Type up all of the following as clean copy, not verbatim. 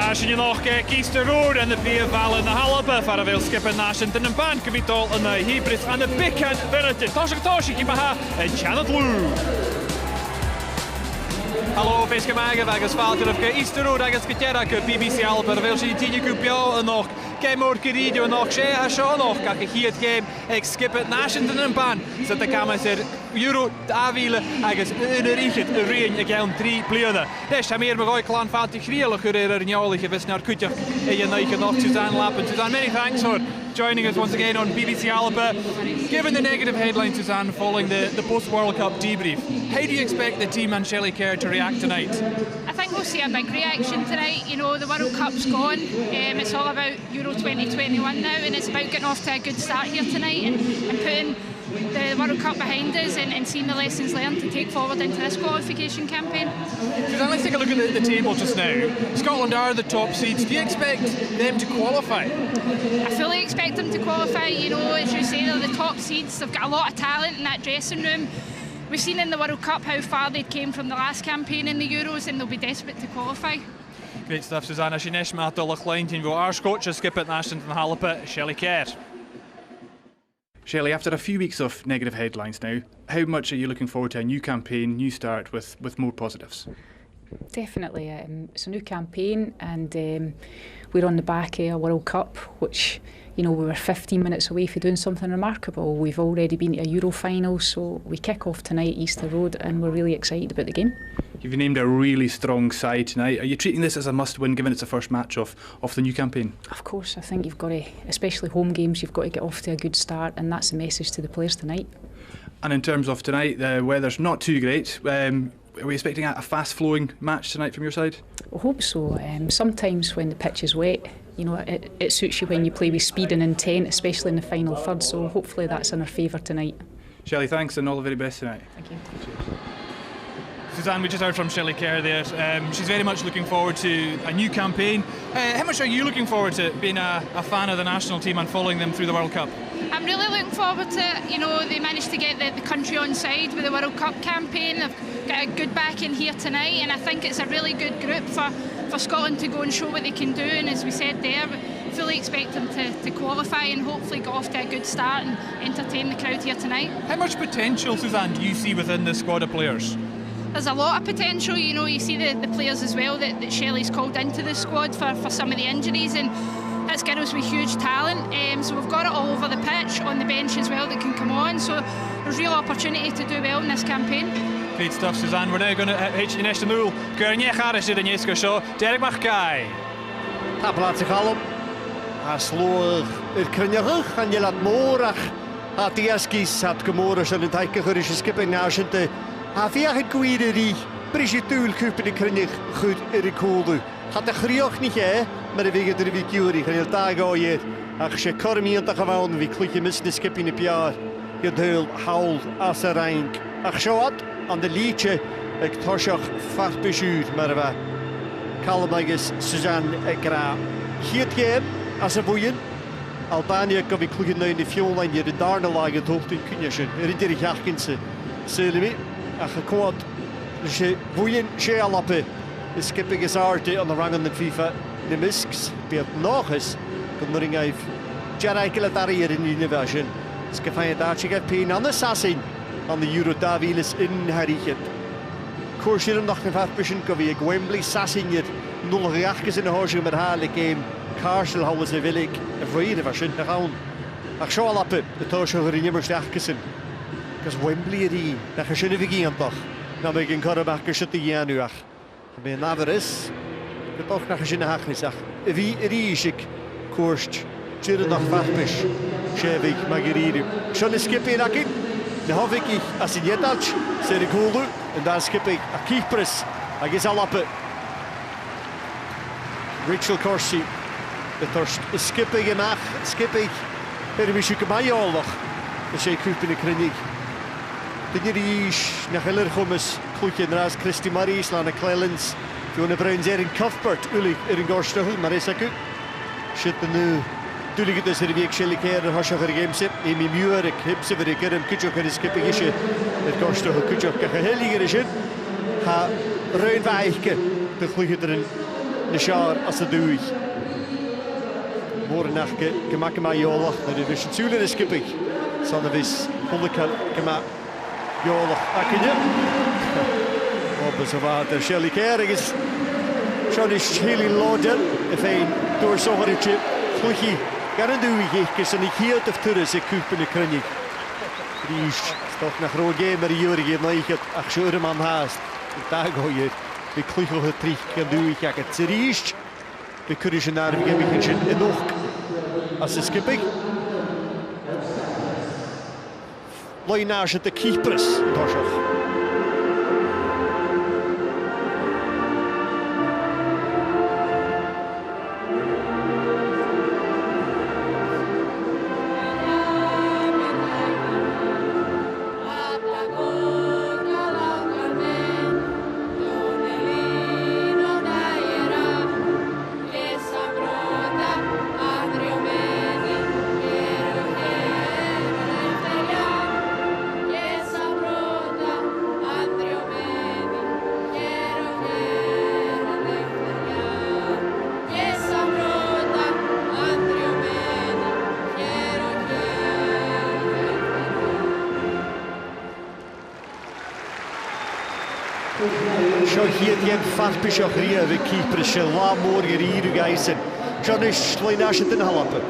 As je nog kiest de road en de P-val in de halve voor veel skippen naast in een baan kapital in de hybrid aan de backhand verretje. Tosje kimaha en Janet Lou. Hallo, feestje maken, agus fáiltir of Easter Road agus Gutierrez BBC Alper, veel zie je kupio en nog Keimor Kiridio nog sé a seo nog ga hier game ik skip het naast in een baan. Zet de kamer er euro avile agus uneriget rein ik gaan 3 pleinen. Dus hij meer me klan vaartig grielig er njolig bis naar kutje en je neiche nog Suzanne Lappen. Suzanne, many thanks for joining us once again on BBC Alper. Given the negative headline, Suzanne, following the post-World Cup debrief, how do you expect the team and Shelley Kerr to react tonight? I think we'll see a big reaction tonight. You know, the World Cup's gone. It's all about Euro 2021 now, and it's about getting off to a good start here tonight and putting the World Cup behind us and seeing the lessons learned to take forward into this qualification campaign. Suzanne, let's take a look at the table just now. Scotland are the top seeds. Do you expect them to qualify? I fully expect them to qualify. You know, as you say, they're the top seeds. They've got a lot of talent in that dressing room. We've seen in the World Cup how far they came from the last campaign in the Euros, and they'll be desperate to qualify. Great stuff, Suzanne. As je net met de lijntje voor haar coach, skip het naast in Halpe, Shelley Kerr. Shelley, after a few weeks of negative headlines now, how much are you looking forward to a new campaign, new start with more positives? Definitely. It's a new campaign, and we're on the back of a World Cup, which, you know, we were 15 minutes away from doing something remarkable. We've already been to a Euro final, so we kick off tonight at Easter Road, and we're really excited about the game. You've named a really strong side tonight. Are you treating this as a must-win, given it's the first match of the new campaign? Of course, I think you've got to, especially home games, you've got to get off to a good start, and that's the message to the players tonight. And in terms of tonight, the weather's not too great. Are we expecting a fast-flowing match tonight from your side? I hope so. Sometimes when the pitch is wet, you know, it suits you when you play with speed and intent, especially in the final third, so hopefully that's in our favour tonight. Shelley, thanks and all the very best tonight. Thank you. Cheers. Suzanne, we just heard from Shelley Kerr there. She's very much looking forward to a new campaign. How much are you looking forward to being a fan of the national team and following them through the World Cup? I'm really looking forward to it. You know, they managed to get the country on side with the World Cup campaign. They've got a good backing here tonight, and I think it's a really good group for Scotland to go and show what they can do. And as we said there, fully expect them to qualify and hopefully get off to a good start and entertain the crowd here tonight. How much potential, Suzanne, do you see within this squad of players? There's a lot of potential. You know, you see the players as well that Shelley's called into the squad for some of the injuries, and that's girls with huge talent. So we've got it all over the pitch, on the bench as well, that can come on. So there's real opportunity to do well in this campaign. Great stuff, Suzanne. We're now going to hit you next to Mool. Gurnye Harris in Jesko Show. Derek Machkai. Ta plaats galom. A sloer Krynjach en je laat morach. A diaskis hat gemoras en het heikegerische skipping naasjente. A viach gwireri. Brigitul kupen de Krynjach goed erikolu. Had de grioch niet hè, maar de wegen de wikuri. Gaan je daar gooien. Ach je kormie te gewoon wie klutje mis de skip in het jaar. Je deel haul as er rank. Ach zo wat aan de liedje. Ik toshach vast bestuur, maar we. Kalmagus Suzanne Ekra. Hier game as een boeien. Albanië kan ik klutje in de fjolijn je de daarna lagen hoogte in kunjesje. Er in de jachkinse. Selemi. Ach gekoord. Je boeien je alappe. De skipping is arte aan de rang aan de FIFA. De misks beert nog eens. Kom er in Jarajkele daar hier in de version. Skafanje daar je pijn aan de assassin. Aan de Euro Daviles in Harichet. Koers hier nog een vatbischen kan we Wembley Sassin hier 0 reachjes in de hoge met haarlijk game. Karsel houden ze willig. Een vrede version te gaan. Ach zo alappe. De toosje er niet meer sterkjes in. Because Wembley die. Dat je schöne vergingen toch. Dan ben ik een karabakje zitten hier nu ach. Ben naveris. De toch nog eens in de hachnisach. Wie riesik koerst. Tjeren nog vatbisch. Schevig mageridu. Schon een skip in akkie. De hoef ik als in jetalch. Zet ik hoelu. En daar skip ik a Cyprus. Hij is al appe. Rachel Corsi. De torst skipping in ach. Skipping. Er is je al nog. De zeekuip in de kliniek. De Nirish, naar Hillergommes, Kloetje en Raas, Christy Maries, Lana Clellens, Fiona Bruins er in Cuthbert, Uli er in Gorstochel, maar is dat goed? Shit nu, natuurlijk het is er week Shelley Kerr, de Hosje voor de Games, Amy Muir, ik heb ze voor de Kerm, Kutjok en de skipping is je, het Gorstochel, Kutjok, kijk heel liger is je, ga ruim weichen, de Kloetje erin, na siar as y dwy. Môr nach gyma iolach na rydych yn tŵl yn ysgybig. Son y fys hwlycan gyma iolach ac yna. O, bys o fad ar Shelley Kerr agos Sean is Haley Lauder y fein dŵr sochar i chip chlwychi gan y dwy gych gys yn ei chiad of tyrys y cwp yn y crynig. Rys, stoch nach rood game ar y ywrig ef na eich ach siwr yma am haast. Dag oer, fe clwychwch y trich gan dwy ac at Rys. Fe cwrys yn arf gemich yn sy'n enwch as y sgybig. Loin as at y Cyprus, dorsioch. Sio hyd ien ffarpus o'ch riaf y Cyprus sy'n la môr i'r i'r gaisyn. Sio nes loin as ydyn halapa.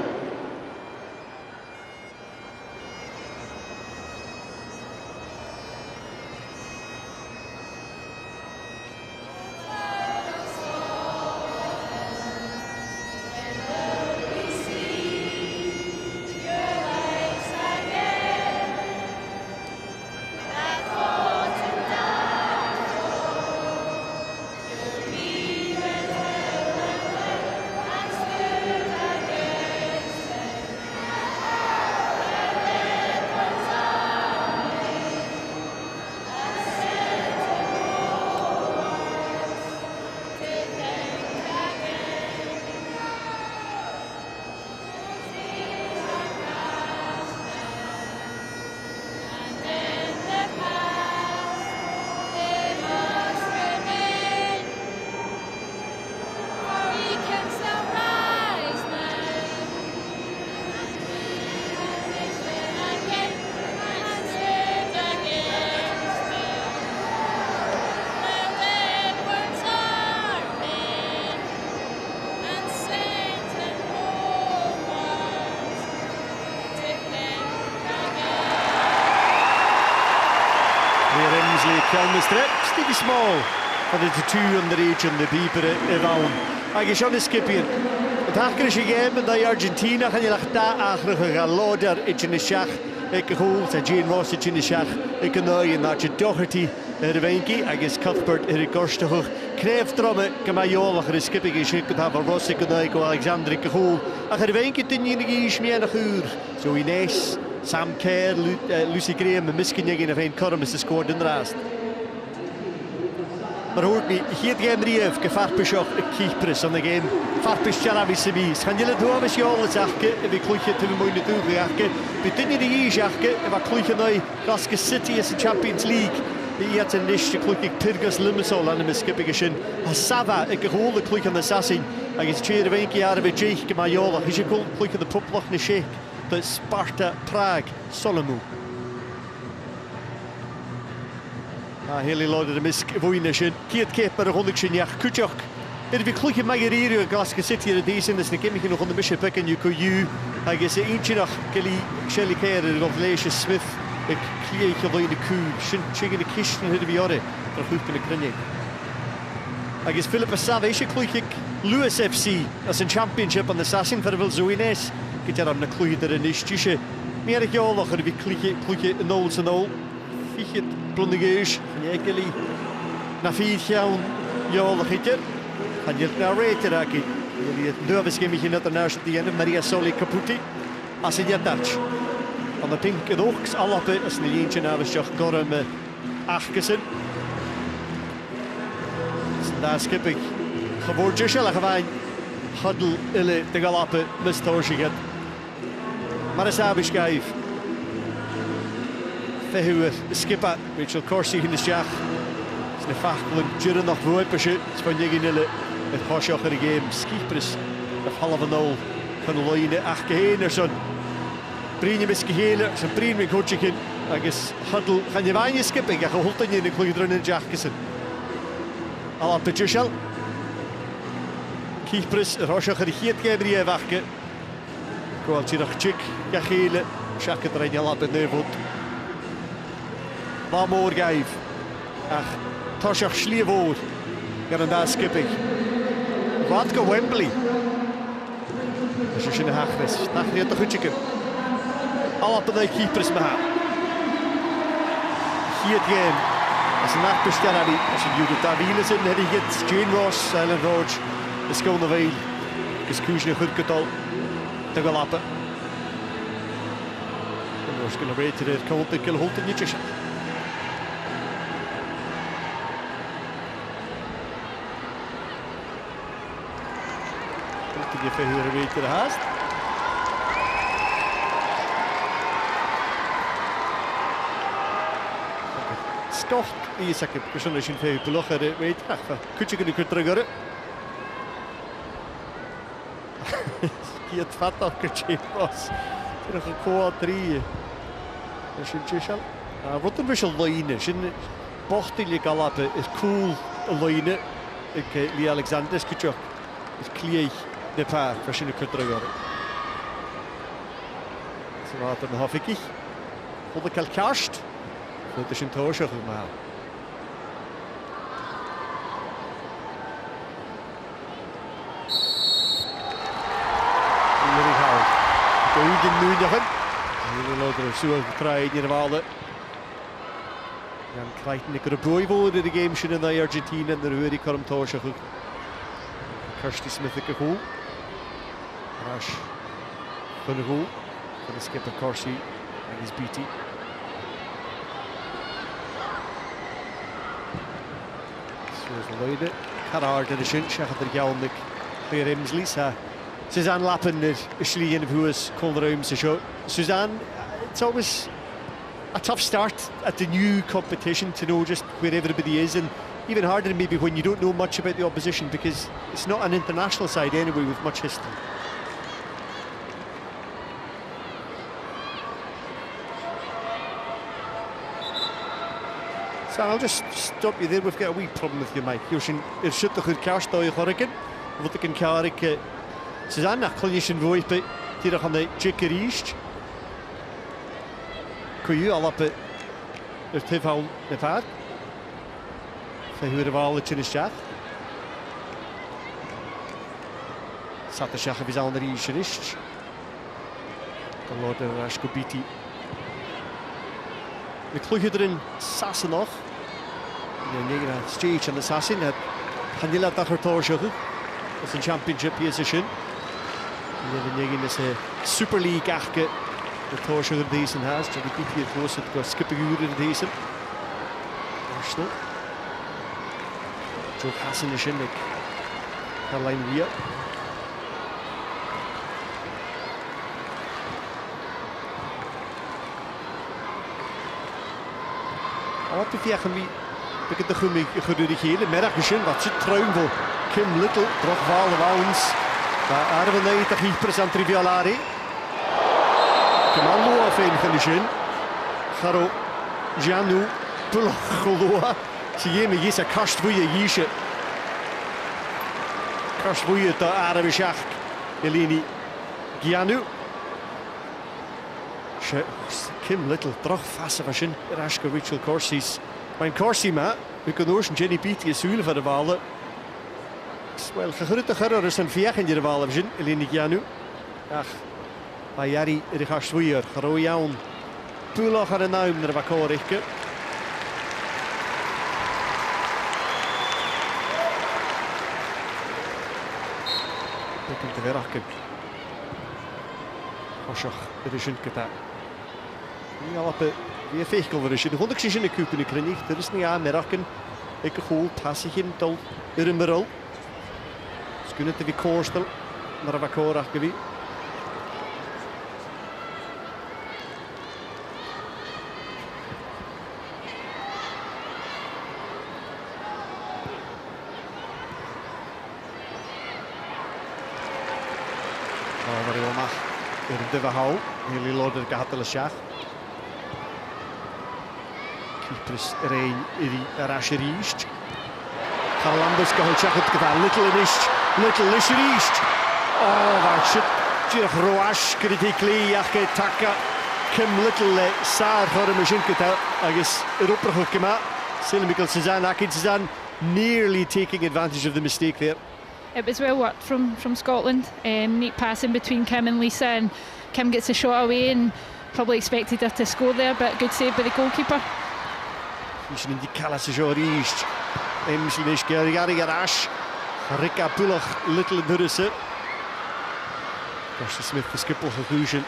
Kelmis drep, Stevie Small, and it's a two underage on the Bieber Evan. I guess on the skipping. The hacker she game in the Argentina, and you like that after a loader, it's in the shack, ik hold, and Jane Ross, it's in the shack, ik know you not your Doherty, Revenki, I guess Cuthbert, Eric Gorstoch, Knef Drumme, Kamayola, the skipping is she could have a Rossi, could go Alexander, ik hold, and Revenki didn't you me and a hoor, so Ines, Sam Kerr, Lucy Graham, and Miskin in a vein column is the scored in the last. Maar hoort niet, hier game rief, gefarpus ook Cyprus aan de game. Farpus Jarabi Semis. Gaan jullie doen als je alles zeggen, en we kloeien te moeilijk toe gaan. We doen niet die zeggen, en we kloeien nu Glasgow City is de Champions League. Die had een listje kloeien Pirgus Limassol aan de skipping zijn. Sava, ik gehoor de kloeien de Sassin. Hij is 2 jaar bij Jake Majola. Hij is kloeien de Poplach de Sheikh. De Sparta Prague Solomon. Haley Lauder de misk voine sin kiet keper rondig sin jach kutjok. We kloeien Magaririo Glasgow City de deze is de gimmick nog on de bishop pick and you could you. I guess eentje nog Kelly Shelley Kerr of Leisha Smith. Ik kleetje loy de koe. Sin chicken de kisten hit bi ore. For goed in de krinje. I guess Philip Savage kloeien Lewis FC as een championship on the Assassin for the Zoines. Get er aan de kloeien der is tische. Meer ik jou nog we kloeien 0-0. Fiet Blondigeus, Jekeli, na 4 jaar, Joel Gitter, en je naar Reiter aki. Je durft geen beetje net naar die ene Maria Soli Caputi, als je dat Dutch. Aan de pink en oaks, allappe, als een eentje naar de schach Gorm Achkesen. Daar skip ik. Gewoord Jeshella gewijn, Huddle ille de galappe mistorsiget. Maar is Abischijf. Fehuwer, skipper, Rachel Corsi in de schach. Is een vachtel, Jurren nog voor, Spanje in de het Hosioch ar y gêm. Cyprus y halaf yn ôl yn loen ach geheen son. Brin ym ysgu hele, sy'n brin mi'n coaching hyn. Agus hydl, chan i fain i skipig ach o hultan yn y clwydron yn Jackson. Ala Patricial. Cyprus yr Hosioch ar y chiad gêm i efachge. Gwael ti'n ach chic gach hele. Siacad rhaid i alabed nefod. Fa môr gaif. Ach, Tosioch sliaf o'r. Gan yn da skipig. Fad go Wembley. Ys ysyn y hachnes. Nach ni ydych hwtsigyn. Alabed ei Cyprus ma ha. Chiad gêm. As yn nach bysgar ari. As yn Judith Daviles yn hedi hit. Jane Ross, Ellen Roach. Ysgol na feil. Gys cwysyn y chwrgydol. Dyg o labed. Os gyda rhaid i'r cawnt yn gael hwnt yn nid eisiau. Hwnt yn gyda hwyr y rhaid i'r hast. Sgollt i sacib, gysyn eisiau'n ffeir bwlwch ar y rhaid. Ach, cwtio gyda cwrdrug ar y. Giad ffadog gyda bos. Rydych yn cwad 3. Sy'n tisial. Fod yn fysio loene. Sy'n bochtil i gael ab yr cwl y loene. Li Alexander sgwtioch. Yr clieich neu par. Fysy'n y cydrog o'r. Sy'n fawr yn hoffig ich. Fod yn cael casht. Fod yn tosioch yn mael. I'r i hawl. Dweud yn nŵn o'ch yn. Een loter zo'n gekraaid in de wallen. Dan krijgt ik er boy voor de game in de Argentina en de Rudy kwam toosje goed. Kirsty Smith ik goed. Rash van de goal. Van de skipper Corsi en his BT. Zoals Leiden. Gerard de Sint, zegt er geldig. Weer Imsley. Suzanne Lappen is in of who is called the room show. Suzanne, it's always a tough start at the new competition to know just where everybody is, and even harder maybe when you don't know much about the opposition because it's not an international side anyway with much history. So I'll just stop you there. We've got a wee problem with you, Mike. You're should the good cash do you Horrigan. What the can carry Suzanne nach clinician voice but hier gaan de chicker east. Kun je al op het teval de vaart. Zij horen wel het in de chat. Zat de schach is andere is is. Dan wordt er Raskobiti. We kloegen erin Sassen nog. De negen stage en de Sassen het Hanila Dachertorsje. Dat is een championship position. De negen is een Super League achtige. De torsje er deze haast. En die hier voor het go skipping uur er deze. Snel. Joe Hassan is in de Caroline Ria. Wat heb je eigenlijk? Ik heb de goede gedurighele middag gezien. Wat zit truim voor Kim Little, terugvallen Wouwens. Daar hebben we toch hier present trivialari. Commando of een gezien. Garo, Janu, Pulacholoa. Zie je me hier kast voor je hier. Kast voor je te Arabisch jacht. Eleni, Gianu. Kim Little, terug vast van zijn Rashka Rachel Corsi's. Mijn Corsi ma, we kunnen ook een Jenny Beatty zuilen van de ballen. Wel, gegroete gerrer is een vier in de ballen van Eleni Gianu. Ach, bij Jari de gastwier, Gerojaun. Pula gaat een naam naar de Bakorikke. Dat komt te werken. Oshoch, er is een kata. Ja, wat weer vehikel er is. De 100 is in de kuip in de kliniek. Er is niet aan merken. Ik goal, passig in tol. Er een berol. Ze kunnen te weer koorstel. Maar een bakora gewi. Over the Omach, the Divahau, nearly loaded Gahatel Shach. Cyprus Rain, Iri Rashirisht. Carlambus Gahalchakut Gata, little Lishirisht. Oh, that shit. Jirch Roash, critically, Yake Taka, Kim Little Sar, Horamashinkata, I guess, Ruprahukima, Silmical Suzanne, Akid Suzanne, nearly taking advantage of the mistake there. It was well worked from Scotland. Neat passing between Kim and Lisa, and Kim gets a shot away and probably expected her to score there, but good save by the goalkeeper. Misschien in die Callas Jorist. Misschien is Gary Arash. Rika Pullach, Little Durisse. Corsi Smith, the skippel conclusion.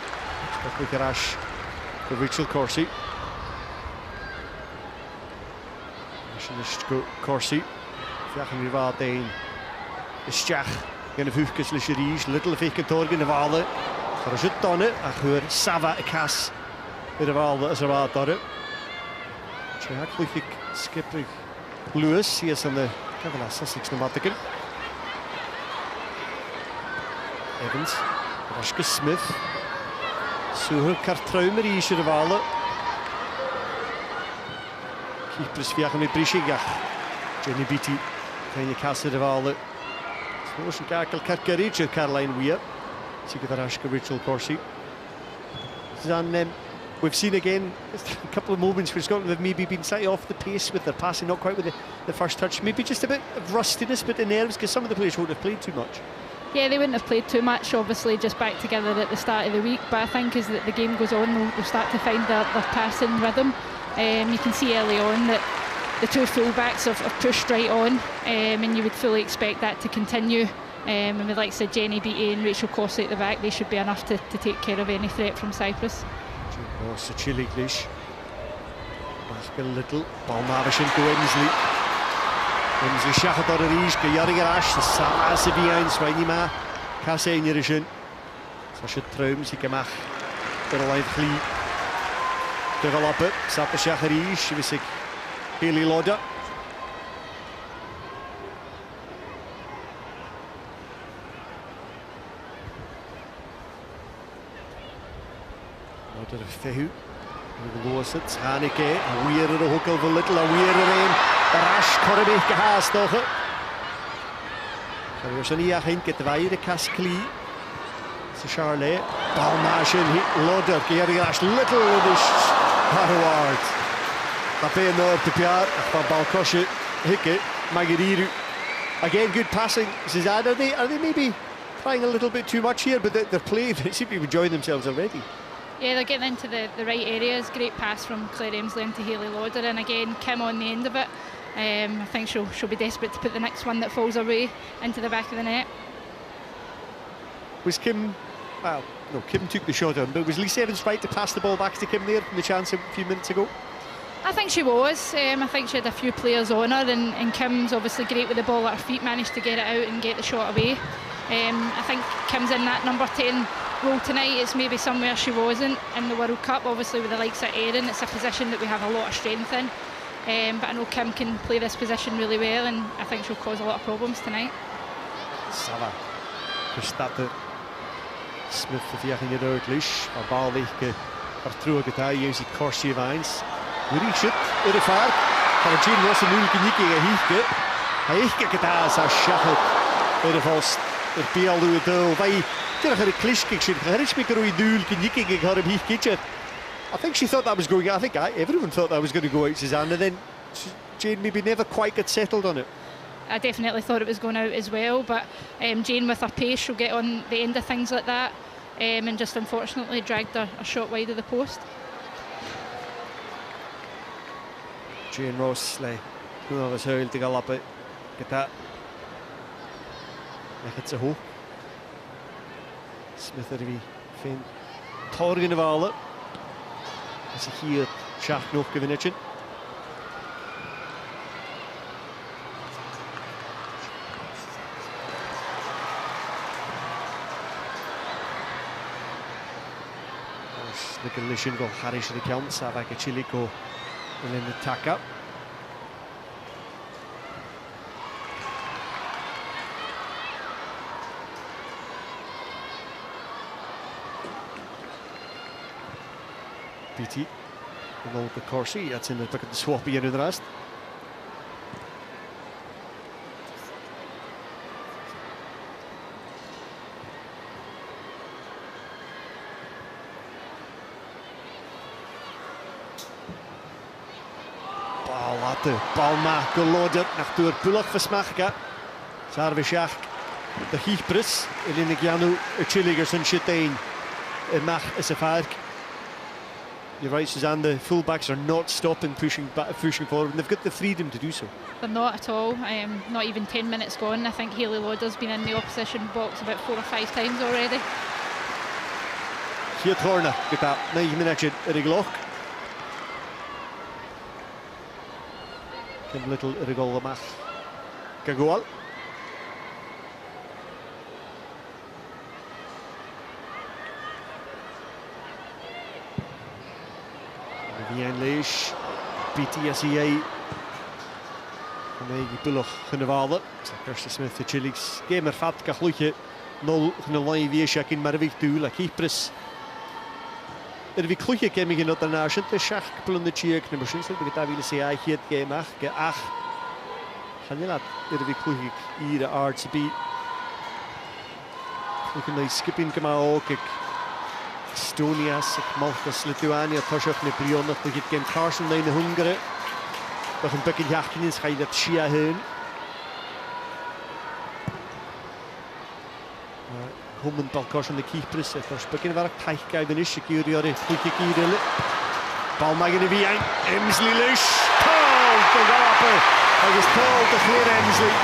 With Arash for Rachel Corsi. Misschien is Corsi. Vragen we wat een. Is Tjach. Geen vijfjes Lisheries. Little Vijken Torgen de Walen. Voor een zut tonne. Acheur Sava Ekas. De Walen is er wat torre. Tjach, Skipper Lewis. Hier is aan de Kevin Sussex Nomatiken. Evans. Rashke Smith. Suher Kartraumer is de Walen. Keepers via met Brishigach. Jenny Beatty. Kan je kassen de Walen. Motion Kakel Kerkerich, Caroline Weir. Rashke Rachel Corsi. We've seen again a couple of moments where Scotland have maybe been slightly off the pace with their passing, not quite with the first touch. Maybe just a bit of rustiness, but the nerves, because some of the players won't have played too much. Yeah, they wouldn't have played too much, obviously, just back together at the start of the week. But I think as the game goes on, they'll start to find their passing rhythm. You can see early on that the two full-backs have pushed right on, and you would fully expect that to continue. And with, like I said, Jenny Beattie and Rachel Corsi at the back, they should be enough to take care of any threat from Cyprus. Oh, Chile Glish. Back a little. Ball Mavishin to Winsley. Winsley Shachador Rish, Gayariga Ash, the Savasevian, Swinima, Cassain Yerishin. Sasha Traums, he can make the line flee. Develop it. Sapa Shacharish, she was sick. Haley Lauder. Lauder Fehu. Losset, Haneke, a Weir a hook over little, a Weir in. The Rash Corabich Gahas toch. Er was een jaar heen get de Weire Kaskli. So Charlotte. Balmashin Lauder, Gerash little this Harward. Tapé Nord de Piar, van Balkosje, Hikke, Magiriru. Again, good passing. Suzanne, are they maybe trying a little bit too much here, but they're playing, they seem to be enjoying themselves already. Yeah, they're getting into the right areas. Great pass from Claire Emsley into Hayley Lauder, and again Kim on the end of it. I think she'll be desperate to put the next one that falls away into the back of the net. Was Kim? Well, no, Kim took the shot on, but was Lisa Evans right to pass the ball back to Kim there from the chance a few minutes ago? I think she was. I think she had a few players on her, and Kim's obviously great with the ball at her feet, managed to get it out and get the shot away. I think Kim's in that number 10 role tonight. It's maybe somewhere she wasn't in the World Cup. Obviously with the likes of Erin, it's a position that we have a lot of strength in. But I know Kim can play this position really well, and I think she'll cause a lot of problems tonight. Sava Verstappen Smith of Jachin Rödlich, a bal liggen terug getaai, Jerzy Corsi Vines. Richard, Urifar, Caragin was een moeilijke niet tegen Hieke. Hieke getaai, sa Schachel, Urifals, Pial doe het al. Wij krijgen een klischkikje, Gerichmiker hoe je duwt, Hieke gaat hem Hieke. I think she thought that was going. I think everyone thought that was going to go out, Suzanne, and then Jane maybe never quite got settled on it. I definitely thought it was going out as well, but Jane with her pace, she'll get on the end of things like that, and just unfortunately dragged her a shot wide of the post. Jane Ross, who was hurled to go up it, get that. It's a hole. Smith er wie fin Torgen of alle. As hier Schach nog gewinnetje. The collision go Harris the count, Savak Chiliko and then the tack up. BT. En ook de Corsi, het zijn de swap hier in de rest. Bal laten, bal maar gelooderd naar door Pulach versmaken. Sarvishak, de Cyprus, en in Janu, Chilligers en Chitain. Mach is a vark. You're right, Suzanne, the fullbacks are not stopping pushing forward, and they've got the freedom to do so. They're not at all. Not even 10 minutes gone. I think Hayley Lauder's been in the opposition box about 4 or 5 times already. Hier Horner, get that 9 minutes in the clock. Kim Little Rigol Mach. Gagoal. Vian Leish, PTSEA. En hij Pulach genovallen. Kirsty Smith, de Chili's. Gamer vat, kachloetje. 0 genovallen weerschak in Marwig toe. La Cyprus. Vi kloetje kem ik not daarna de schach plunde check nummer 6 dat ik daar willen zeggen hier het game ach gaan je laat vi kloetje hier arts be ik kan skipping kom ook ik Estonias ik Maltas Lithuania Toshok ne Brion dat ik game Carson in Hungary dat een beetje jachten is ga je dat Chia heen Hummen Balkosh en de Cyprus. Het was bekend waar ik teig ben is. Ik jullie goedje kieren. Bal mag in de wie een Emsley Lish. Paul te gapen. Dat is Paul te gleer Emsley.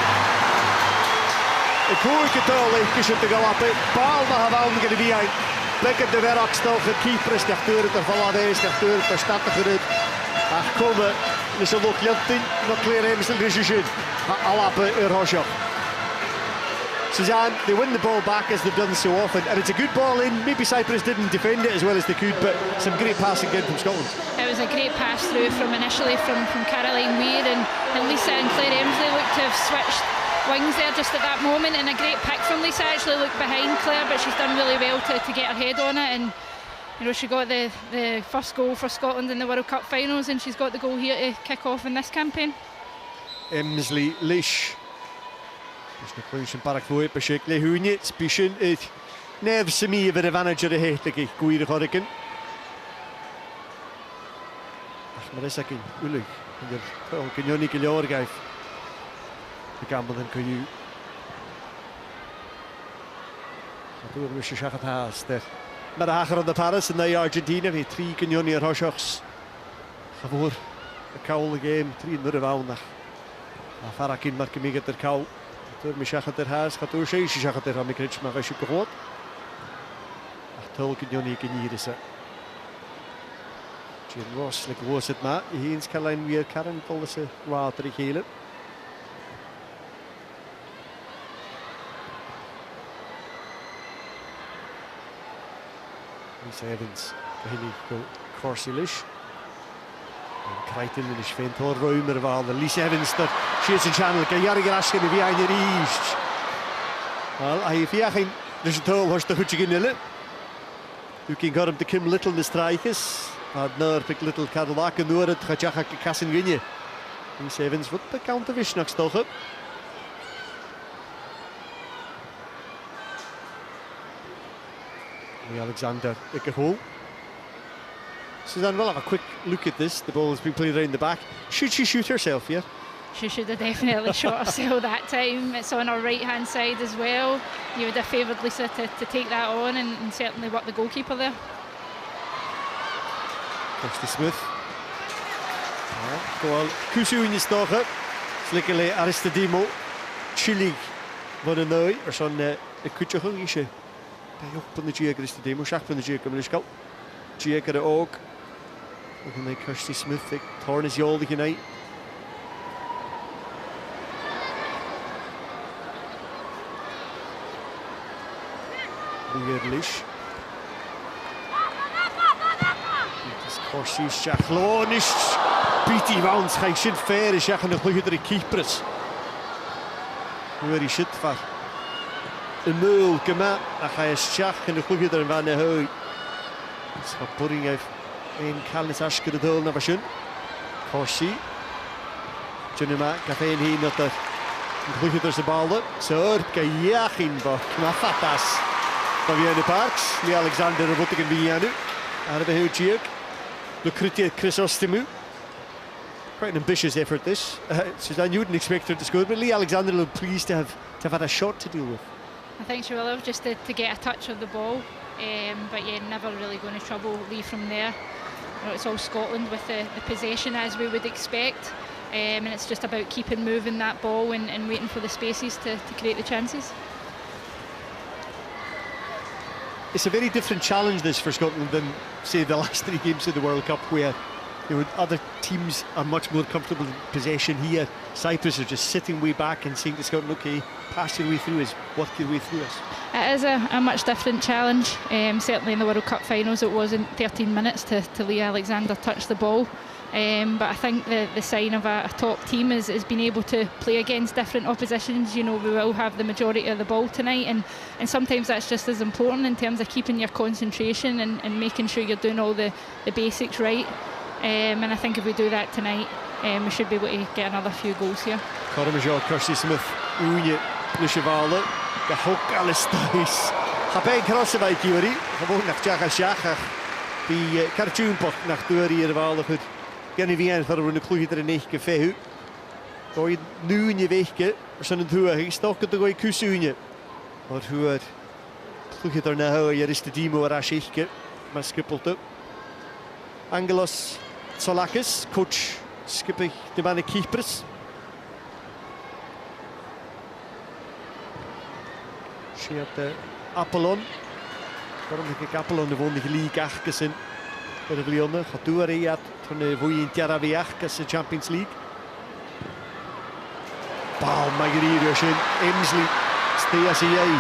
Ik hoor het al even te gapen. Paul mag wel in de wie een. Bekken de werkstel de Cyprus. Dat deur het er van aanwezig. Dat deur het er staat te gerut. Ach komen. Dus er nog Jantin. Nog gleer Emsley Lish. Alappen Eurosja. Suzanne, they win the ball back as they've done so often, and it's a good ball in. Maybe Cyprus didn't defend it as well as they could, but some great passing in from Scotland. It was a great pass through from initially from Caroline Weir, and Lisa and Claire Emsley looked to have switched wings there just at that moment, and a great pick from Lisa. Actually looked behind Claire, but she's done really well to get her head on it, and you know she got the first goal for Scotland in the World Cup finals, and she's got the goal here to kick off in this campaign. Emsley Lish. Dus de kluisje park voor beschikbaar hoenje spischen het nervse mee bij de manager de heetlijke goede gorken. Ach maar is akin ulig. En er kan je niet klaar geven. De kamer dan kun je. Door wist je het haast. Maar de hager aan de Paris en de Argentina met 3 kanjoen Rochers. Gewoon de koude game 3 in de round. Farakin marke mij het er koud. Door Michach er haast gaat door ze zag er aan Mikrits maar als je gehoord. Ach tolken Johnny hier is. Jim Ross like was het maar eens Caroline weer Karen police water gele. Lisa Evans, Haley go Corsilish. Krijgt in de Svent hoor ruimer wel de Lisa Evans dat she is in channel kan jaren graschen de via in de east. Wel hij via geen resultaat was te goed gewinnen. U kan gaan op de Kim Little de strijkers. Maar naar Pick Little Cadillac en door het gaat je kassen winnen. Lisa Evans wat de counter wish nog toch. Alexander Ikehol. Suzanne will have a quick look at this. The ball has been played around the back. Should she shoot herself, yeah? She should have definitely shot herself that time. It's on her right-hand side as well. You would have favoured Lisa to take that on and certainly work the goalkeeper there. Kirsty Smith. Gewoon Kusu in je stogen. Slikkele Aristidimo. Chili. Wat een nooi. Er zo'n kutje gungisje. Bij ook van de Giaker is de demo. Schach van de Giaker. Maar is koud. Giaker ook. En dan Kirsty Smith. Thorn is joldig in hij. Weer Lish. Het is Corsi Schachlonisch. Pietie Wans. Ga je shit fair is. Ja, nog goed de keepers. Hoe is shit van? Een nul, kema. Dan ga je schach en de goede er van de hui. Dat is wat pudding heeft. ein calnes asgyd y ddol na fasyn. Corsi. Dyn yma, gath ein hun oedd yn glwyd dros y balda. Sŵr, gaiach un bo. Cma ffatas. Ba fi yn y parcs. Ni Alexander o fwtig yn fi anw. Ar y behyw Giag. Lucretiad Chris Ostimu. Quite an ambitious effort this. Suzanne, you wouldn't expect her to score, but Lee Alexander will be pleased to have had a shot to deal with. I think she will have, just to get a touch of the ball. But yeah, never really going to trouble Lee from there. You know, it's all Scotland with the possession as we would expect. And it's just about keeping moving that ball and waiting for the spaces to create the chances. It's a very different challenge this for Scotland than, say, the last 3 games of the World Cup, where other teams are much more comfortable in possession. Here, Cyprus are just sitting way back and saying to Scotland, okay, pass your way through us, work your way through us. It is a much different challenge. Certainly in the World Cup finals it wasn't 13 minutes to Lee Alexander touch the ball. But I think the sign of a top team is being able to play against different oppositions. You know, we will have the majority of the ball tonight, and sometimes that's just as important in terms of keeping your concentration and making sure you're doing all the basics right. And I think if we do that tonight, we should be able to get another few goals here. Cormajo, Kirsty Smith, Oonje, Lushevale, Gahok Alistair. Habay Crossaway Kiori, gewoon nach Jaga Shachach. Die cartoonpot nach Duri in de Waalde. Genny Vien voor een kloeg er in 9 vehu. Gooi nu in je wegje, zo'n het hoe hij stokt de gooi kusunje. Maar hoe het kloeg er nou hier is de demo rashike, maar skippelt op. Angelos Solakis, coach, skippig de mannen keepers. Scheert de Apollon. Waarom denk ik Apollon de volgende league achtersen. Voor de Vlione, gaat door Riyad van de Voye in Terra Viachkas de Champions League. Bal Magrido schön Emsley. Stea se jij.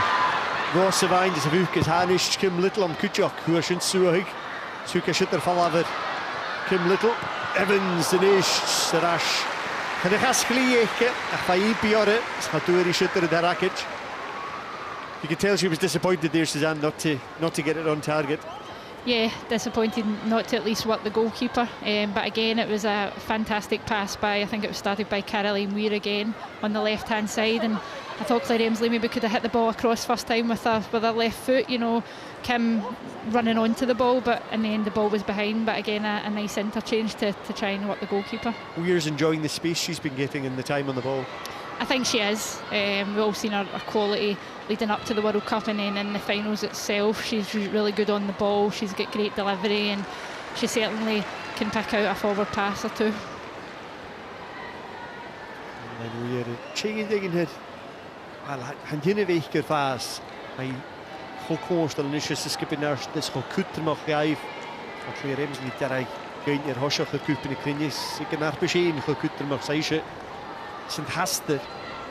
Grosse Wein, das Wükes Hanisch Kim Little am Kutjak, hoe schön suig. Suke schitter Fallaver. Kim Little, Evans de Nisch, Rash. En de gas glieke, Fayi Piore, Schaturi schitter de Rakic. You could tell she was disappointed there, Suzanne, not to get it on target. Yeah, disappointed not to at least work the goalkeeper. But again, it was a fantastic pass by, I think it was started by Caroline Weir again on the left-hand side. And I thought Claire Emsley maybe could have hit the ball across first time with her left foot. You know, Kim running onto the ball, but in the end the ball was behind. But again, a nice interchange to try and work the goalkeeper. Weir's enjoying the space she's been getting and the time on the ball. I think she is. We've all seen her quality leading up to the World Cup, and then in the finals itself she's really good on the ball. She's got great delivery, and she certainly can pick out a forward pass or two. En dan weer Ching tegen het. Han jinne weg gervaas. Hij gekonstel en is je skippen naar dus gekutter mag geef. Dat weer Emsley niet daar geen er hosje gekuppen in krinjes. Ik naar bescheen gekutter mag zeggen. Sint haster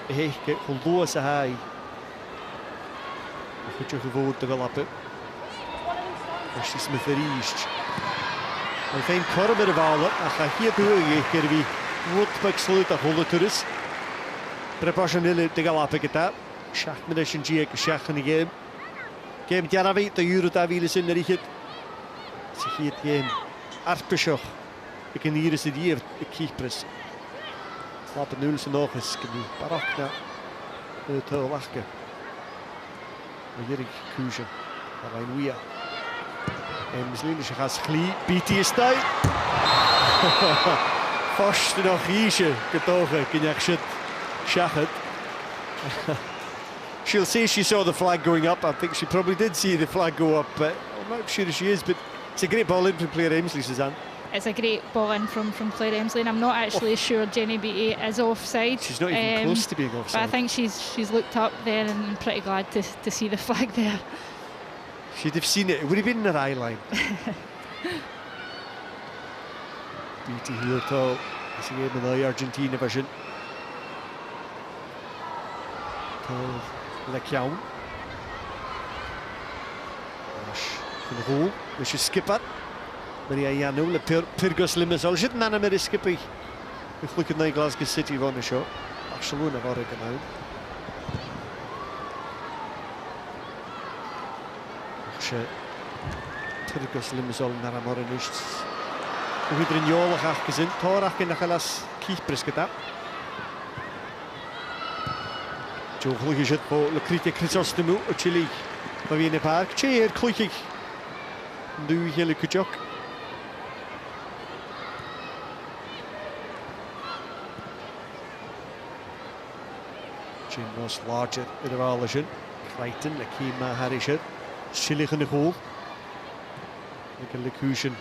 beheke geloze hij. Goed je gevoerd te welappen. Als je me verriest. En geen korber vallen. Als je hier doorgeeft wie wordt bij sluit dat holle toerus. Prepationele te gelappen gedaan. Schach met een Giek schach in de game. Game jaren weet de Euro daar willen zijn richt. Ze giet game. Arpeschoch. Ik ken hier is de die de keepers. Lappen nul ze nog eens. Barakna. Het lachen. Hier Kuja. Maar een Wia. En misschien is het glie. BT is tijd. Vast nog Riesje getogen. Kan je shit. Shachet. She'll say she saw the flag going up. I think she probably did see the flag go up. I'm not sure she is, but it's a great ball in from Claire Emsley, Suzanne. It's a great ball in from Claire Emsley, and I'm not actually sure Jenny Beattie is offside. She's not even close to being offside. But I think she's looked up there, and I'm pretty glad to see the flag there. She'd have seen it. It would have been in her eye line. Beattie hier tall. Is he in the Argentina version? Le Kiaun. Van de goal. Dus je skipper. Maria Janu, le Pyrgos Limassol. Zit na met de skipper. We gelukkig naar Glasgow City van de show. Barcelona waar ik nou. Pyrgos Limassol naar Amorinists. Wyddyn niolach ach gysyn, torach gyn achalas Cyprus gyda. Joe glwch eisiau bo lycritia Chrysostomw o Chile. Mae fi yn y parc. Cheir clwychig. Nw heli cwjog. Jyn was larger yn y fal ysyn. Crichton, y cym ma Harrisher. Chile yn y hôl. Like a Lycushin.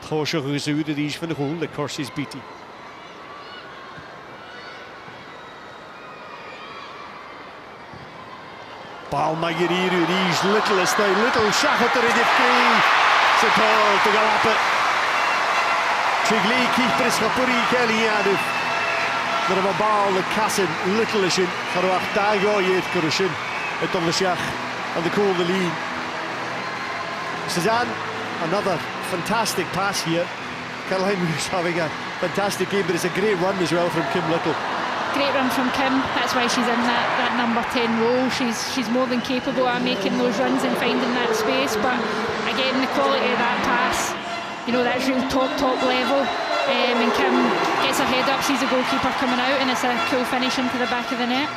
Tosha Rizud at each from the hole, the course is beaty. Bal Magiriru, these littlest, the little Shachatar in the free. Satol to Galapa. Trigli Cyprus Kapuri Kelly Adif. There of a ball, the Cassin, Littleishin, Haruach Dago Yet Kurushin, at Domashach, and the cool the lead. Suzanne, another fantastic pass here. Caroline was having a fantastic game, but it's a great run as well from Kim Little. Great run from Kim, that's why she's in that number 10 role. She's more than capable of making those runs and finding that space, but again, the quality of that pass, you know, that's real top level. And Kim gets her head up, sees the goalkeeper coming out, and it's a cool finish into the back of the net.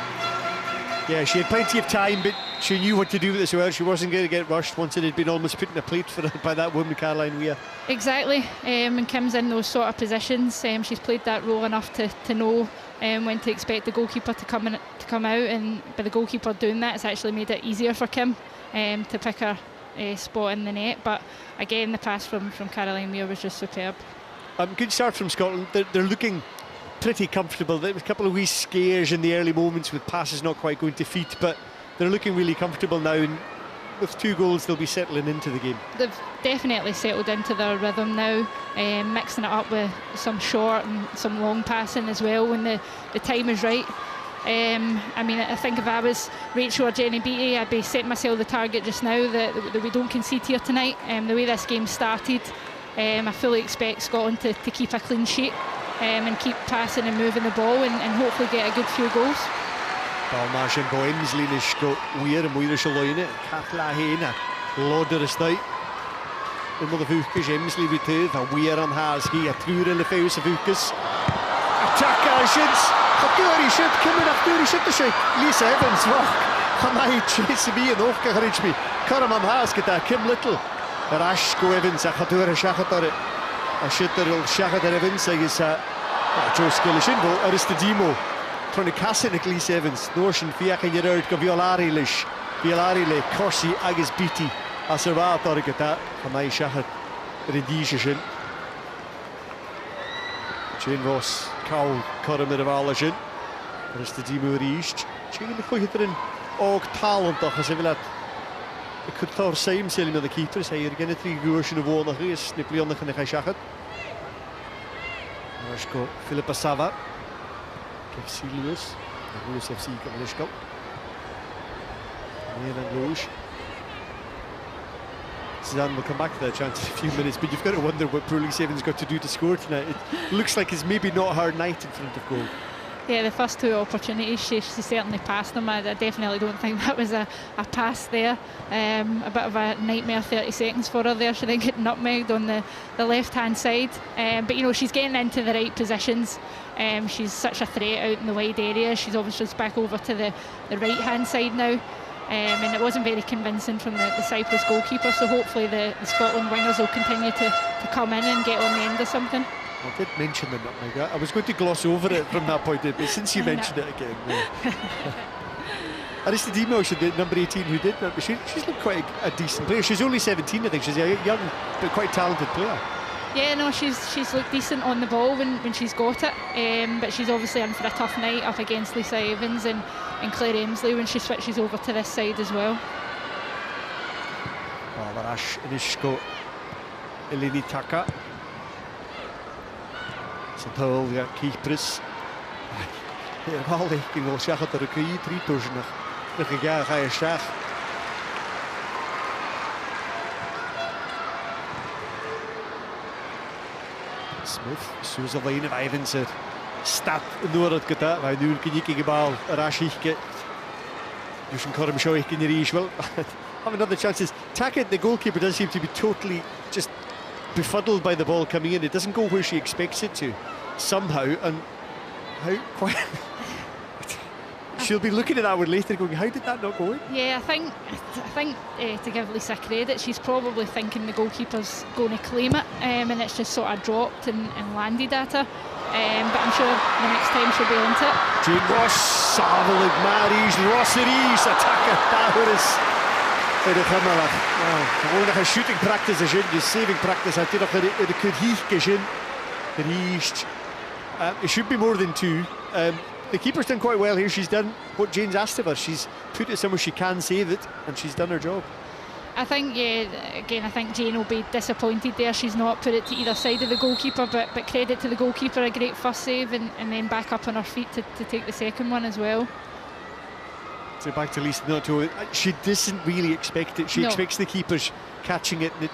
Yeah, she had plenty of time, but she knew what to do with this well. She wasn't going to get rushed once it had been almost put in a plate for her by that woman, Caroline Weir. Exactly, and Kim's in those sort of positions. She's played that role enough to know when to expect the goalkeeper to come out, and by the goalkeeper doing that, it's actually made it easier for Kim to pick her spot in the net. But again, the pass from Caroline Weir was just superb. Good start from Scotland. They're looking pretty comfortable. There was a couple of wee scares in the early moments with passes not quite going to feet, but they're looking really comfortable now, and with 2 goals they'll be settling into the game. They've definitely settled into their rhythm now, mixing it up with some short and some long passing as well when the time is right. I mean, I think if I was Rachel or Jenny Beattie, I'd be setting myself the target just now that we don't concede here tonight. The way this game started, I fully expect Scotland to keep a clean sheet and keep passing and moving the ball and hopefully get a good few goals. Balmash and Boems, Linish go Weir and Weir Shaloine, Catla Hena, Loder Estate. In the Vukas, Emsley return, a Weir on Hasky, a True in the face of Vukas. Attack Ashins, a Gary ship, coming up, Gary ship to shake. Lisa Evans, walk. Hamai chase me and Ofka Richby. Karaman Hasket, Kim Little. Rash go Evans, a Hatur Shachator. A shitter will Shachator Evans, I guess, Joe Skillishinvo, Aristodemo. Trying to cast in Lisa Evans, Notion Fiach and Yerard go Violari Lish, Violari Le, Corsi, Agus Beattie, Aserva, Torgata, Hamai Shachat, Redishin. Jane Ross, Cow, Coramid of Allergen, Aristodemo reached. Jane the Quaitrin, Og Talent, as if that. It could throw same sailing with the keepers. Here again, a 3 version of one of his Nipply on the Shachat. Let's go, Philippa Sava. FC Lewis, Lewis FC Kamalishko. And Rouge. Suzanne will come back to that chance in a few minutes, but you've got to wonder what Pro League 7's got to do to score tonight. It looks like it's maybe not her night in front of goal. Yeah, the first 2 opportunities, she certainly passed them. I definitely don't think that was a pass there. A bit of a nightmare 30 seconds for her there. She then get nutmegged on the left-hand side. But, you know, she's getting into the right positions. She's such a threat out in the wide area. She's obviously back over to the right-hand side now. And it wasn't very convincing from the Cyprus goalkeeper, so hopefully the Scotland wingers will continue to come in and get on the end of something. I did mention the nutmeg. I was going to gloss over it from that point, but since you mentioned it again. Aristodemo, the number 18 who did that, but she's looked quite a decent player. She's only 17, I think. She's a young but quite talented player. Yeah, no, she's looked decent on the ball when she's got it, but she's obviously in for a tough night up against Lisa Evans and Claire Emsley when she switches over to this side as well. Larash Inishko Eleni Taka. Santal, ja, Cyprus. Herhaal ik ging wel zeggen dat ik hier 3 tussen nog een jaar ga je zeggen. Smith, Susan Lane of Evans er stat nur het geta, wij nu kun je kijken bal Rashike. Dus een korm show ik in the reach well. Have another chances. Tackett, the goalkeeper, does seem to be totally just befuddled by the ball coming in. It doesn't go where she expects it to, somehow, and how quite... She'll be looking at that one later going, how did that not go in? Yeah, I think to give Lisa credit, she's probably thinking the goalkeeper's going to claim it, and it's just sort of dropped and landed at her. But I'm sure the next time she'll be onto it. Jane Ross, Savalig, Maris, Rosseries, attacker, Tahuris. Yr ymwneud. Gewoon nog een shooting practice is in, dus saving practice. Had hij nog een kudhieg gezien. It should be more than 2. The keeper's done quite well here. She's done what Jane's asked of her. She's put it somewhere she can save it, and she's done her job. I think, yeah, again, I think Jane will be disappointed there. She's not put it to either side of the goalkeeper, but credit to the goalkeeper, a great first save, and then back up on her feet to take the second one as well. So back to Lisa Noto. She doesn't really expect it. She expects the keepers catching it, and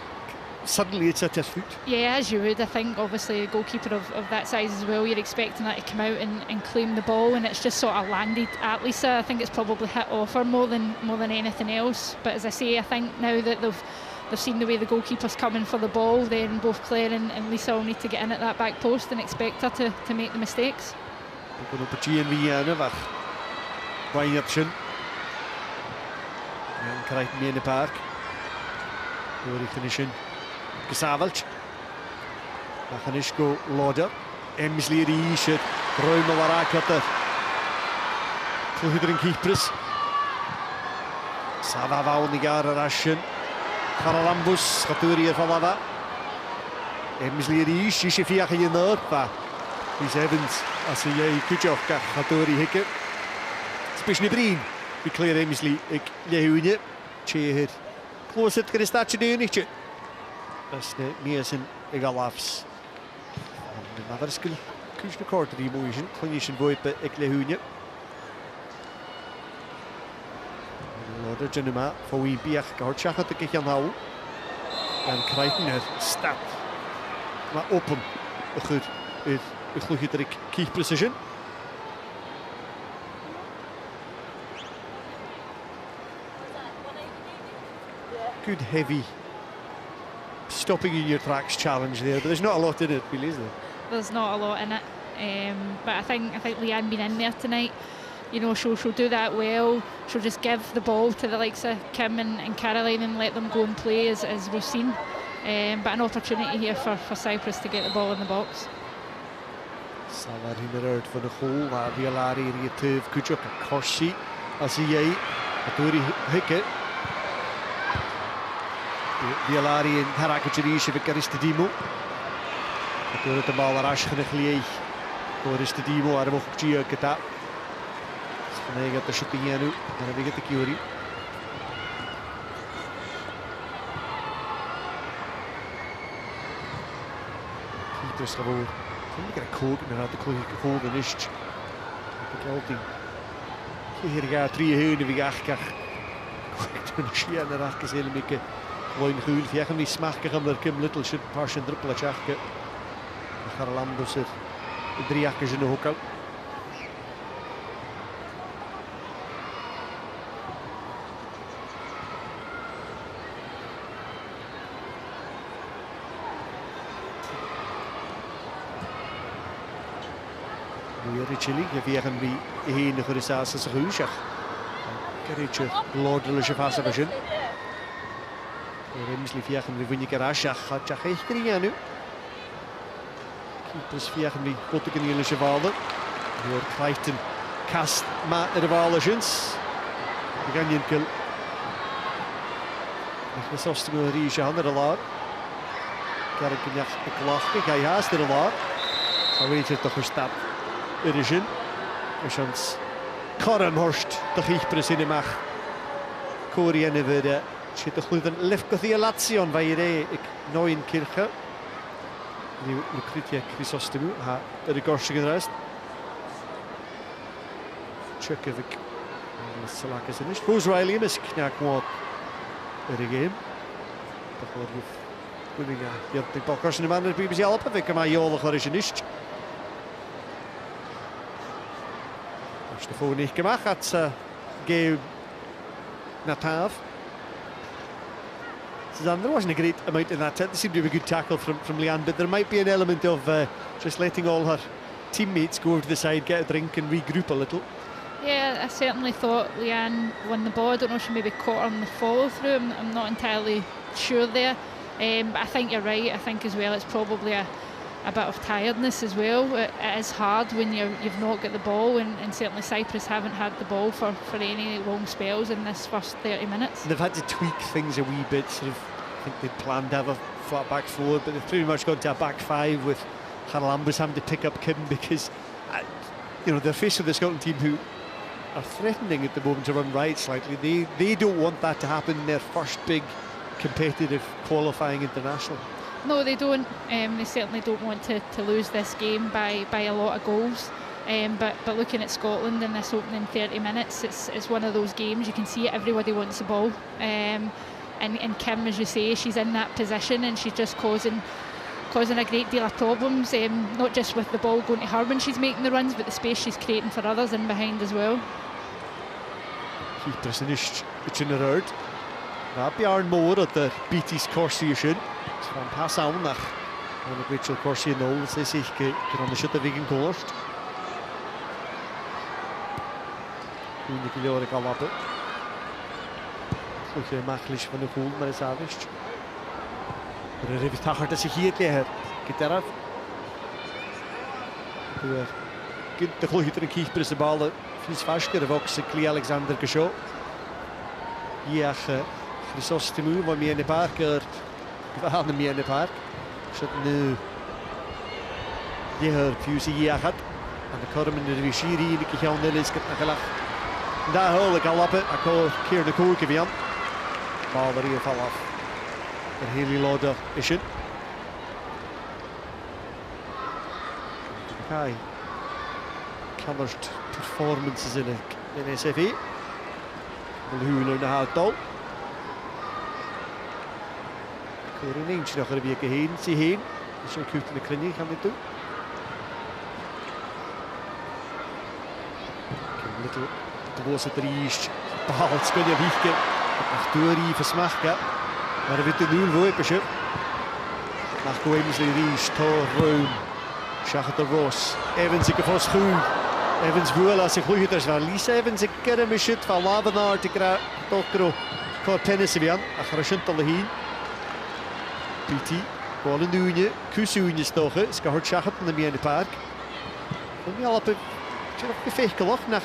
suddenly it's at her foot. Yeah, as you would. I think obviously a goalkeeper of that size as well, you're expecting her to come out and claim the ball, and it's just sort of landed at Lisa. I think it's probably hit off her more than anything else. But as I say, I think now that they've seen the way the goalkeeper's coming for the ball, then both Claire and Lisa will need to get in at that back post and expect her to make the mistakes. Going up Jean Viana weg. Wijnjertsen. En krijgt mee in de park. Door richting is Gesavelt. Dan gaan is go Lauder. Emsley Riescher. Ruimel Waraketter. Terug in Cyprus. Sava Vaunigar Rashen. Karalambus. Gaturia Valava. Emsley Riescher. Is je via geen Noordpa. Is Evans. Als je Kutjovka. Gaturi Hikke. Spishni Breen. We clear Emsley. Ik Jehunie. Cheer. Close it. Kan staat je nu niet. Das Nielsen Egalafs. De Maverskil. Kushne kort die moeien. Clinician boepe Eklehunie. Lauder Genuma voor wie biach gehortschach had ik aan hou. En krijgen het stap. Maar open. Goed. Het goed trick key precision. Good heavy stopping in your tracks challenge there, but there's not a lot in it, really, is there? There's not a lot in it, but I think Leanne being in there tonight, you know, she'll do that well. She'll just give the ball to the likes of Kim and Caroline and let them go and play as we've seen. But an opportunity here for Cyprus to get the ball in the box. Salar hinneruit van de goal, waar Vialari in je teuf, Kutjok, Korsi, als hij door die hikken. Vialari en Harakutjeriesje voor Karistadimo. Door het de bal naar Aschene geleeg. Karistadimo, waar we ook Gia Kata. Schonega te Chutianu, en dan weer te Kiori. Keepers gewoon. Ik heb een kook, en dan had ik gekocht en is het. Ik heb altijd. Hier gaat 3 heunen wie achtkar. Ik doe een schia naar achtkar heel beetje. Gewoon goed. Via hem niet smaken om er Kim Little shit paar druppelen achtkar. Garlambus er 3 akkers in de hoek. Richeli, je via hem wie heen voor de Saasse Ruusje. Carretje Lordelijke fase van. Remsli via hem wie Nicarasha gaat je echt krijgen nu. Keepers via hem wie Pottekenielische Walden. Door krijgt een kast maar de Walens. We gaan niet kill. De zoste Riesje handen de laar. Kerkenjach de klachten, ga je haast de laar. Zo weet je toch gestapt. Er is in. Chans Kormhorst de Cyprus in de mag. Koreanen worden. Zit toch goed een Lefkothia Lazio van je ik nooit kirche. Die Lucretia Chrysostemu ha de korsingen rust. Tjekovic. Salakis in is. Who's Riley is knak wat. Er game. Toch wel goed. Goedinga. Je hebt de balkorsen man de BBC helpen. Ik kan maar jolig waar is je niet. De volgende niet gemaakt had Geo Natav. Suzanne, there wasn't a great amount in that. There seemed to be a good tackle from Leanne, but there might be an element of just letting all her teammates go over to the side, get a drink and regroup a little. Yeah, I certainly thought Leanne won the ball. I don't know if she maybe caught on the follow through. I'm not entirely sure there. But I think you're right. I think as well it's probably a bit of tiredness as well. It is hard when you've not got the ball, and certainly Cyprus haven't had the ball for any long spells in this first 30 minutes. They've had to tweak things a wee bit. Sort of, I think they'd planned to have a flat back four, but they've pretty much gone to a back five with Haralambous having to pick up Kim because they're faced with the Scotland team who are threatening at the moment to run right slightly. They don't want that to happen in their first big competitive qualifying international. No, they don't. They certainly don't want to lose this game by a lot of goals. But looking at Scotland in this opening 30 minutes, it's one of those games you can see it, everybody wants the ball. And Kim, as you say, she's in that position and she's just causing a great deal of problems, not just with the ball going to her when she's making the runs, but the space she's creating for others in behind as well. Cyprus ist röd. Na Bjarn Moore at the BT's Corsi sin. Van pas aan nach een beetje Corsi 0. Ze zich geran zitten wegen Koorst. Goede kilore kalappen. Goed makkelijk van de goal, maar is avist. Er heeft het hard dat zich hier tegen. Gitaraf. De goal hier een keeper de bal. Fiets vasker Vox Klee Alexander Geshaw. Hier Chrysostomou van meer in de park. We gaan meer in de park. Zit nu hier Fusey hier gaat. En de kormen de Rishiri die gaan de is het nagelach. Daar hoor ik al lappen. Ik hoor keer de koeken weer aan. Bal er hier val af. De hele loader is het. Kai. Colored performances in SFA. Hulhulen de houtdal. Ik hoor een eentje nog een beetje heen. Zie heen. Dus ik hoef in de kringen gaan dit doen. Little große Driest. Behalts kun je wieken. Nach Duri versmachen. Maar er wordt nu een woordje. Nach Goemsley Riest. Torruim. Schachet de Ross. Evans ik voor schoen. Evans woel als ik goed is van Lisa Evans ik ken me shit van Lavenaar te krijgen. Toch kort tennis weer aan. Achter een alle heen. PT. Bal een duwtje. Kusuunje stochen. Is gehoord schachet in de park. En we al op een gevecht gelach naar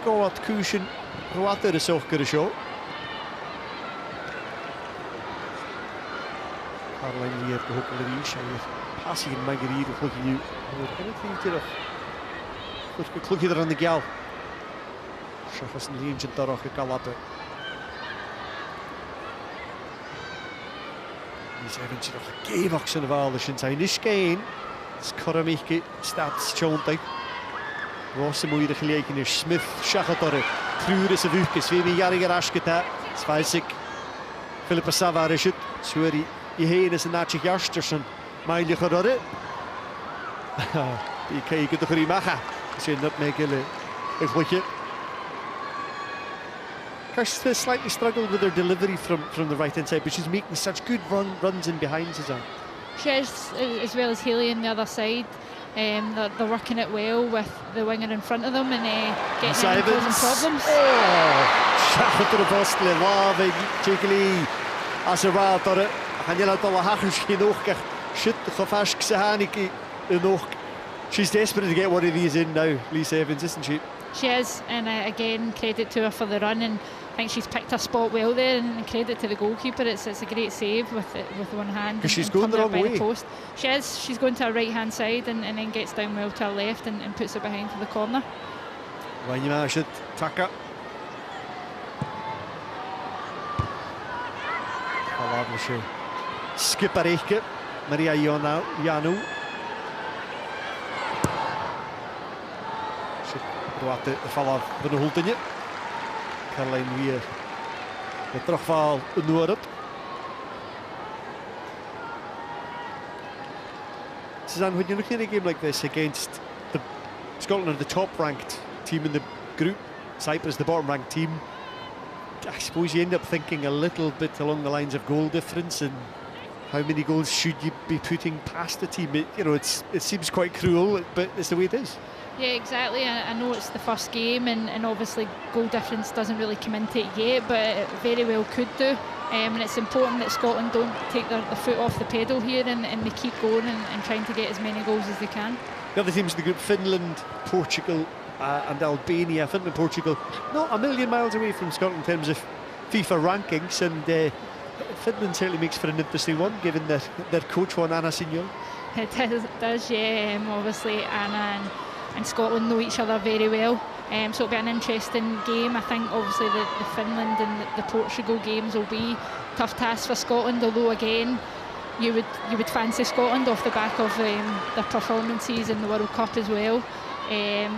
Goat Kusen. Wat er is ook kunnen show. Caroline hier de hoekelerie. Passie in Marguerite. Goed je nu. Hoe het hier nog? Goed je er aan de gal. Schafas een leentje daar ook gekalappen. Die zijn eentje nog gegeven in de waal. Dus zijn niet geen. Skoramichke staat schoontig. Rosse moeite gelegen is Smith. Schachatore. Kruur is een vuurtje. 2 jarige rasketa. Zwijsik. Philippa Savar is het. Sorry. Je heen is een naadje jastersen. Meilje gerodde. Die kijken toch niet maken. Ze dat meegillen. Een goedje. Kirsten slightly struggled with her delivery from the right hand side, but she's making such good runs in behind Suzanne. She is, as well as Haley on the other side. They're working it well with the winger in front of them and getting in and causing problems. Oh, Schachet er vast le lave Jiggly. As a raad door het. Gaan jullie al hackers geen oog krijgen. Shit, gevaarlijk Sahaniki een oog. She's desperate to get one of these in now, Lisa Evans, isn't she? She is, and again, credit to her for the run, and I think she's picked her spot well there, and credit to the goalkeeper. It's a great save with one hand. Because she's going the wrong way. The post. She is. She's going to her right hand side and then gets down well to her left and puts it behind for the corner. When you manage it, Taka. Skipper Eichke, Maria Janu. De vallen van de Hultenje. Caroline weer de terugval noord. Suzanne, when you're looking at a game like this against Scotland are the top-ranked team in the group, Cyprus the bottom-ranked team, I suppose you end up thinking a little bit along the lines of goal difference and how many goals should you be putting past the team. You know, it seems quite cruel, but it's the way it is. Yeah, exactly. I know it's the first game, and obviously goal difference doesn't really come into it yet, but it very well could do. And it's important that Scotland don't take their foot off the pedal here, and they keep going and trying to get as many goals as they can. The other teams in the group, Finland, Portugal and Albania. Finland and Portugal not a million miles away from Scotland in terms of FIFA rankings, and Finland certainly makes for an interesting one, given their coach, Juan Anna Signol. It does, yeah. Obviously Anna and Scotland know each other very well, so it'll be an interesting game. I think obviously the Finland and the Portugal games will be tough tasks for Scotland, although again you would fancy Scotland off the back of their performances in the World Cup as well.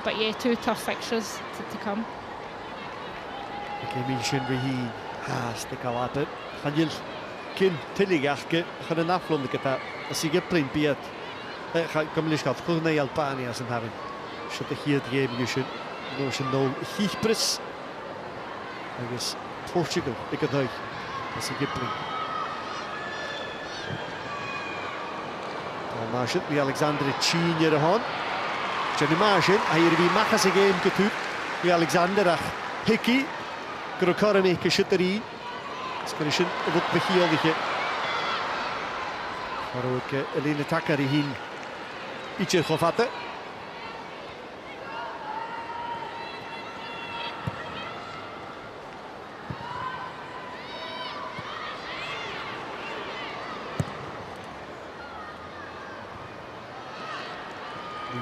But yeah, two tough fixtures to come. Gemí sin rihí has the galabit. Chanil kin tiligachke chan an aflon gata a sig plain biat gymlish gat chwna Albania as an having should the here game you should no Cyprus agus Portugal igadai as sig plain Marshall the Alexander Chinyr hon Jenny Marshall a hier vi machas game getut the Alexander ach Hickey Grokorami kishuteri Sgrishin fod behio ddech Farwg Elena Takar I hun Ichir Chofata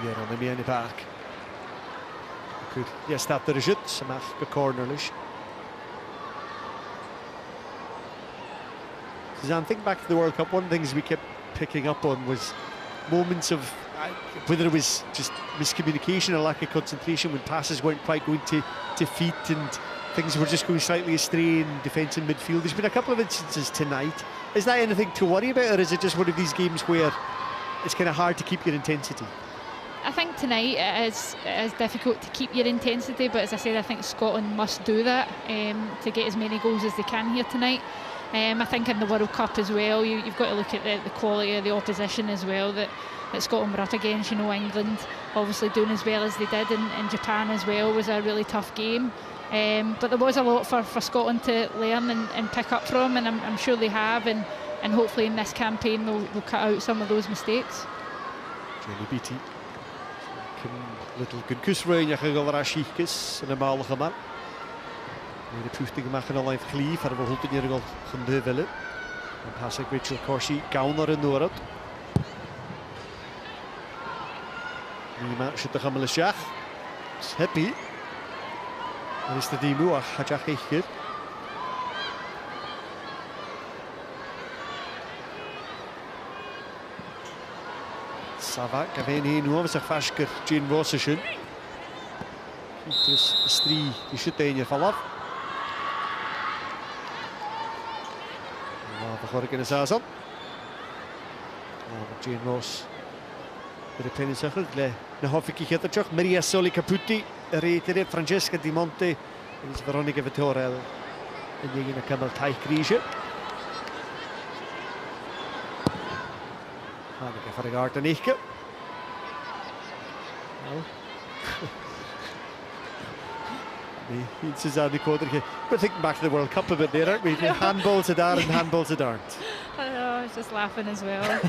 Nier on the Miani Park Good, yes, that there is it, Samach the cornerlish. Suzanne, think back to the World Cup, one of the things we kept picking up on was moments of whether it was just miscommunication or lack of concentration when passes weren't quite going to feet and things were just going slightly astray in defence and midfield. There's been a couple of instances tonight. Is that anything to worry about, or is it just one of these games where it's kind of hard to keep your intensity? I think tonight it is difficult to keep your intensity, but as I said, I think Scotland must do that to get as many goals as they can here tonight. I think in the World Cup as well, you've got to look at the quality of the opposition as well that Scotland were up against. You know, England obviously doing as well as they did, and Japan as well was a really tough game. But there was a lot for Scotland to learn and pick up from, and I'm sure they have, and hopefully in this campaign they'll cut out some of those mistakes. Jenny Beattie. Little good kusrein ach gyfer asichus yn y malach yma. Mae'n y pwystig yma yn olaeth chlif ar y fy hwltyn i'r gol chyndu fel yn. Yn pasig Rachel Corsi gawn ar y nŵrad. Nima sydd ych aml y siach. Hebi. Yn ystod dimw a chadjach eichir. Sava, gafen hyn nhw, fes a'ch fasgur Jane Ross ysyn. Chytrys ystri eisiau dein i'r falaf. Fy chwarae gen y sazon. Jane Ross. Yr y pen yn sychwyd, le na hoffig I chydrach. Maria Soli Caputi, yr eitir Francesca Di Monte. Ynys Veronica Vittorel. Yn ygyn y cymal taich grisio. Anneke van der Gaard en Nichtke. Suzanne Koderke. We're thinking back to the World Cup a bit there, aren't we? Handballs at Dar and handballs at aren't. I was just laughing as well.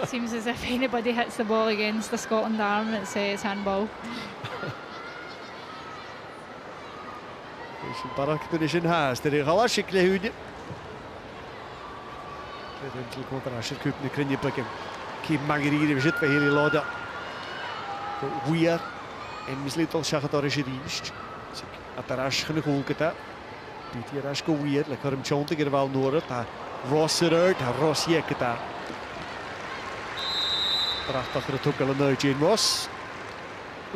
Seems as if anybody hits the ball against the Scotland arm, it's handball. Barak Dunishin has the Halashik Lehud. Rental Kodrashik Kupni Krinje Bucking. Keep Magiri, zit bij hele Loda. Weer en misleid al Shachador is reached. At the rash genoeg hulketa. Pieter rash go weer. Lekker hem chonte keer wel nodig. Daar Rosser, daar Rosjeketa. Prachtig het ook al een Jane Ross.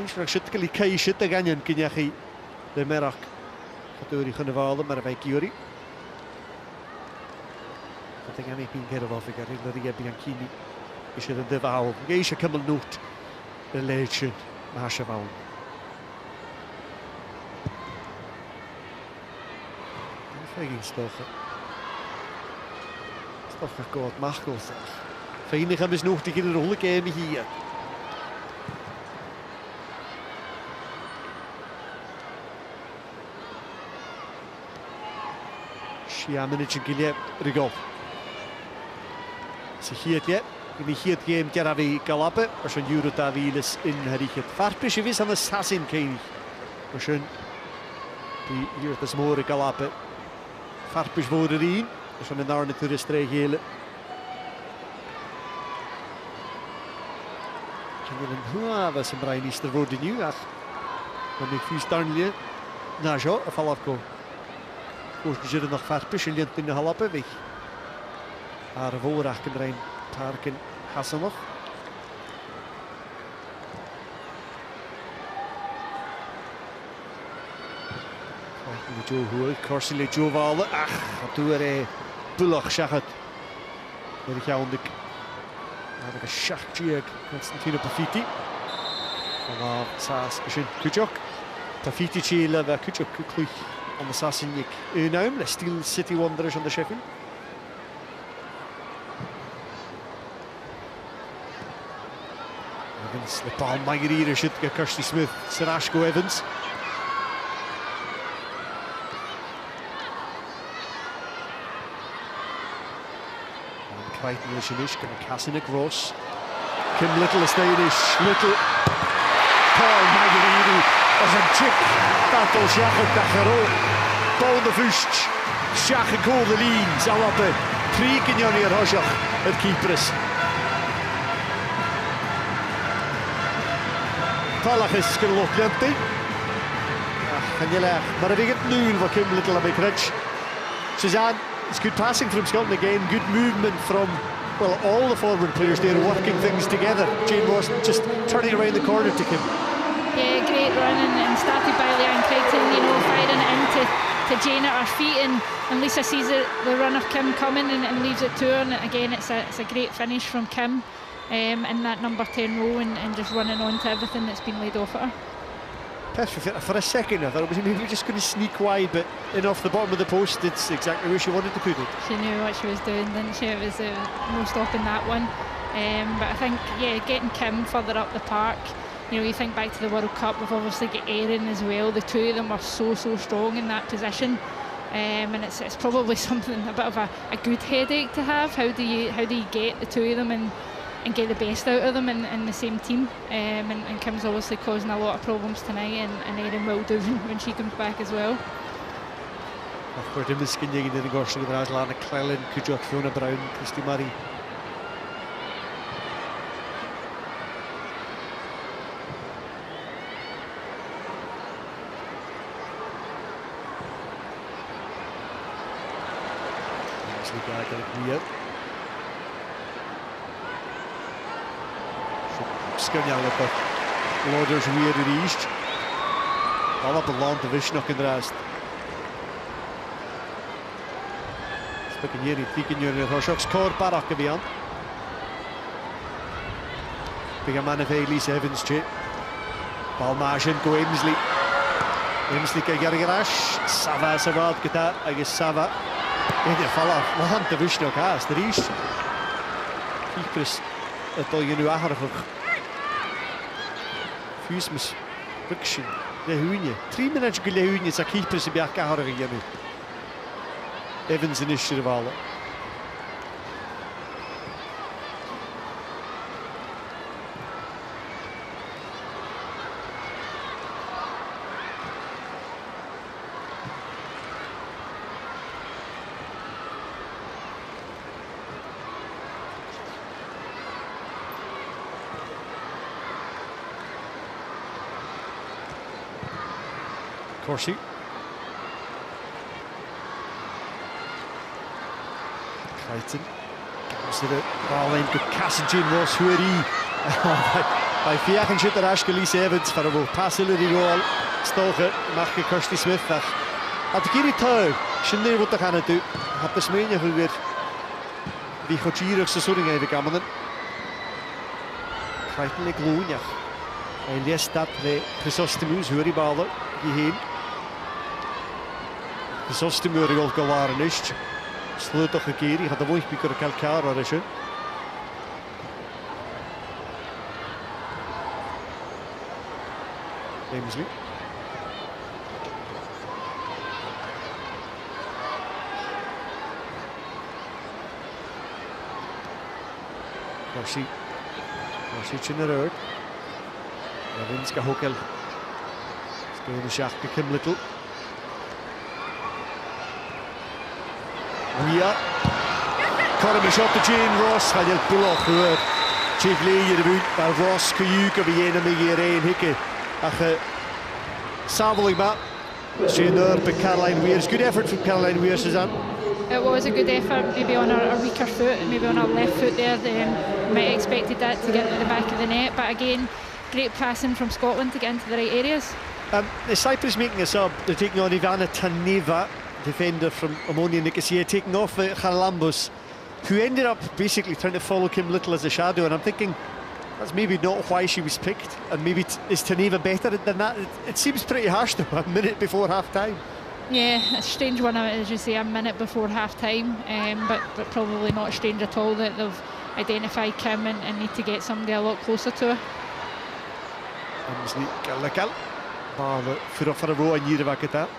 Is nog zit ik kei zit te gaan kun je de merk. Gaat door die genevalen maar bij Kiori. Dat ik hem niet keer wel figuur dat ik heb in Kini. Is het een devaal. Geisha kamel noot. De legend. Kijk eens toch. Toch gekort Machels. Verenigd hebben ze nog die in de rolle komen hier. Shiamenich Gillet Rigol. Ze hier je. In hier game Jaravi Galappe. Als een Euro Taviles in Heriket. Farpische wis aan de Sassin Kenig. Als een die hier het Moore Galappe. Farpisch worden erin. Als een naar de toeristreek hele. Was een brein is er voor de nieuw. Ach, dan ik vies Darnley. Nou zo, afval afkomen. Koos je er nog Farpisch en in de Galappe weg. Haar voorachter brein. Tarken Hassanov. Joe Hoer, Korsile Joe Wale. Ach, wat doe er Bullock Shachat. Ik ga onder. Heb ik een Shachtier, Constantino Pafiti. En Saas is een Kujok. Pafiti Chile, waar Kujok kluch aan de Sassinjik. Unaum, de Steel City Wanderers aan de Sheffield. Evans, de Paul Magrier, Schutka, Kirsty Smith, Sarashko Evans. Crichton Lishinish, Kasinik Ross. Kim Little Estanish, Little. Paul Magrier, als een chick. Dat als Jacques Dachero. Paul de Vust. Jacques Godelien, Zalappe. Krieken Janneer Hojach, het keepers. Vallig is Skelokjente. Gaan je laag. Maar ik het nu van Kim Little en Mikretsch. Suzanne, it's good passing from Scotland again. Good movement from, well, all the forward players there working things together. Jane Ross just turning around the corner to Kim. Yeah, great run and started by Leanne Crichton, you know, firing it into Jane at her feet, and Lisa sees the run of Kim coming and leaves it to her, and again it's a great finish from Kim. In that number 10 row and just running on to everything that's been laid off at her. Perfect. For a second I thought it was maybe just going to sneak wide, but in off the bottom of the post it's exactly where she wanted to put it. She knew what she was doing, didn't she? It was no stopping that one. But I think, yeah, getting Kim further up the park, you know, you think back to the World Cup, we've obviously got Erin as well. The two of them are so strong in that position. And it's probably something, a bit of a good headache to have. How do you get the two of them and get the best out of them in the same team? And Kim's obviously causing a lot of problems tonight, and Erin will do when she comes back as well. Voor de misschien in de Gorsen eruit laten Clellan, Kujok, Fiona Brown, Christy Murray. Scanjal op de Loders weer de East. Al op een land de wish nog in de rest. Spekken hier niet, tieken hier in Roshok score Barak weer aan. Big man of Elise Evans, Balmagen go Emsley. Emsley kijk Gargarash. Sava Savad kita, I guess Sava. In de val af, land de wish nog haast. De East. Cyprus. Het al je nu aardig. Fusmus, Bukshin, Lehunje. 3 minuten geleden is Cyprus in Biakahar gegaan. Evans in is rival. Corsi. Crichton. Comes to the ball in. Good Cassin Ross Hueri. By Fiachan Shutter Ashka Lisa Evans for a will pass in the goal. Stoke, Marke Kirsty Smith. Had de kiri tau. Shindir wat te gaan doen. Had de smeenje weer. Die gaat hier ook zijn zoring even kammen. Crichton ik loonja. Hij leest dat de Chrysostomus Hueri ballen. Die heen. Cysostym yw'r gol galar yn eist. Slwydwch y geiri, had y fwy byg o'r cael car ar eisiau. Amesley. Corsi chin yr yrd. Evans ga hogel. Sgwyn y siach ga Kim Little. Wia. Corym y shot y Jane Ross. Chadel bwloch yw'r Chief Lee i'r bwyd. A Ross cwyug o fi ein am i'r ein hicke. Ach Savoling ma. Jane Earp and Caroline Weirs. Good effort from Caroline Weirs, Suzanne. It was a good effort, maybe on our weaker foot, maybe on our left foot there. Might have expected that to get into the back of the net, but again, great passing from Scotland to get into the right areas. Is Cyprus making a sub? They're taking on Ivana Taneva, defender from Ammonia Nicosia, taking off Charalambos, who ended up basically trying to follow Kim Little as a shadow, and I'm thinking that's maybe not why she was picked, and maybe is Taneva better than that? It seems pretty harsh though, a minute before half-time. Yeah, a strange one, as you say, a minute before half-time, but probably not strange at all that they've identified Kim and need to get somebody a lot closer to her. Amesley Galakal, bar for a row and year back at that.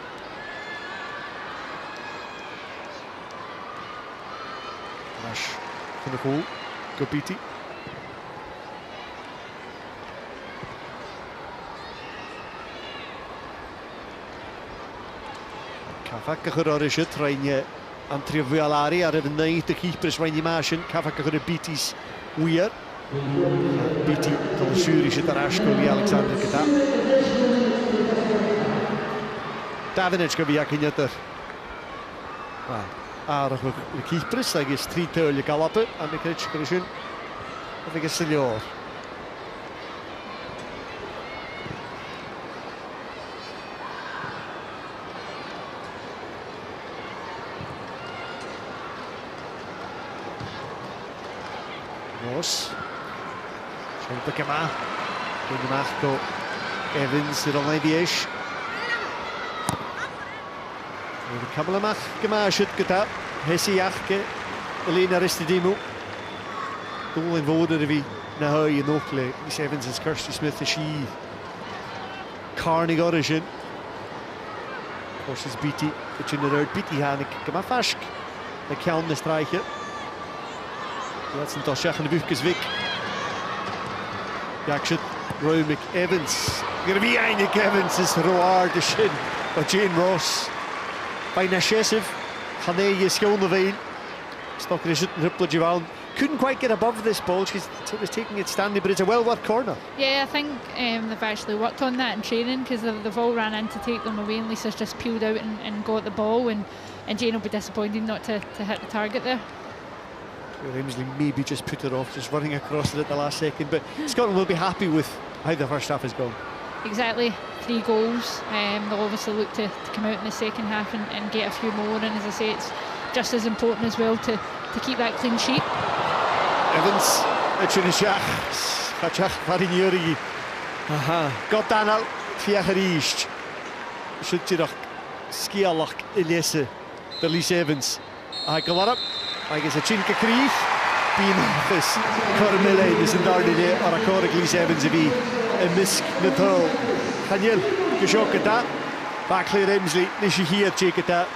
Rash from the hole, Gobiti. Caffac a chwr o'r eisiau, traen am trio fwyalari ar y fynaid y Cyprus rhaen i masyn. Caffac a chwr y Beatties wir. Beattie dal siŵr eisiau dar asgol i Alexander gyda. Davinage gyda fi ac yn ydr. Ar y Cyprus, ag ys 3 tøl i galapy, am y cyrch gyda siwn. A fe gysylior. Ross. Siarad yma. Gwyn ymach go Evans i'r online di eich. Gwyn y camel ymach gyma eisiau gyda. Hesi iach gy. Ylun ar ystadimw. Dwl yn fod ar y fi na hwy yn ochle. Miss Evans and Kirsty Smith y si. Carnig o'r eisiau. Courses Beattie. Gyda'n yr erd Beattie hanig gyma fasg. Y cawn na streiche. Dat is een tosjach in de buurtjes Wik. Jackson, Roy McEvans. Gyrfi einig Evans is roar de shin. But Jane Ross. Bijna Shesiv. Hanei is gewoon de vein. Stocker is het een huppeltje van. Couldn't quite get above this ball. She was taking it standing, but it's a well-worked corner. Yeah, I think they've actually worked on that in training because they've all ran in to take them away and Lisa's just peeled out and got the ball and Jane will be disappointed not to hit the target there. Amesley maybe just put it off, just running across it at the last second, but Scotland will be happy with how the first half has gone. Exactly, 3 goals. They'll obviously look to come out in the second half and get a few more, and as I say, it's just as important as well to keep that clean sheet. Evans, Chunishach, Hachach, Farinuri. Got Danal, Fiacharish. Should you noch Skialach Elise, the Lise Evans. I go up. I guess a chinka Creef. Bean office. Cormele is in Dardine or a Corrick Lise Evans if he a misk Natal. Daniel, Gashok at that. Backclear Emsley, Nishi here, check at that.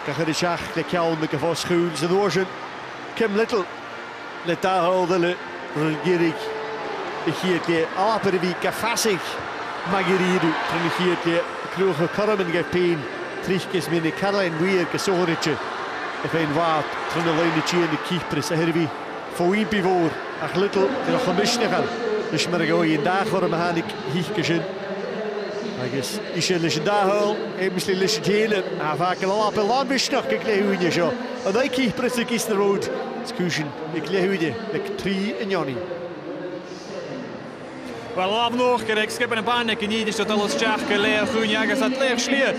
Gachadishach, the Cowan, the Gavos Schools, and the Ocean. Kim Little. Let that hold the Girig. The Hietke, Alaperivi, Gafasik. Magiridu, from the Hietke. Kruge Corman gave pain. Trichkes Mini, Caroline Weir, Gasoriche. If ein waard, trin y lein y chi yn y Cyprus, a hyrfi ffwyn bifwr, ach Little, dyn o'ch ymysnach al, lys mar ag oi yn dach o'r ymhanig hych gysyn. Agus, eisiau lys yn dahol, Amesley lys yn tîn, a fac yn olap y lan mysnach gyda hwyn eisiau. A ddau Cyprus ag is the road, sgwysyn, y gyle hwyn e, ag 3 yn ioni. Wel, af nog, ik skip in een baan, ik niet is dat alles tjach, leer groen, jagens, het leer schlier.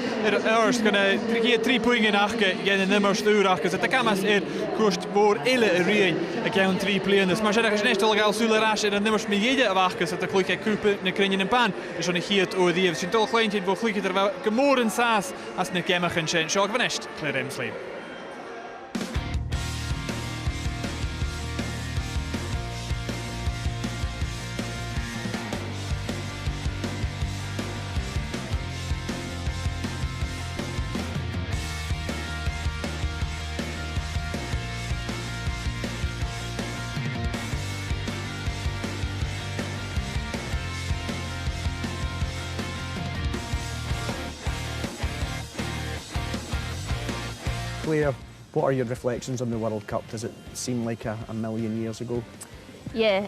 Eerst kunnen hier 3 punten achten, jij een nummer stuur achter. Het kan maar kost voor hele rien. Ik heb een 3 plenen, maar zeg je niet al gauw zullen raschen en nummers met jede wachten, dat ik je kupen, dan krijg je een baan. Dus dan hier het oor die, het is toch kleintje, voor vliegen er wel gemoren saas, als een kemmergen zijn. Schok van echt, klein Remsley. Claire, what are your reflections on the World Cup? Does it seem like a million years ago? Yeah,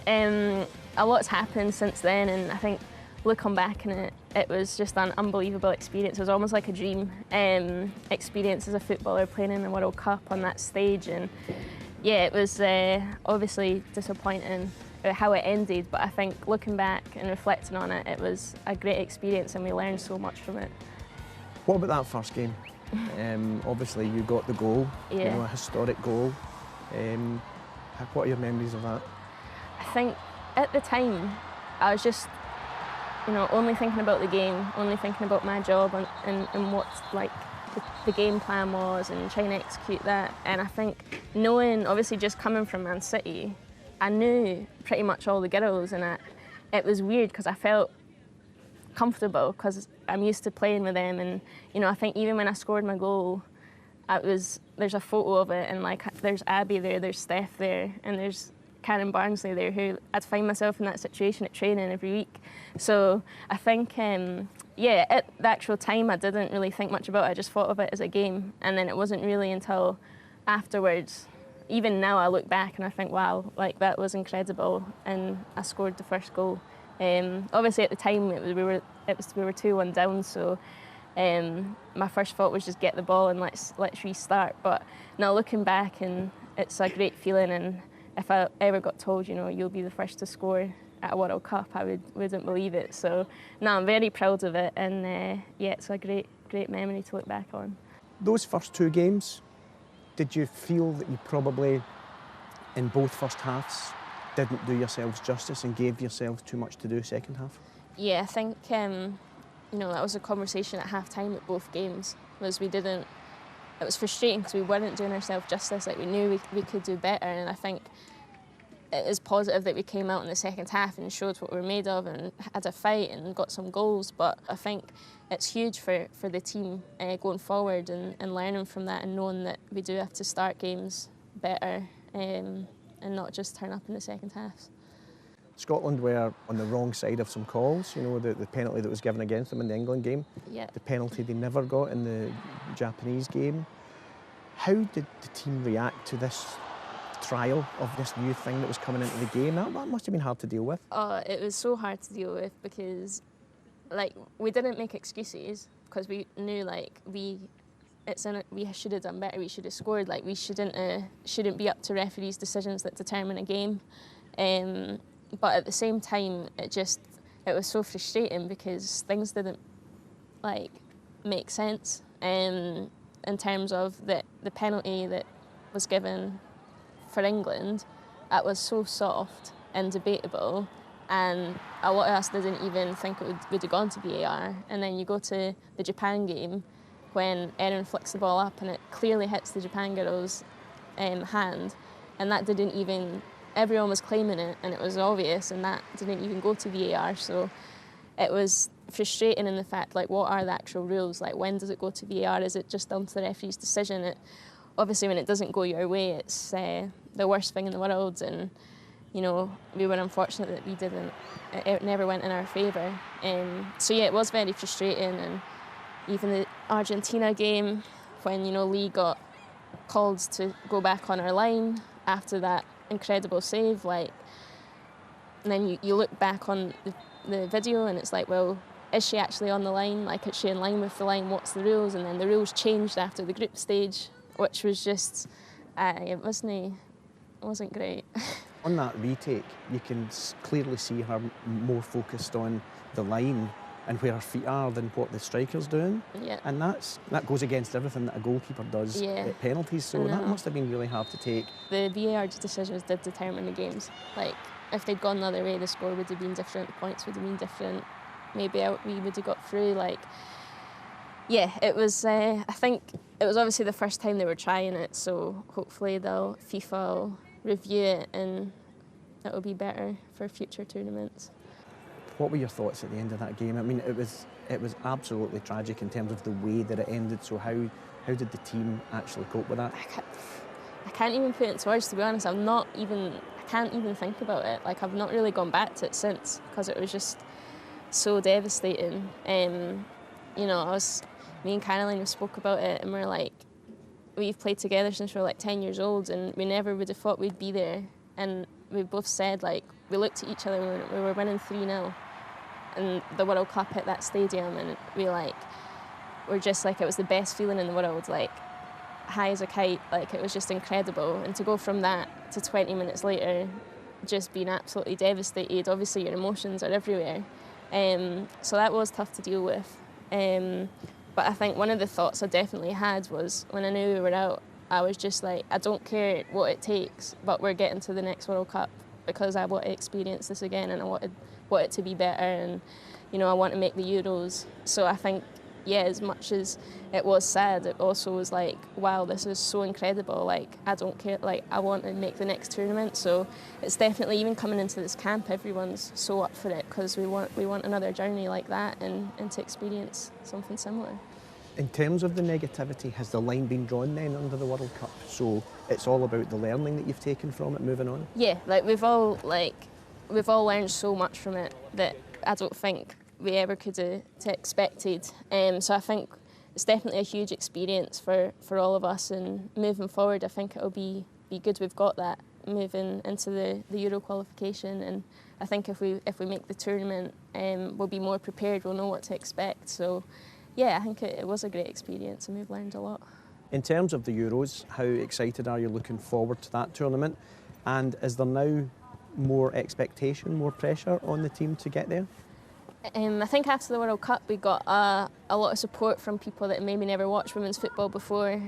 a lot's happened since then, and I think looking back on it, it was just an unbelievable experience. It was almost like a dream experience as a footballer playing in the World Cup on that stage, and yeah, it was obviously disappointing how it ended, but I think looking back and reflecting on it, it was a great experience and we learned so much from it. What about that first game? Obviously you got the goal, Yeah. you know, a historic goal. What are your memories of that? I think at the time I was just, you know, only thinking about the game, only thinking about my job and what like the game plan was and trying to execute that. And I think knowing, obviously just coming from Man City, I knew pretty much all the girls, and it was weird because I felt comfortable because I'm used to playing with them. And you know, I think even when I scored my goal, there's a photo of it, and like there's Abby there, there's Steph there, and there's Karen Barnsley there, who I'd find myself in that situation at training every week. So I think, yeah, at the actual time I didn't really think much about it. I just thought of it as a game, and then it wasn't really until afterwards. Even now I look back and I think, wow, like that was incredible, and I scored the first goal. Obviously at the time we were 2-1 down, so my first thought was just get the ball and let's restart. But now looking back, and it's a great feeling, and if I ever got told, you know, you'll be the first to score at a World Cup, I wouldn't believe it. So now I'm very proud of it, and yeah, it's a great memory to look back on. Those first 2 games, did you feel that you probably, in both first halves, didn't do yourselves justice and gave yourselves too much to do second half? Yeah, I think you know, that was a conversation at half-time at both games. It was frustrating because we weren't doing ourselves justice. Like, we knew we could do better, and I think it is positive that we came out in the second half and showed what we're made of and had a fight and got some goals. But I think it's huge for the team going forward and learning from that and knowing that we do have to start games better and not just turn up in the second half. Scotland were on the wrong side of some calls, you know, the penalty that was given against them in the England game, Yeah. the penalty they never got in the Japanese game. How did the team react to this trial of this new thing that was coming into the game? That must have been hard to deal with. It was so hard to deal with because, like, we didn't make excuses because we knew, like, we should have done better. We should have scored. Like, we shouldn't be up to referees' decisions that determine a game. But at the same time, it was so frustrating because things didn't, like, make sense in terms of the penalty that was given for England. That was so soft and debatable, and a lot of us didn't even think it would have gone to VAR. And then you go to the Japan game when Erin flicks the ball up and it clearly hits the Japan girl's hand, and that didn't even, everyone was claiming it and it was obvious, and that didn't even go to VAR. So it was frustrating in the fact, like, what are the actual rules? Like, when does it go to VAR? Is it just down to the referee's decision? Obviously, when it doesn't go your way, it's the worst thing in the world, and you know, we were unfortunate that it never went in our favour. So yeah, it was very frustrating. And even the Argentina game, when, you know, Lee got called to go back on our line after that incredible save, like, and then you look back on the video and it's like, well, is she actually on the line? Like, is she in line with the line? What's the rules? And then the rules changed after the group stage, which was just, it wasn't great. On that retake, you can clearly see her more focused on the line and where her feet are than what the striker's doing. Yeah. And that goes against everything that a goalkeeper does at penalties, so that must have been really hard to take. The VAR decisions did determine the games. Like, if they'd gone the other way, the score would have been different, the points would have been different. Maybe we would have got through. Like, yeah, it was, I think it was obviously the first time they were trying it, so hopefully FIFA will review it and it'll be better for future tournaments. What were your thoughts at the end of that game? I mean, it was absolutely tragic in terms of the way that it ended, so how did the team actually cope with that? I can't even put it into words, to be honest. I can't even think about it. Like, I've not really gone back to it since, because it was just so devastating. You know, me and Caroline spoke about it, and we're like, we've played together since we were like 10 years old, and we never would have thought we'd be there. And we both said, like, we looked at each other and we were winning 3-0 in the World Cup at that stadium, and we're just like, it was the best feeling in the world, like high as a kite. Like, it was just incredible. And to go from that to 20 minutes later just being absolutely devastated, obviously your emotions are everywhere. So that was tough to deal with. But I think one of the thoughts I definitely had was, when I knew we were out, I was just like, I don't care what it takes, but we're getting to the next World Cup, because I want to experience this again, and I want it to be better, and you know, I want to make the Euros. So I think, yeah, as much as it was sad, it also was like, wow, this is so incredible. Like, I don't care, like, I want to make the next tournament. So it's definitely, even coming into this camp, everyone's so up for it, because we want another journey like that, and to experience something similar. In terms of the negativity, has the line been drawn then under the World Cup? So it's all about the learning that you've taken from it, moving on? Yeah, like we've all learned so much from it that I don't think we ever could have expected. So I think it's definitely a huge experience for all of us, and moving forward, I think it'll be good we've got that moving into the Euro qualification. And I think if we make the tournament, we'll be more prepared, we'll know what to expect. So yeah, I think it was a great experience, and we've learned a lot. In terms of the Euros, how excited are you looking forward to that tournament? And is there now more expectation, more pressure on the team to get there? I think after the World Cup we got a lot of support from people that maybe never watched women's football before.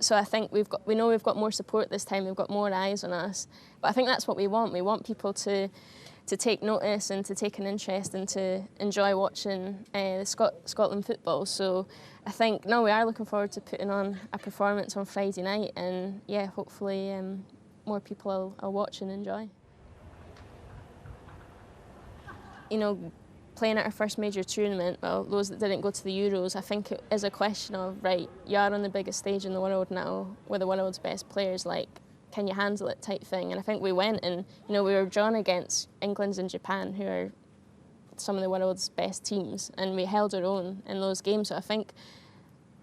So I think we know we've got more support this time, we've got more eyes on us. But I think that's what we want. We want people to take notice and to take an interest and to enjoy watching Scotland football. So I think, no, we are looking forward to putting on a performance on Friday night, and yeah, hopefully more people will watch and enjoy. You know, playing at our first major tournament, well, those that didn't go to the Euros, I think it is a question of, right, you are on the biggest stage in the world now with the world's best players, like, can you handle it type thing? And I think we went, and you know, we were drawn against England and Japan, who are some of the world's best teams, and we held our own in those games. So I think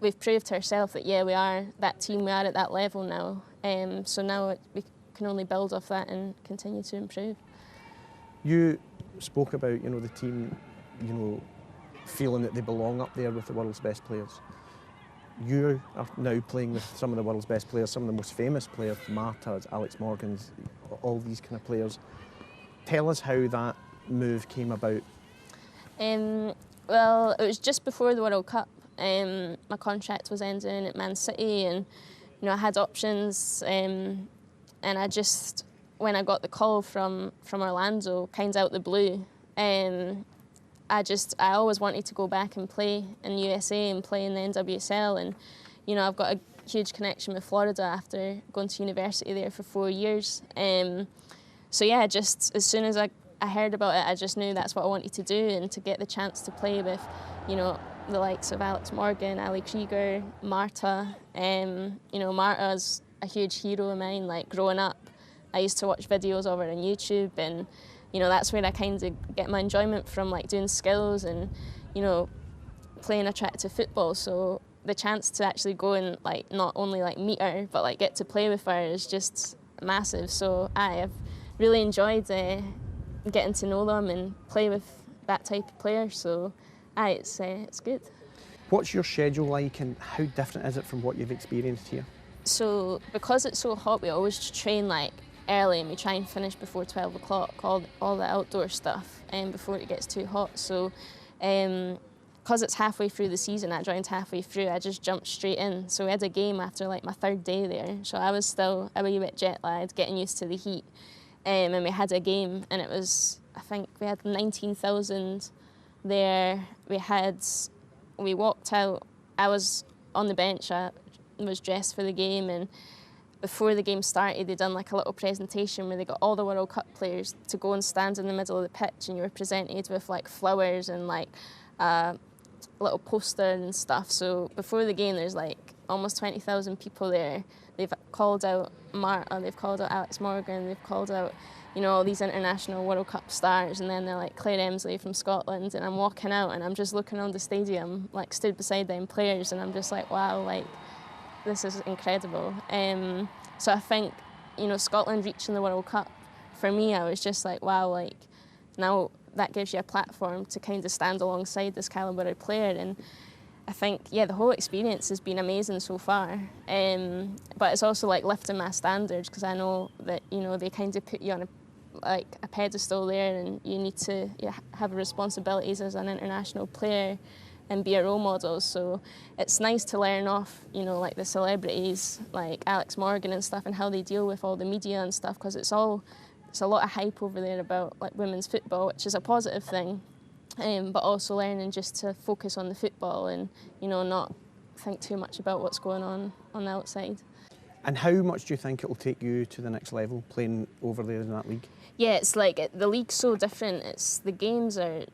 we've proved to ourselves that, yeah, we are that team, we are at that level now. So now we can only build off that and continue to improve. You spoke about, you know, the team, you know, feeling that they belong up there with the world's best players. You are now playing with some of the world's best players, some of the most famous players, Marta's, Alex Morgan's, all these kind of players. Tell us how that move came about. Well, it was just before the World Cup. My contract was ending at Man City, and you know, I had options. And I just, when I got the call from Orlando, kind of out the blue, I always wanted to go back and play in USA and play in the NWSL, and you know, I've got a huge connection with Florida after going to university there for 4 years. So yeah, just as soon as I heard about it, I just knew that's what I wanted to do, and to get the chance to play with, you know, the likes of Alex Morgan, Ali Krieger, Marta. You know, Marta's a huge hero of mine. Like, growing up, I used to watch videos of her on YouTube, and you know, that's where I kind of get my enjoyment from, like doing skills and, you know, playing attractive football. So the chance to actually go and like not only like meet her, but like get to play with her is just massive. So I've really enjoyed getting to know them and play with that type of player. So it's good. What's your schedule like, and how different is it from what you've experienced here? So because it's so hot, we always train like early, and we try and finish before 12 o'clock, all the outdoor stuff, before it gets too hot. So because it's halfway through the season, I joined halfway through, I just jumped straight in. So we had a game after like my 3rd day there, so I was still a wee bit jet lagged, getting used to the heat. And we had a game, and it was, I think we had 19,000 there. We walked out, I was on the bench, I was dressed for the game, and before the game started, they'd done like a little presentation where they got all the World Cup players to go and stand in the middle of the pitch, and you were presented with like flowers and like a little poster and stuff. So before the game, there's like almost 20,000 people there. They've called out Marta, they've called out Alex Morgan, they've called out, you know, all these international World Cup stars, and then they're like Claire Emsley from Scotland, and I'm walking out and I'm just looking around the stadium, like stood beside them players, and I'm just like, wow, like this is incredible. So I think, you know, Scotland reaching the World Cup, for me, I was just like, wow, like now that gives you a platform to kind of stand alongside this calibre of player. And I think, yeah, the whole experience has been amazing so far. But it's also like lifting my standards, because I know that, you know, they kind of put you on a pedestal there, and you need to have responsibilities as an international player and be a role model. So it's nice to learn off, you know, like the celebrities like Alex Morgan and stuff, and how they deal with all the media and stuff, because it's a lot of hype over there about like women's football, which is a positive thing. But also learning just to focus on the football and, you know, not think too much about what's going on the outside. And how much do you think it will take you to the next level, playing over there in that league? Yeah, it's like the league's so different. The games are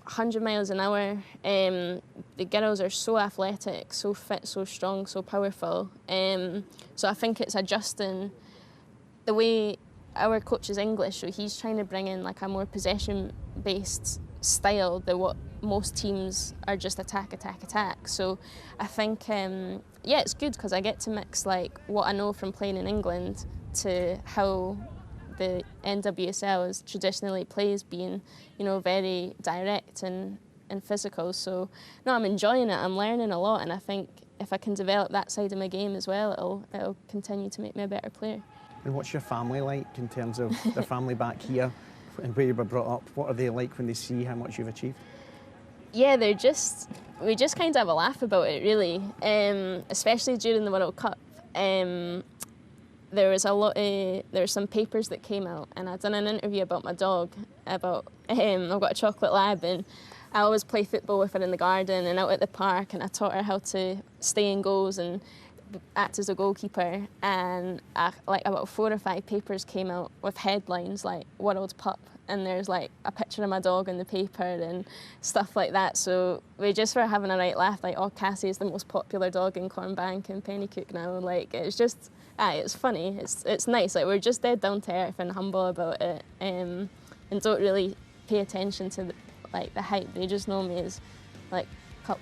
100 miles an hour. The girls are so athletic, so fit, so strong, so powerful. So I think it's adjusting the way our coach is English, so he's trying to bring in like a more possession-based style than what most teams are, just attack. So I think, yeah, it's good because I get to mix like what I know from playing in England to how the NWSL is traditionally plays, being, you know, very direct and physical. So no, I'm enjoying it. I'm learning a lot, and I think if I can develop that side of my game as well, it'll continue to make me a better player. And what's your family like in terms of their family back here and where you were brought up? What are they like when they see how much you've achieved? Yeah, we just kind of have a laugh about it, really. Especially during the World Cup. There were some papers that came out, and I'd done an interview about my dog. I've got a chocolate lab, and I always play football with her in the garden and out at the park, and I taught her how to stay in goals and act as a goalkeeper. And like about 4 or 5 papers came out with headlines like "World Pup," and there's like a picture of my dog in the paper and stuff like that. So we just were having a right laugh, like, oh, Cassie is the most popular dog in Cornbank and Pennycook now. Like, it's just, it's funny. It's nice. Like, we're just dead down to earth and humble about it, and don't really pay attention to the hype. They just know me as like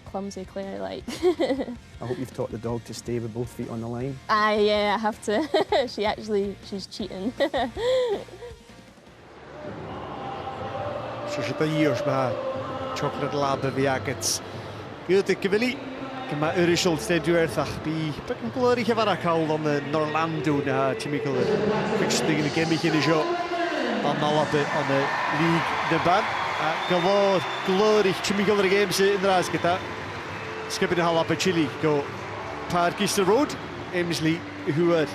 clumsy Claire. Like. I hope you've taught the dog to stay with both feet on the line. Yeah, I have to. She's cheating. So the years by chocolate lab of the agats. Good to give it. Gyma Yrishol Stedwerthach be bygn blurry chyfar cawl on the Norlando na Timikol fixing yn y gemich yn y jo on the league the ban. Gawod glurich Timikol yn y games in the ras gyda Skipin Halapa Chile go Parkister Road Emsley who are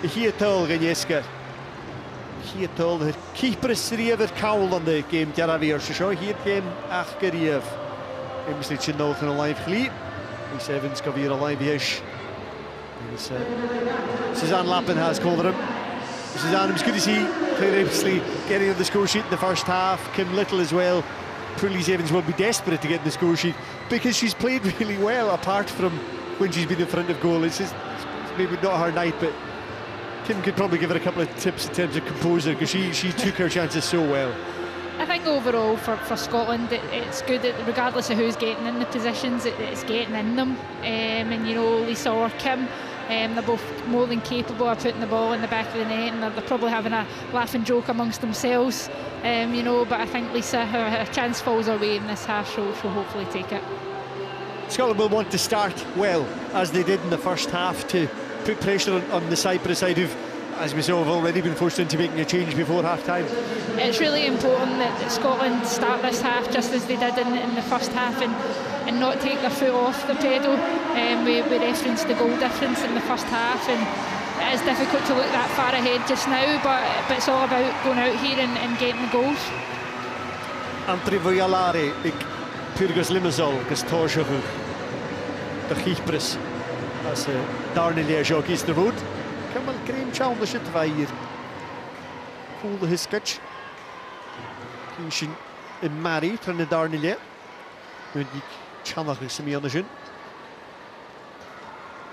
here tall Ganyeska. Here tall the keeper is River cawl on the game Jaravier so here game Achgeriev Emsley Chinol can alive clean. Rhys Evans go here alive ish. Suzanne Lappin has called him. Suzanne, it was good to see Claire Emsley getting on the score sheet in the first half. Kim Little as well. Rhys Evans will be desperate to get in the score sheet because she's played really well apart from when she's been in front of goal. It's maybe not her night, but Kim could probably give her a couple of tips in terms of composure because she took her chances so well. I think overall for Scotland it's good that regardless of who's getting in the positions, it's getting in them. And you know, Lisa or Kim, they're both more than capable of putting the ball in the back of the net, and they're probably having a laughing joke amongst themselves. You know, but I think Lisa, her chance falls her way in this half, she'll hopefully take it. Scotland will want to start well, as they did in the first half, to put pressure on the Cyprus side, who've as we saw, have already been forced into making a change before half-time. It's really important that Scotland start this half just as they did in the first half and not take their foot off the pedal. We referenced the goal difference in the first half, and it is difficult to look that far ahead just now, but it's all about going out here and getting the goals. Antri Voialari, ik purgus limazol, gus torshochu, de Cyprus, as darnili a jogis de road. Cymal Graham Chown the shit vair. Cool the hisketch. Kinshin in Mari, trying to darnili. When you chanach is me on the shin.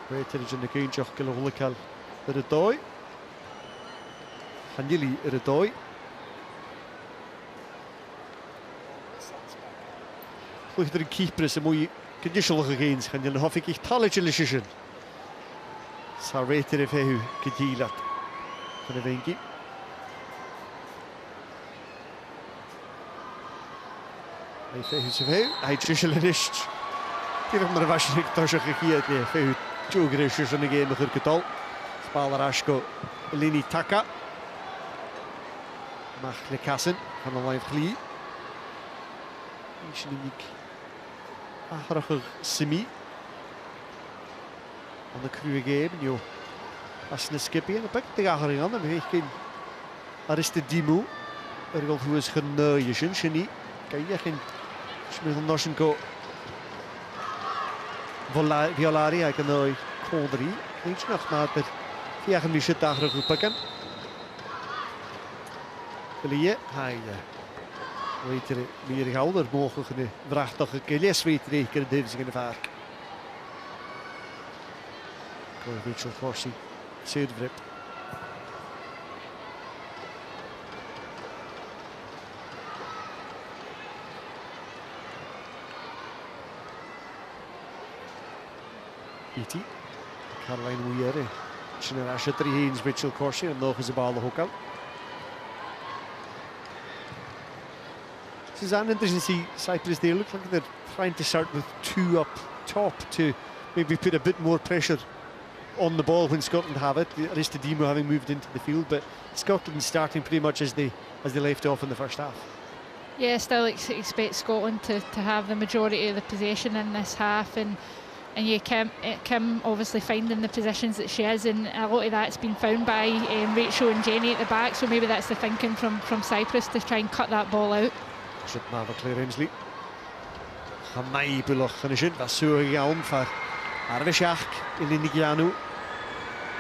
Beter is in the game, Joch Kiloholikal. Er het dooi. Gaan jullie er het dooi? Vlucht er een Cyprus, een mooie conditional gegeens. Gaan jullie hof ik talletje lisjen. Zou weten if hij gedeeld van de winkie. Hij veegt zich heel. Hij tjuselen is. Die heeft maar was niet toch gegeerd. Nee, veegt jogerisjes en een game nog getal. Spalarashko, Lini Taka. Mag Lekassen van de live glie. Ishnik. Achterige Simi. Aan de cruwe game, joh. Als een skipje en dan pakt de achtering aan. Dan heeft geen. Daar is de Dimu. Er gaat hoe is geneuien, genie. Kan je geen. Smil Noshenko. Violari, hij kan nooit kodri. Eentje nog naar het. Via een misje dagen goed pakken. Wilje, hij weet er meer gouder mogelijk een vrachtdag les weet rekenen deze in de vaart. Mitchell Corsi, Zuidvrip. E.T. Caroline Weir. Generasje 3 eens Mitchell Corsi en nog eens de bal de hoek aan. Suzanne, interesting to see Cyprus there. Looks like they're trying to start with 2 up top to maybe put a bit more pressure on the ball when Scotland have it. Aristidimo having moved into the field, but Scotland starting pretty much as they left off in the first half. Yeah, still expect Scotland to have the majority of the possession in this half, and yeah, Kim obviously finding the positions that she is, and a lot of that's been found by Rachel and Jenny at the back, so maybe that's the thinking from Cyprus to try and cut that ball out. Should have a clear Ainsley. Hamai Bulloch and Shin, that's so young for Arvishak in Indigianu.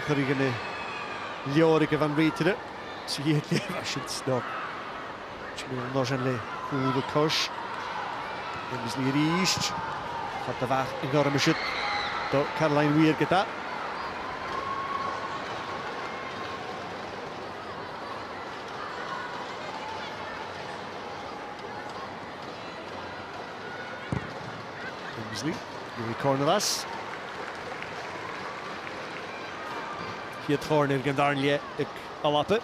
Gurigane Ljorik van Reetere. Zie je het neer, should stop. Chimil Nojanle, who the Kosh. And is near east. Got the Vat in Gormashut. Caroline Weir get that. Yuri Cornelas. Hier Corner Gandarnje ik alappe.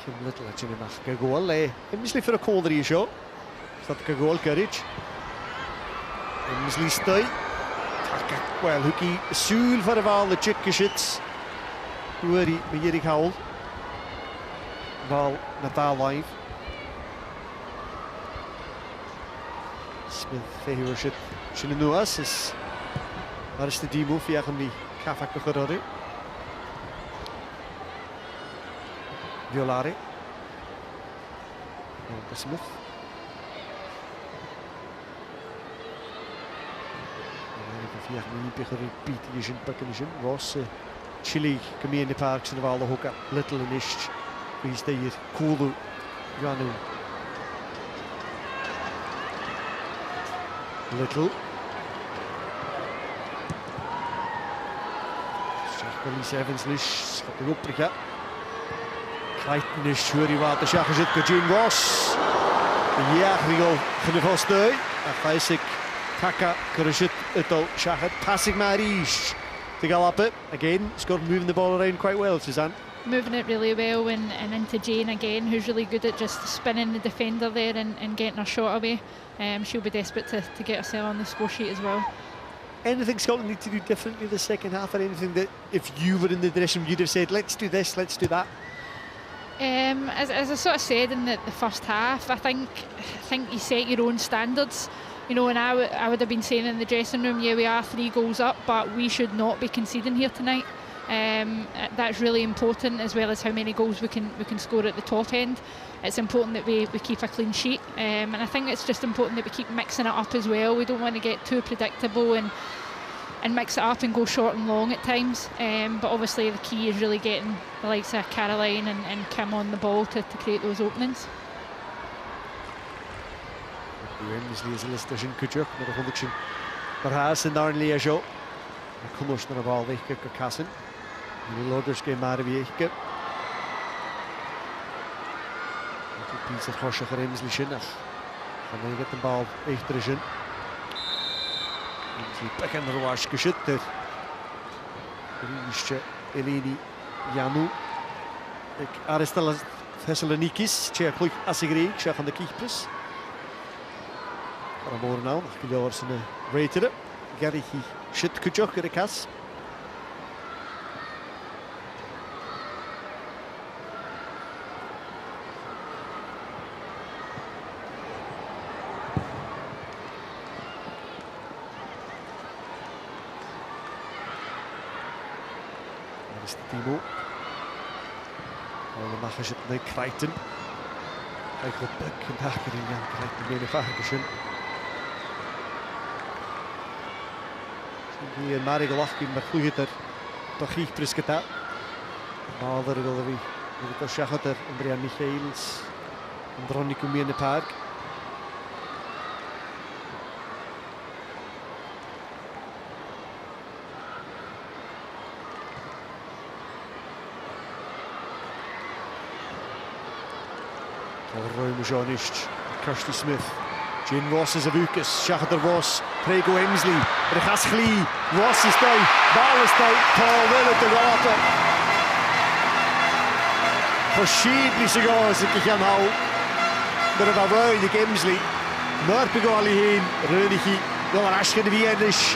Kim Little at Jimmy Mach goal. Immisli for a Coldry show. Stop goal courage. Immisli stay. Well, Hookie Sul for a ball the Chickishits. Worry Mierig Howl. Ball Natal live. Smith Fehurship Chinanuas is Aristidimo Fiachami Kafak Gorori. Violari. Smith. Fiachami Pichari Pete Pakinishin. Ross Chile come in the parks in the Val Hoka. Little and Ish. He's there. Kulu Yanu. Little. Elise Evans Lish, de Ruprica. Clayton is Shuri Water Shakajit Gajin Ross. Ja, Rio Genevostui. Afisik Taka Kurashit Uto Shakat passing Marish. To Galape again, Scott moving the ball around quite well, Suzanne. Moving it really well and into Jane again, who's really good at just spinning the defender there and getting her shot away. She'll be desperate to get herself on the score sheet as well. Anything Scotland need to do differently the second half, or anything that if you were in the dressing room you'd have said, let's do this, let's do that? As I sort of said in the first half, I think you set your own standards. You know, and I would have been saying in the dressing room, yeah, we are 3 goals up, but we should not be conceding here tonight. That's really important, as well as how many goals we can score at the top end. It's important that we keep a clean sheet, and I think it's just important that we keep mixing it up as well. We don't want to get too predictable and mix it up and go short and long at times. But obviously the key is really getting the likes of Caroline and Kim on the ball to create those openings. Wemsley is listed sin Kujuk, maar de honderd maar haast en daar leer zo. Kom ons naar de bal weg, kijk kassen. De Lorders gaan maar weer kijken. De piece Horscher Wemsley sin. Gaan we met de bal achter zijn. Die pakken er was geschutter. Riesje Eleni Janu. Ik Aristoteles Thessalonikis, Tjerkluch Assigreek, zeg aan de Cyprus. Ramor now, Kilos in a rated it. Gary shit Kuchok at a cast. That is the Timo. All the Machas at the Crichton. I got back and back in Jan Crichton being a Farkashin. Hier Marie Galachkin met goede ter toch hier prescata. Maar daar willen we de Schachter Andrea Michaels en Dronico mee in de park. Ruim Johnist, Kirsty Smith. Jane Ross is a Lucas, Schachter Ross, Craig Wemsley, Regasgli, Ross is daar, bal is daar, Paul Willett te gaten. Verschiedene sigars ik gaan houden. Maar dat wel de Wemsley. Maar begonnen heen, Reunigi, wel een asje de Wienisch.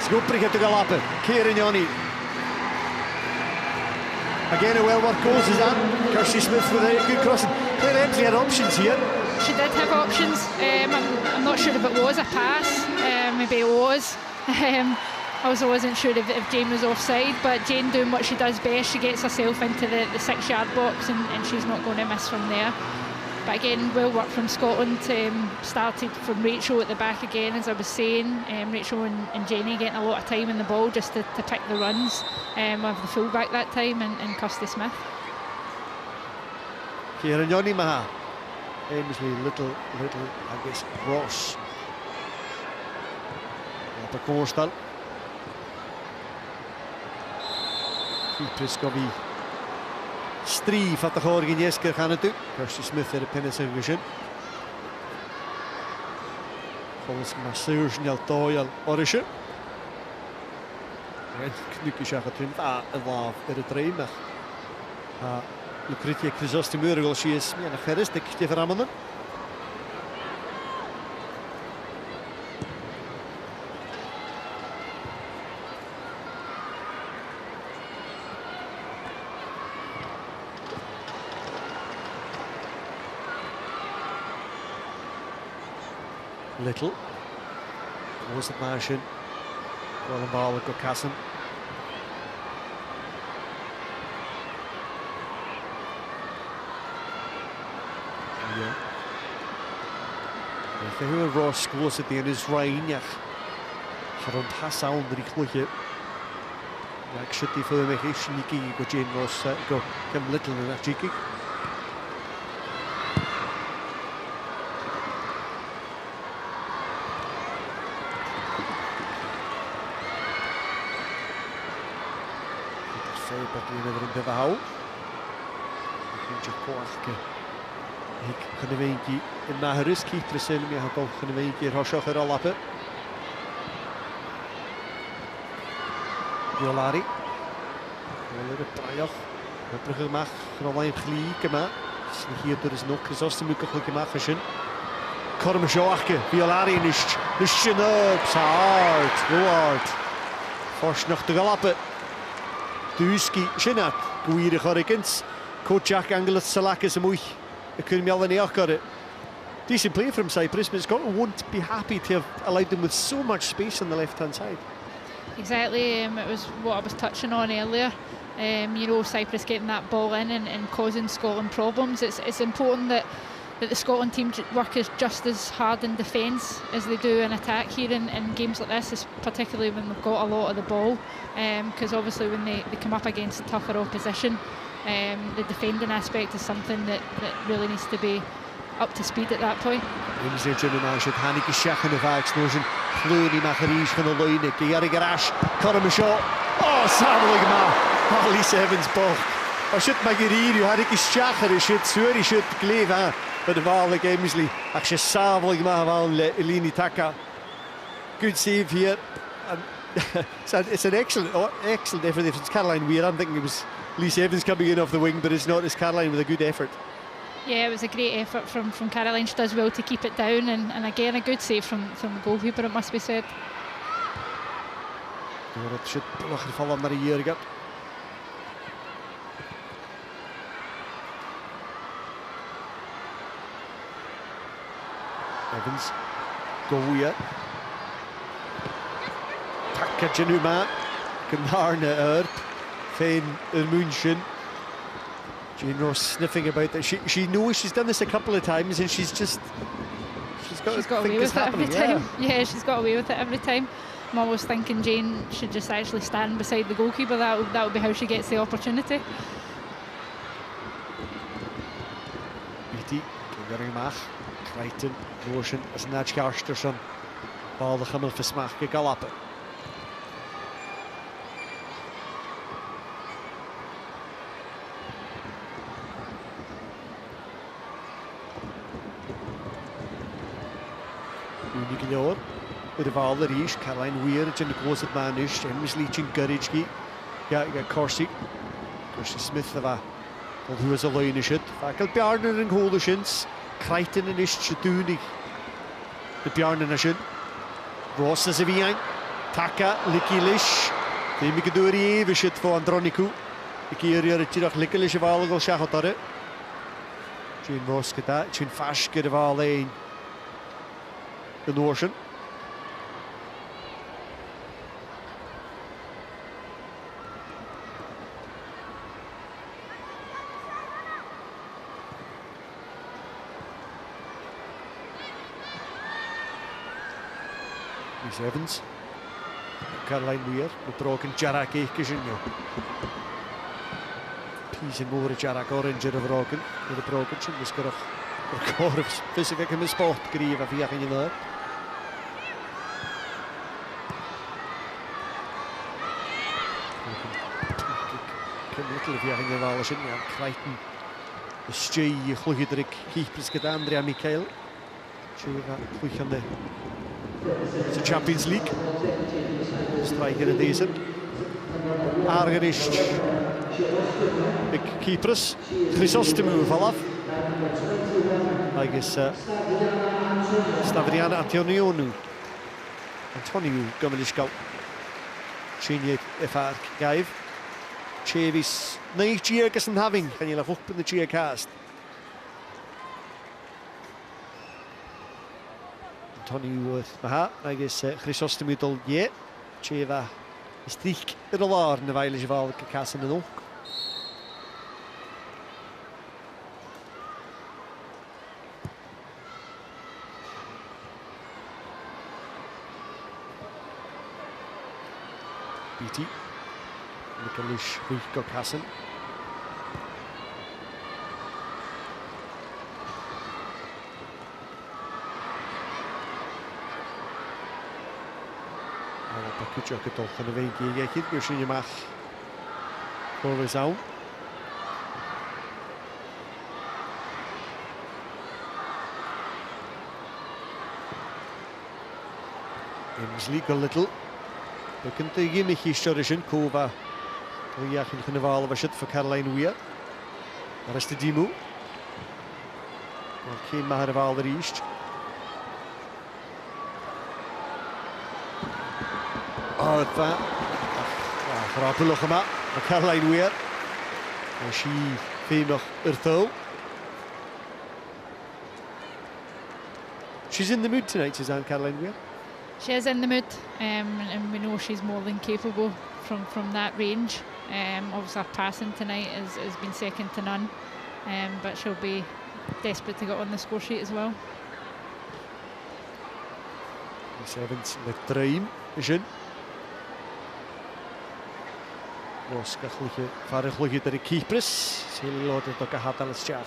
Schopperig te galappen, Kieran Johnny. Again, a well-worked goals is on. Kirsty Smith with a good crossing. Claire Emsley had options here. She did have options. I'm not sure if it was a pass. Maybe it was. I wasn't sure if Jane was offside, but Jane doing what she does best. She gets herself into the 6-yard box and she's not going to miss from there. But again, well work from Scotland. Started from Rachel at the back again, as I was saying. Rachel and Jenny getting a lot of time in the ball just to pick the runs of the fullback that time and Kirsty Smith. Kieran Johnny Maha. Emsley, little, I guess, Ross. Op een voorstel. Cyprus kan wie strijf at de Gorginesker gaan het doen. Kirsty Smith in de pinnacle vision. Volgens Masseur snel toyal Orische. En knukken zeggen het een laaf in de trein. Lucretia Chrysostomeur als je is meer verder is, denk ik tegen Ramadan. Little was het Martian. Wel een bal met Kassen. If who Ross close at the end is Ryan, Sharon pass on the cloche. Like should the for the Niki go Jane Ross go Kim Little in that cheeky. Say but you never in the hou. Eentje koachke. Ik kan een eentje in Maharuski precies meer had ook een eentje Roshocher al lappen. Jolari. Jolari Prajach. Heb je gemaakt? Alleen gelijk maar. Hier door is nog Chrysostom ook gemaakt gezien. Cormasioachke, Violari nicht Schnurps, hard, hard. First noch de galappe. Duski, Shinat, Guire Horrigans, Coach Angelus Salakis and Muich, a Kurmialaniakare. Decent play from Cyprus, but Scotland won't be happy to have allowed them with so much space on the left-hand side. Exactly, it was what I was touching on earlier. You know, Cyprus getting that ball in and causing Scotland problems. It's important that the Scotland team work just as hard in defence as they do in attack here in games like this, particularly when they've got a lot of the ball, because obviously when they come up against tougher opposition, the defending aspect is something that really needs to be up to speed at that point. Oh, samelig ma, Lisa Evans ball. I should make it here, you had a shaker, I should swear, I should believe, huh? But the ball like Emsley, actually samelig ma, Elini Taka. Good save here. It's an excellent effort. If it's Caroline Weir, I'm thinking it was Lisa Evans coming in off the wing, but it's not. It's Caroline with a good effort. Yeah, it was a great effort from Caroline. She does well to keep it down, and again a good save from the goalkeeper, it must be said. Het should nog gevallen naar een jaar ago. Evans, Goya. Taka Januma, Gmarna Erp, Fein München. Jane Ross sniffing about that. She knows she's done this a couple of times, and she's got away with it every time. Yeah, she's got away with it every time. I'm always thinking Jane should just actually stand beside the goalkeeper. That would be how she gets the opportunity. Beatty, Geringmach, Crichton, Motion, as Natch Garsterson, Ball the Hummel for Smach, Galappe. Unique de ball er is, Caroline Weir, in de close at man is, Emsley Chingaricki, Corsi Smith of a, who is a line is it, Fakel Bjarner and Holishins, Crichton and Ish Chatunig, the Bjarner Nation, Ross as a Vian, Taka, Likilish, the Mikaduri, Vishit for Androniku, the Kiria, Chirach Likilish of Algo Shahotare, Jane Ross get that, Chin Fash get of all lane. The notion. Miss Evans, Caroline Weir, the broken Jarak Ekishinyo. Peace and more Jarak Orange of Rogan, with the broken chin, this got a record of specific in the spot, Grieve of Yakin there. Little of Yakin of Alishin, Crichton, the Stray, Hluhidrik, Keepers get Andrea Mikhail. It's a Champions League. Striker of deze. Argerisht. Keepers. Chrysostomou vanaf. I guess Stavriana Antonionu. Antoniou Gomeliskal. Chinye Efar Gaiv. Chavis. Nice cheer Gasson having. Can you look up in the cheer cast? Antoniou with Maha. I guess Chrysostomou dol ye. Cheva. Strik er al aan de veilige valke kassen en ook. BT. Nikolish Hugo Kassen. Kutjak het toch van de week hier gekje, dus je mag voor zo. Emsley a little. Bekend te gimmig historischen Kova. We jagen kunnen we was het voor Caroline Weir. Daar is de Dimo. Geen maar de East. fa. Rapulwch yma, mae Caroline Weir. Mae si ffeimwch thol. She's in the mood tonight, is Caroline Weir? She is in the mood, and we know she's more than capable from that range. Obviously, her passing tonight has been second to none, but she'll be desperate to get on the score sheet as well. Sevens met Dream is in. Was gachlige vaardigheid der Cyprus. Heel laat het ook gehad aan het jaar.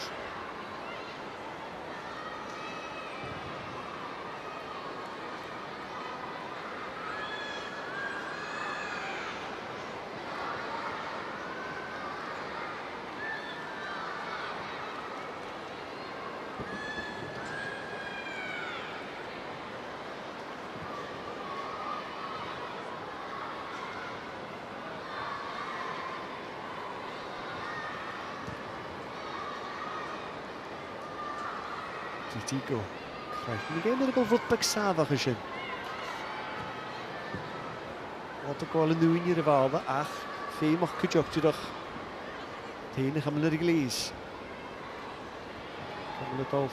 Tigo krijgt niet helemaal voetbak savag gezien. Wat ook wel een nieuwe in ieder geval. Ach, veel mag kutje op terug. Het enige gaan we naar gelees. Gaan we het af.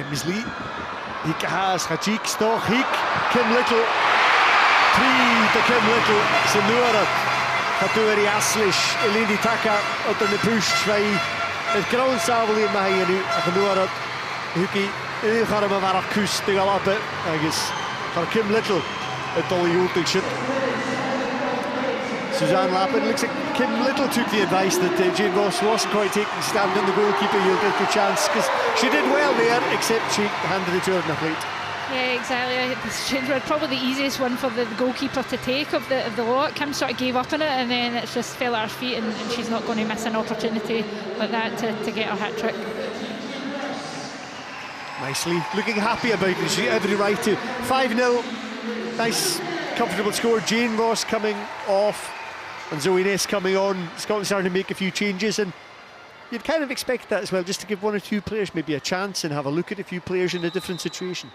Emsley, Hik Haas, Hajik, Stoch, Hik, Kim Little. 3 de Kim Little, sy'n nŵr Cadwyr i aslis, Eleni Taka, oedd yn y pwysg fai, y grawn safl i'n mahi yn yw, ac yn nŵr hwgi, uwch ar yma farach cws, dy gael abau, agos, cael Kim Little, y doli ywdig sydd. Suzanne Lappin, looks like Kim Little took the advice that Jane Ross wasn't quite taking the stand on the goalkeeper, you'll get the chance, because she did well there, except she handed it to her in the plate. Yeah, exactly. This change was probably the easiest one for the goalkeeper to take of the lot. Kim sort of gave up on it, and then it's just fell at her feet, and she's not going to miss an opportunity like that to get her hat-trick. Nicely, looking happy about it. She had every right to. 5-0, nice, comfortable score. Jane Ross coming off, and Zoe Ness coming on. Scotland starting to make a few changes, and you'd kind of expect that as well, just to give one or two players maybe a chance and have a look at a few players in a different situation.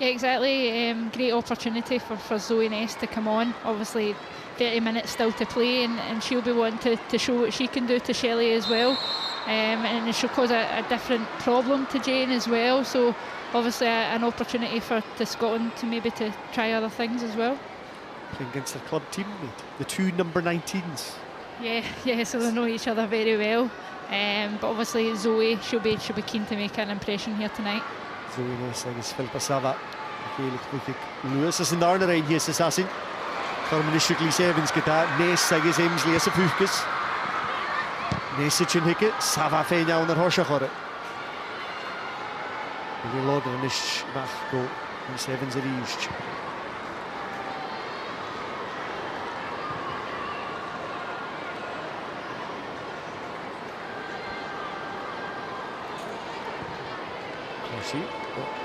Yeah, exactly. Great opportunity for Zoe Ness to come on. Obviously 30 minutes still to play, and she'll be wanting to show what she can do to Shelley as well, and she'll cause a different problem to Jane as well, so obviously an opportunity for Scotland to maybe to try other things as well. Playing against their club teammate, the two number 19s. Yeah, so they know each other very well, but obviously Zoe, she'll be keen to make an impression here tonight. Zoe Ness agus Philippa Sava. Lewis is in the arna rein hier is assassin. Carmen Ishigli Sevens gyda Ness agus Emsley as y pwchgys. Ness y chyn hicket, Sava fein iawn ar horsach o'r. Ydy lod yn ish bach go yn Sevens yr east.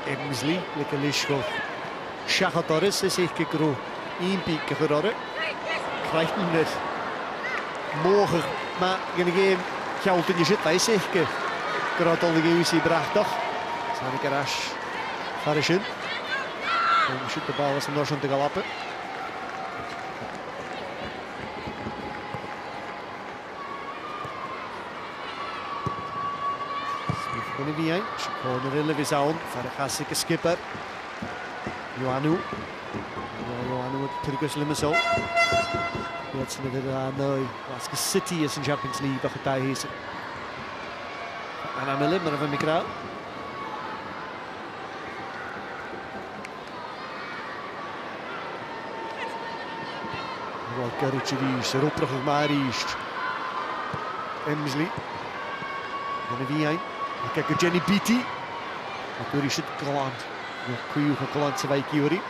Emsley, like a lishko. Shachadoris is eich gegro. Een piek gegorre. Krijgt hem net. Morgen, maar gonna game geld in je zit bij zich. Groot al de games die bracht toch. Zijn ik er as. Farishin. En shoot de bal als hem nog zo'n te galappen. Gonna be ein. Corner in of his own. Farachasik a skipper. Ioannou. Ioannou with Pyrgos Limassol. That's another Alaska City is in Champions League. Bach het hier. En Amelie, maar even mikra. Wel Garrett is er op nog maar is. Emsley. Gonna be ein. Kijk, Jenny Beatty. Natuurlijk is het geland. Nog goeie geland zijn wij Kiori.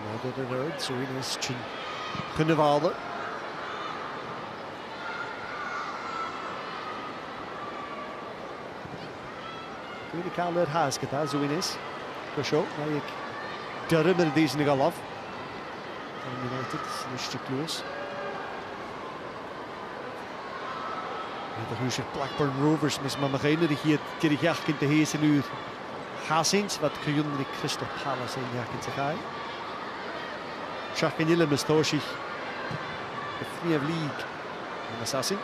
Nou, dat eruit. Zo in is het kunnen halen. Tweede kamer haast gedaan, zo in is. Zo, maar ik durf er deze nog al af. United, Sinister Close. De Huizer Blackburn Rovers mis ma magine die hier dirigach in de heese uur Hasins wat Kyunli Crystal Palace in jak in te gaan. Chakanille mis toshi. De Premier League. En Assassin.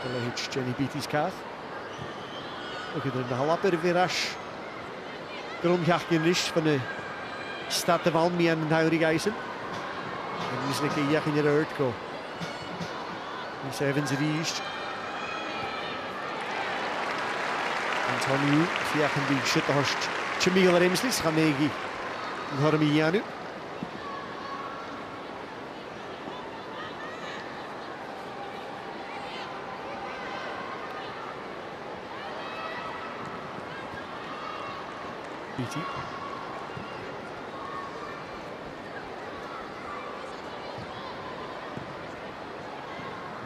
De Lehich Jenny Beatty's kaart. Ook in de halapper virage. Grondjach in is van de stad de Valmy en Hourig Eisen. En nu is een keer jak in de uitko. Lys Evans reached. Antonio fiachan di shitahorst Chamil Remslis Khamegi Hormianu. BT.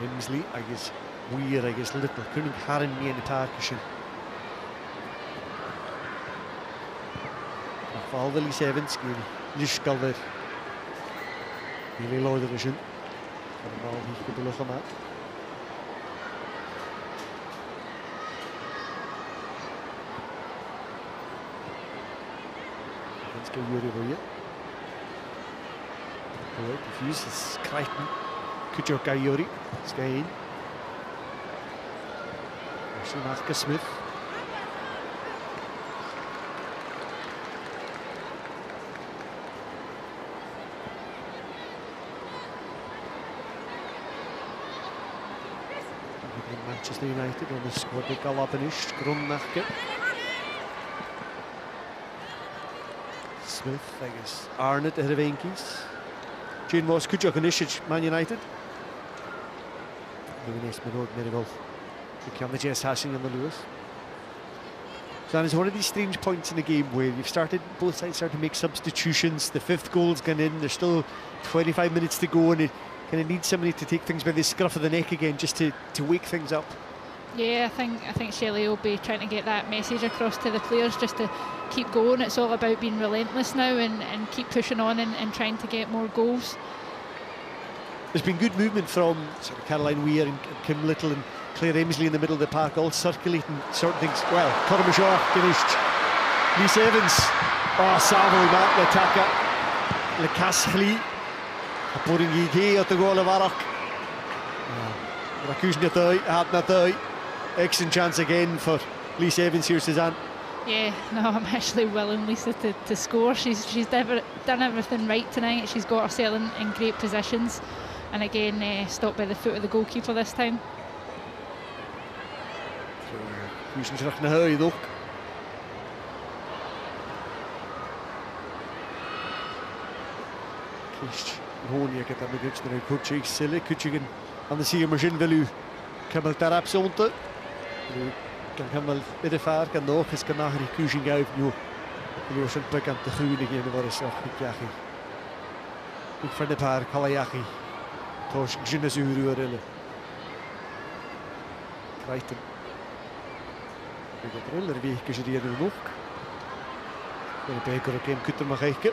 Emsley, I guess, weird, I guess, little. Couldn't harren me in the tarkishin. Val de Lys Evans, Lishkalder. Really low division. Van de bal hier de lucht gemaakt. Let's go Yuri Roya. Goed, diffuse is Crichton. Kujoka Yuri, Skain. Marcus Smith. Manchester United on the squad de Galabanish, Grumnachke. Smith, I guess. Arnott, de Hervenkies. Jane Moss, Kujokanishich, Man United. Lewis Minot, Merrill. Become the Jess Hashing and the Lewis. So it's one of these strange points in the game where both sides start to make substitutions. The fifth goal's gone in. There's still 25 minutes to go, and it kind of needs somebody to take things by the scruff of the neck again, just to wake things up. Yeah, I think Shelley will be trying to get that message across to the players, just to keep going. It's all about being relentless now and keep pushing on and trying to get more goals. There's been good movement from sort of Caroline Weir and Kim Little and Claire Emsley in the middle of the park, all circulating certain things. Well, Cormachaw finished. Lys Evans. Oh, Samuel Matt Lataka. Le Caschli. Putting Yigi at the goal of Arak. Rakush Nathoi, Had Nathoi. Excellent chance again for Lys Evans here, Suzanne. Yeah, no, I'm actually willing Lisa to score. She's done everything right tonight. She's got herself in great positions. And again, stopped by the foot of the goalkeeper this time. Huizen terug naar huis ook. Kist, Honie, ik heb dat met naar Kutschik, Sille, Kutschik aan de siermachine wil u Kamal Tarap zonte. Kan Kamal middenvaar, kan nog eens kan naar die Kutschik uit nu. Nu is het bekend de groene in waar is nog niet jachi. Ik vind het haar Kalayachi. Tosh Ginazuru Rille. Krijgt hem. Ik heb er een week is er hier nog. En de beker ook hem kunt maar kijken.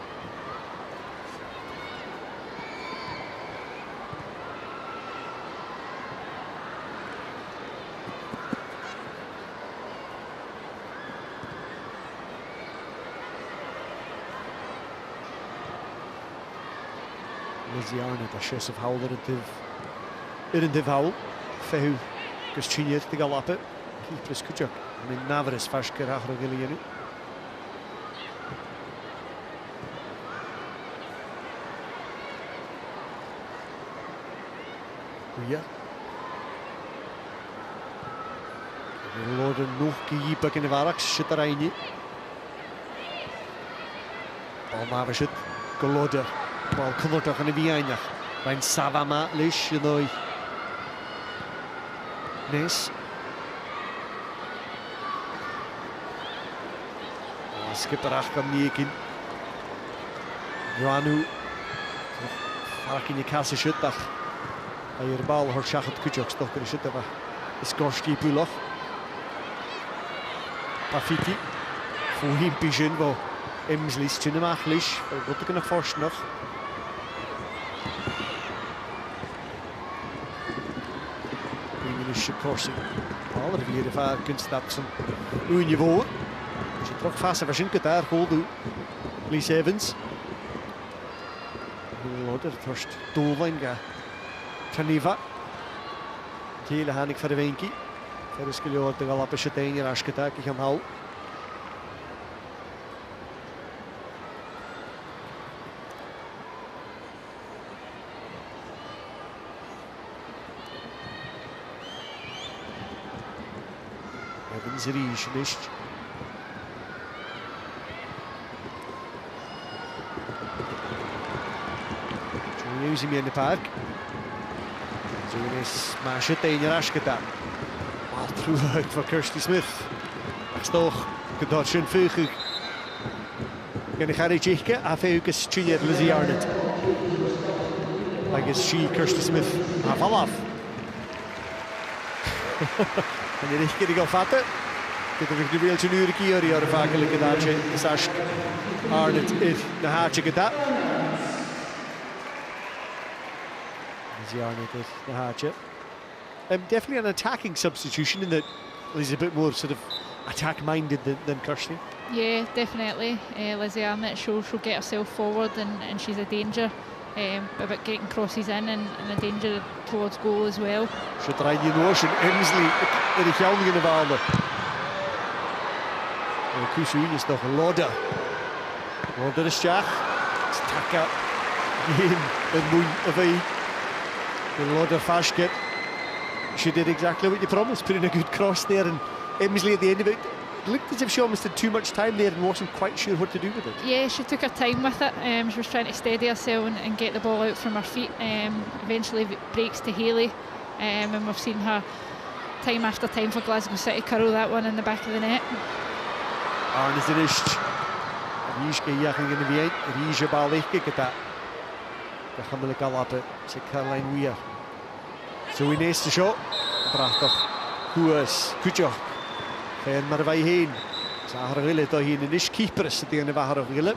Liziarne, dat chess of Howler in de Vaul. Fehu, Christinier, de Galappe. Keepers Kutschuk. Min Navaris, Fashker, Agrogilianu. Ja. Lorden nog kiep in de Varax, Shitaraini. Almavishit, Koloder. Bal Koloder aan de Vianja. Mijn Savama, Lish, Jenoi. Nes. Skipper Achkam Niekin. Joanu. Vaak in je kasse schuttag. Hij hier bal hoort Shachat Kutschuk toch kunnen schutten. Skorski Pulach. Pafiti. Voor hem Pigeon. Emsley's tún amach leis, rud gan na forsnach. Bringen Corsi. Al er vier vaar kunststap som niveau. Ze trok fast van Jinke daar goal Lee Evans. Loder first doelwijn ga. Taniva. Hele hanik voor de Wenki. Verder skulle je de galappe Chataigne Rashketak gaan hal. Evans Riche nicht. Using me in the park. So we smash it in your Ashketak. Well, through out for Kirsty Smith. Toch, gedaan schön vögel. Kan ik gaan checken? Afeuken Chile Lizzie Arnott. I guess she Kirsty Smith. Afal af. En je richting gaan vatten. Dit heb ik nu wel een uur keer hier vaakelijk gedaan. Sash Arnott is de haatje gedaan. Definitely an attacking substitution in that Lizzie's a bit more sort of attack-minded than Kirsty. Yeah, definitely. Lizzie Arnott, she'll get herself forward and she's a danger about getting crosses in and a danger towards goal as well. Ze draaien je noos en Emsley in de geldige waarde. Kusuin is nog een Loder. Loder is Jack. Taka. Geen een moein of hij. The Loder fast she did exactly what you promised, putting a good cross there, and Emsley at the end of it looked as if she almost had too much time there and wasn't quite sure what to do with it. Yeah, she took her time with it. She was trying to steady herself and get the ball out from her feet. Eventually breaks to Haley, and we've seen her time after time for Glasgow City curl that one in the back of the net. Arne de Rist. Riesje jagen in de wien. Riesje bal weggekeken. Dat gaan we al laten. Ze Caroline Weir. Zo in eerste shot. Prachtig. Goed. Kutjoch. En maar wij heen. Zagen willen dat hier een keeper is tegen de wagen willen.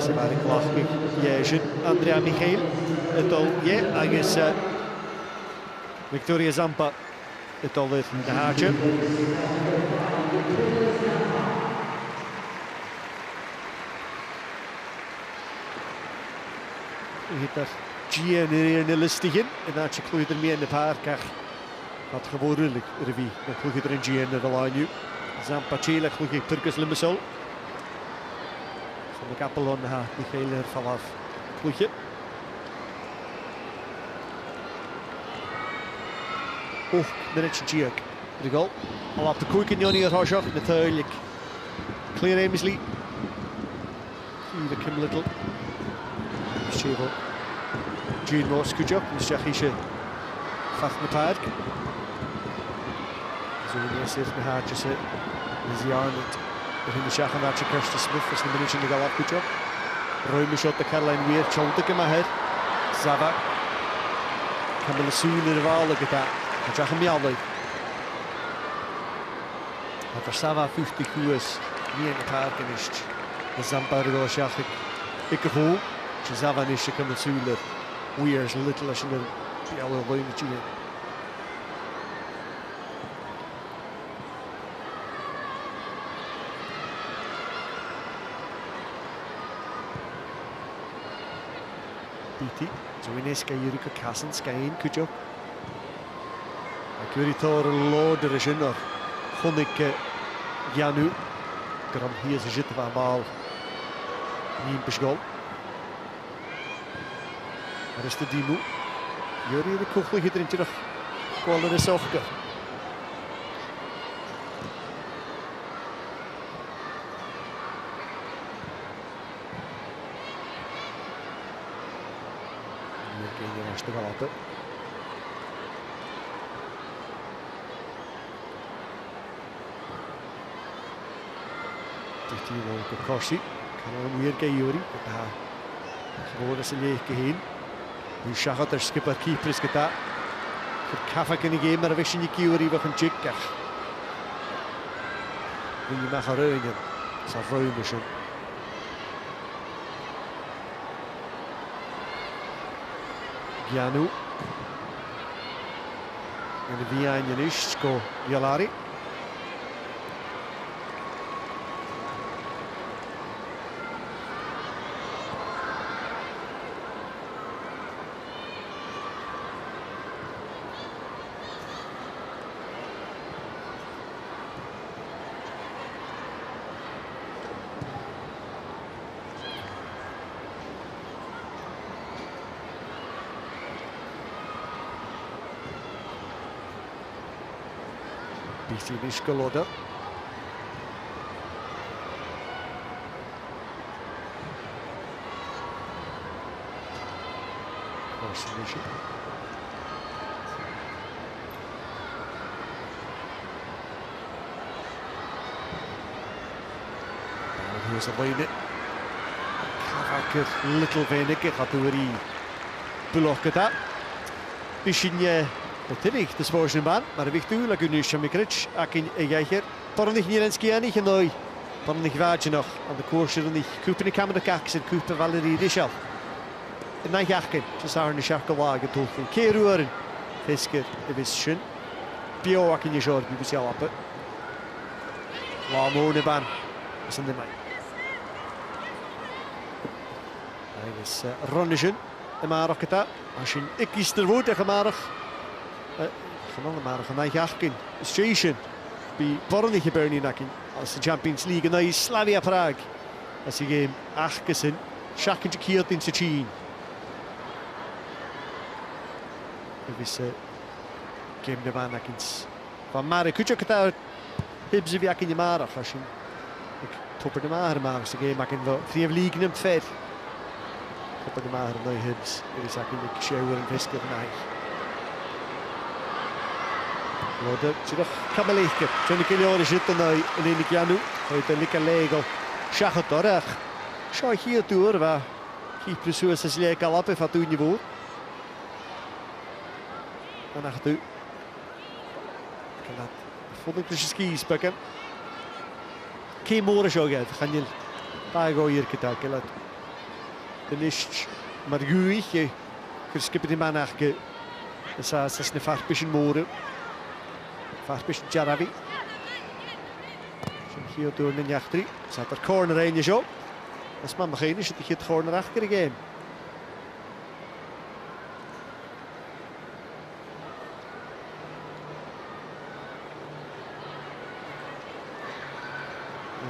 Ze waren klaar. Jeje. Andrea Michael. Het al je. Agus Victoria Zampa. Het al weer de haatje. Daar Gian in de listigin en dat je kloeit ermee in de park. Dat gewoon redelijk revie. Dan kloeit je er een Gian in de lijn nu. Zampa Chela kloeit je Turkus Limassol. Van de Kapelon ha Michael er vanaf kloeit je. Oh, minutje Giak. De goal. Al op de koek in Johnny Rojov natuurlijk. Clear Emsley. Even Kim Little. Cheval. Jean Morse Kujok, Mr. Fach in the park. So we need to see Haatje sit. Lizzie Arnott. In the Shach and Archie Kirsty Smith was the minute in the Galap Kujok. Ruim shot the Caroline Weir, Choldik in my head. Zava. Camilla Soon in the Val, look at that. And Jack and Mialdi. And for Sava 50 Kuas, me in the park and is the Zampa to go Shach. Ik gevoel. Zava is je kan natuurlijk Weir's little als je er ja wel een beetje in. Biti, zo ineens kan je rukken kassen, skijn, kutje. Ik weet niet of er Loder is in, kon ik Janu. Gram hier ze zitten van bal. Niet beschouwd. Er is de Dimu. Juri de Kuchel gaat erin terug. Kolen is Ofke. Hier kun je rustig laten. Dit hier ook een Corsi. Kan hem weer kijken Juri. Gewoon is een leeg heen. Nu Schachat er skipper keeper is gedaan. Caffac yn ei gêm ar y fesyn i giwr i fach yn jigach. Rwy'n i mach ar rwy'n yn. Sa rwy'n ysyn. Gianw. Yn y fi ein yn ysg go Ialari. Byth i'n isgol o da. Oes yn eisiau. Hwys y boeni. Cafag yr little fenig eich adw yr i bwloch gyda. Bysyn o tynig, dysfors yn ban. Mae'r eich dŵl ag yw'n eisiau migrich ac yn eigeir. Born eich ni'n ensgi ennill yn ddwy. Born eich fad yn och. Ond y cwrs yn eich cwpyn y camera gac sy'n cwpyn fel yr i ddisial. Yn eich achyn. Jys ar yn y siarc o lag y tŵlfyn. Ceir yw'r yn ffisgyr y fysyn. Bio ac yn eisiau o'r BBC Alapa. La mwyn y ban. Ys yn ddim ai. Agos Ronischen. Ymarach gyda. Asyn ygist yr fwyd eich ymarach. Chynnol ymarach yn eich achgyn. Ystion. Bi born eich berni nacyn. As y Champions League yn ei Slavia Prague. As i gêm achgysyn. Siac yn jyciod dyn sy'n chyn. Ygys gêm na fan ac yn... Fa marw. Cwtio gyda hybs i fi ac yn ymarach. Asyn topr na mar ymarach sy'n gêm ac yn fo. Friaf League yn ymffed. Topr na mar yn o'i hybs. Ygys ac yn eich siawr yn fisgyd yn eich. Loder, sydwch camaleichyr. Tyn y gilior eisiau yn yn unig Gianw. Oedd yn lic a legol. Siachod orach. Sio hi o dŵr fa. Cyprus yw'r sy'n le galab eich a dŵn i fod. Yn ach dŵ. Cynad. Ffod yn grysio skis bygan. Cym môr y sioged. Chanil. Dag o i'r gyda. Gylad. Yn isht. Mae'r gwych i. Cysgybyd i man ach gy. Ysa sasne ffarbys yn môr. Ffarbys yn jarafi. Sy'n chi o dŵr yn iachdri. Sa'n yr corner ein i sio. As ma'n bach ein i sy'n chi corner achgar i gêm.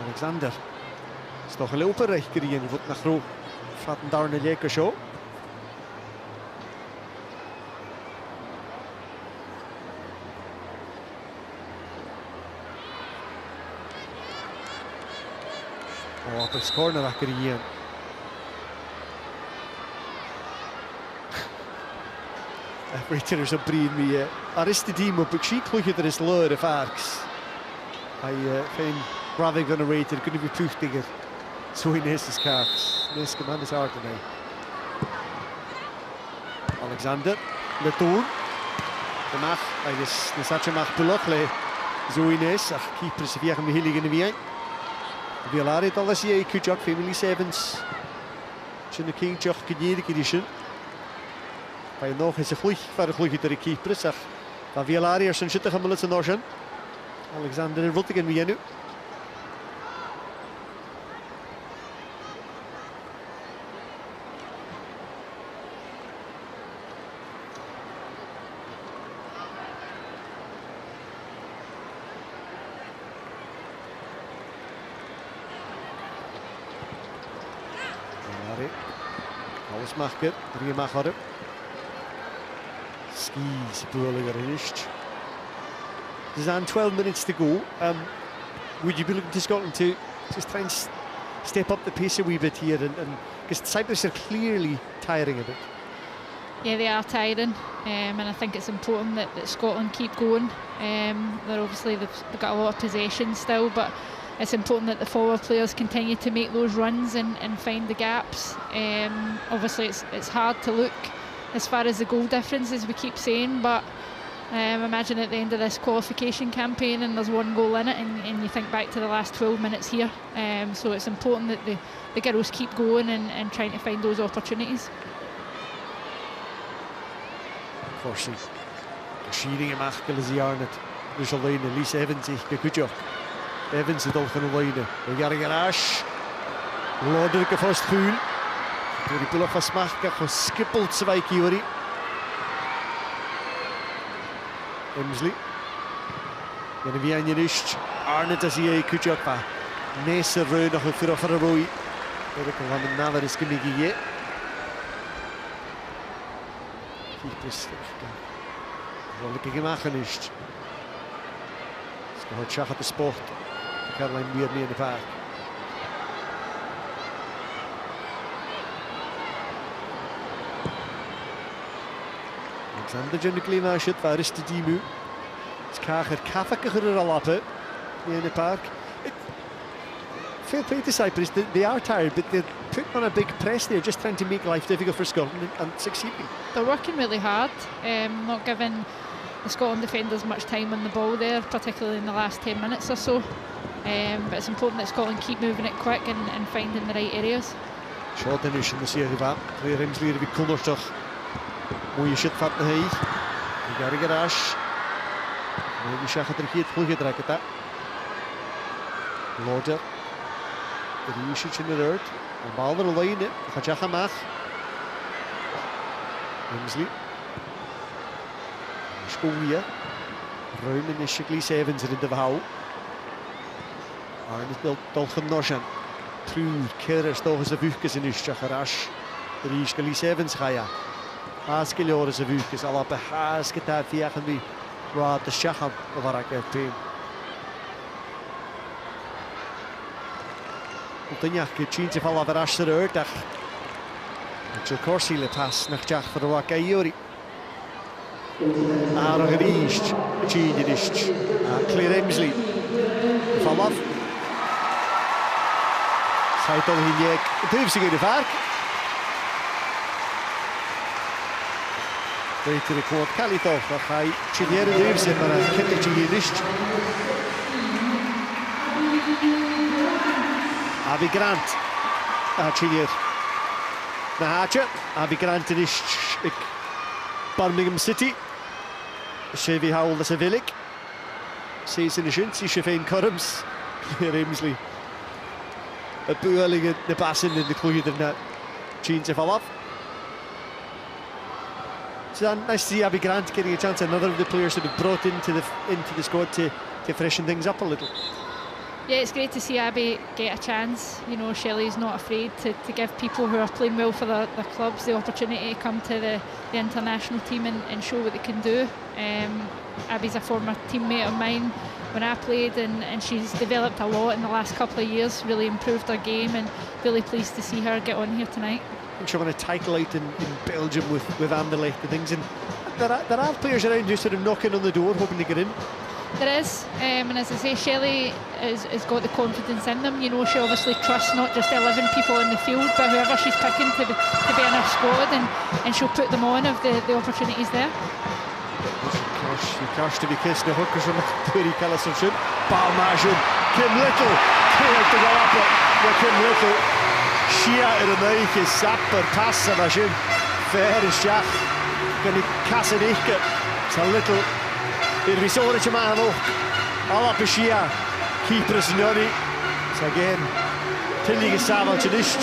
Alexander. Stoch y lewper eich gyda un fod na chrw. Ffad yn darn y leg o sio. O, bys corner ac yr un. Reiter ys o bryd mi. Ar ysdi dim o byg si clwychyd ar ys lwyr y ffarcs. Ai ffein brafig yn y reiter gyda fi pwchtig yr swy nes ys carcs. Nes gyman ys ard yn ei. Alexander. Le dŵr. Ymach. Agos nes atio mach bwloch le swy nes. Ach keeper sy'n fiach yn mi hilig yn y fiain. Ialari dolas i ei cwjog Family Sevens. Sy'n y king jog gyda'r gydysyn. Fai noch is y fflwych far y fflwych gyda'r keepers ach fa Ialari ar sy'n sydd ymwneud yn orsyn. Alexander yn fwltig yn mi enw. Machger, drie machor. Skis bwrlig ar ynysg. There's on 12 minutes to go. Would you be looking to Scotland to just try and step up the pace a wee bit here? And because Cyprus are clearly tiring a bit. Yeah, they are tiring, and I think it's important that Scotland keep going. They're obviously they've got a lot of possession still, but it's important that the forward players continue to make those runs and find the gaps. Obviously, it's hard to look as far as the goal difference, as we keep saying, but Imagine at the end of this qualification campaign and there's 1 goal in it, and you think back to the last 12 minutes here. So it's important that the girls keep going and trying to find those opportunities. Corsi. Shearing am achkel is the Arnott. There's a line, Lise Evans, good job. Evans is dolch aan de line. We gaan een garage. Lodderke vast goed. Door die pullen van Smachka geskippeld 2 keer. Emsley. En wie aan je rust. Arnott is hier goed job. Nese ruim nog een voor een rooi. Dat kan van de nader is gemiggie. Cyprus. Wel gemaakt is. Gaat Schach op de sport. Caroline weer mee in de park. Alexander John de Kleina shit waar is de team? Het kager kaffer al op in the park. Fair play to Cyprus. They are tired, but they're putting on a big press there, just trying to make life difficult for Scotland and succeeding. They're working really hard, not giving the Scotland defenders much time on the ball there, particularly in the last 10 minutes or so. But it's important that Scotland keep moving it quick and finding the right areas. Shot in is in de serie van. Twee remslieren wie kon er toch mooie shit van de hei. Die garage garage. Die Schach het er goed gedrekken dat. Lodder. De shit in de dirt. De bal er alleen. Gaat Schach maar. Remsley. Skoeien. Ruim in de Lise Evans in de verhaal. Arnott dolchem noshan. True kerers toch eens de vuurtjes in is Schacharash. De Lise Evans ga ja. Haaskeljoren ze vuurtjes. Al op een haasgetaar viagen wie. Raad de Schacham. Waar ik het team. Ontenjach Chinse val af Rash eruit. Joe Corsi le pas naar Jach voor de Wakayori. Aragriest, Chinist, Claire Emsley. Val af. Zij toch hier blijft zich in de vaart. Beter de kwart Kalitov, dan ga je Chiliere blijven zitten, maar een kittetje hier is. Abby Grant, Chiliere. Na haatje, Abby Grant is Birmingham City. Chevy Howell is a villik. Season is in, Chevy Currams. Claire Emsley. Het beoordelingen, de passen in de kloeien ernaar. Jeans val af. So then, nice to see Abby Grant getting a chance. Another of the players that have brought into the squad to freshen things up a little. Yeah, it's great to see Abby get a chance. You know, Shelley's not afraid to give people who are playing well for their clubs the opportunity to come to the international team and show what they can do. Abby's a former teammate of mine when I played, and she's developed a lot in the last couple of years, really improved her game, and really pleased to see her get on here tonight. I think she won a title out in Belgium with Anderlecht and things, and there are players around who sort of knocking on the door hoping to get in. There is, and as I say, Shelley has got the confidence in them. You know, she obviously trusts not just 11 people in the field, but whoever she's picking to be in her squad, and she'll put them on if the opportunity's there. She cash to be kissed the hookers from Terry Callison. Balmajun, Kim Little, cleared to go up with Kim Little. Shia in the night is sapper, passa machine. Fair is Jack. Gonna cast it. It's a little. It was over to man ook. All up is Shia. Keeper is Nuri. So again, Tilly is Samuel Chidist.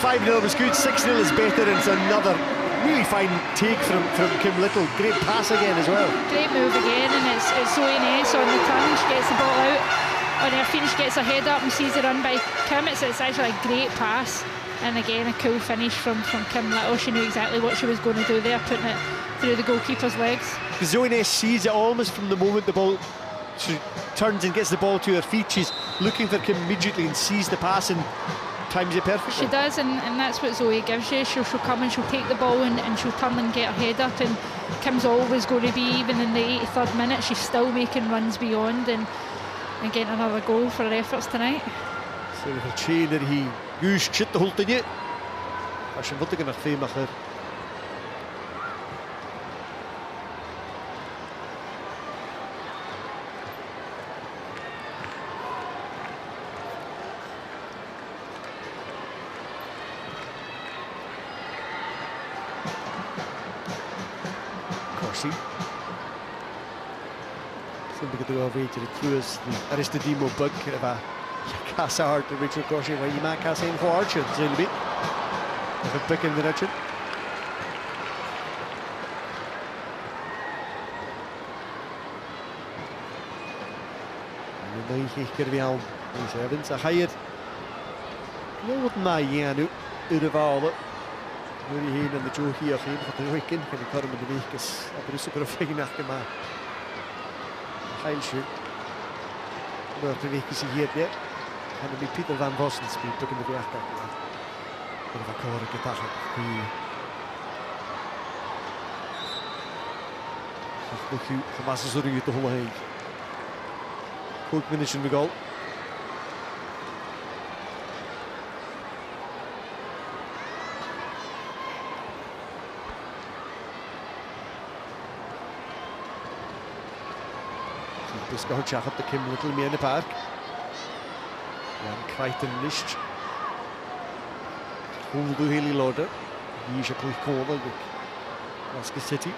5-0 was good, 6-0 is better, and it's another really fine take from Kim Little. Great pass again as well. Great move again, and it's Zoe Ness on the turn. She gets the ball out on her feet, she gets her head up and sees the run by Kim. It's actually a great pass, and again a cool finish from Kim Little. She knew exactly what she was going to do there, putting it through the goalkeeper's legs. Zoe Ness sees it almost from the moment the ball, she turns and gets the ball to her feet. She's looking for Kim immediately and sees the pass and times it perfectly. She does, and that's what Zoe gives you. She'll come and she'll take the ball and she'll turn and get her head up, and Kim's always going to be, even in the 83rd minute, she's still making runs beyond and getting another goal for her efforts tonight. So the chain that he used shit the whole thing yet. Als je wat ik nog veel mag. Corsi. Sy'n bydd gyda fe i'r clwys ar ystod dim o byg efo Casar to Richard Corsi, where you might cast in fortune, Zilby. With a pick in the direction. And then he could be on these Evans. A hired. No, what my Yanu, Udavalo. Really, he and the Joe here, for the weekend, can cut him in the week as a producer of figuring after my high shoot. Well, the week is here yet. En dan met Pieter van Vossen speelt ook in de werkkaart. En van Koren getachen. Goed, gemassen zorgen je te hollen heen. Goed minutje in de goal. Dus gehad je op de Kim Little meer in de park. Jan Crichton nicht. Huldu Heli Loader. Wie is ook gekomen. Glasgow City.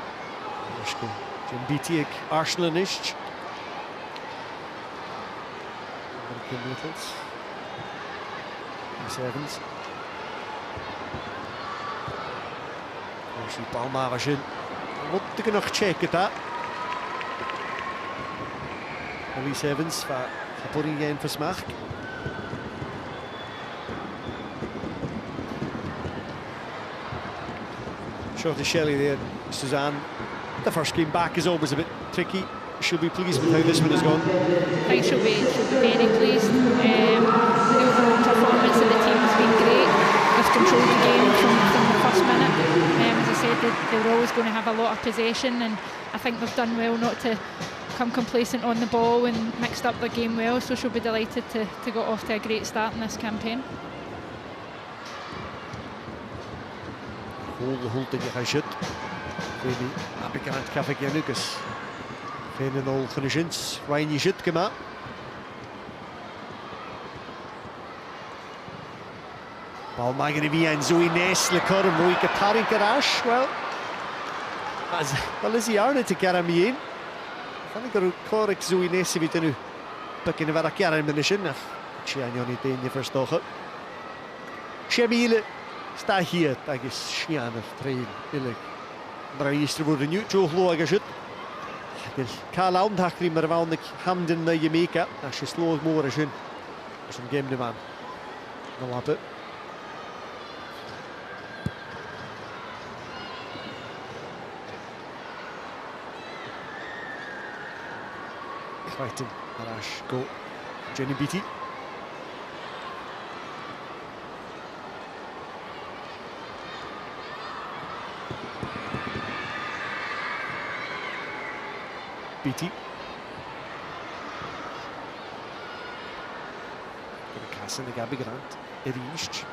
Jim Beattie Arsenal nicht. Kim Littles. Sevens. Misschien Palmarische. Wat ik nog checken daar. Louis Evans va putting in for smack. Shorty Shelley there, Suzanne. The first game back is always a bit tricky. She'll be pleased with how this one has gone. I think she'll be very pleased. The overall performance of the team has been great. They've controlled the game from the first minute. As I said, they were always going to have a lot of possession, and I think they've done well not to come complacent on the ball and mixed up their game well, so she'll be delighted to go off to a great start in this campaign. Hold in je gaan shit. Weet niet, heb ik aan het café geen Lucas. Geen al genezins, waar je shit gemaakt. Bal mag er weer en zo ineens le curm, hoe ik het haar in garage, wel is hij aan het keer mee in. Van ik er correct zo ineens weer nu. Bekken we dat keer in de zin af. Tja, niet in je verstoken. Chemile. Sta hier, dat is schijner train, eerlijk. Maar is er worden nu zo geloof gezet. Dus Karl Aundhachter maar wel ik handen naar Jamaica. Als je slow more is in. Dat is een game de man. Dan lappen. Crichton, Arash, go. Jenny Beattie. Beattie. De Kassen, de Gabby Grant. Erist.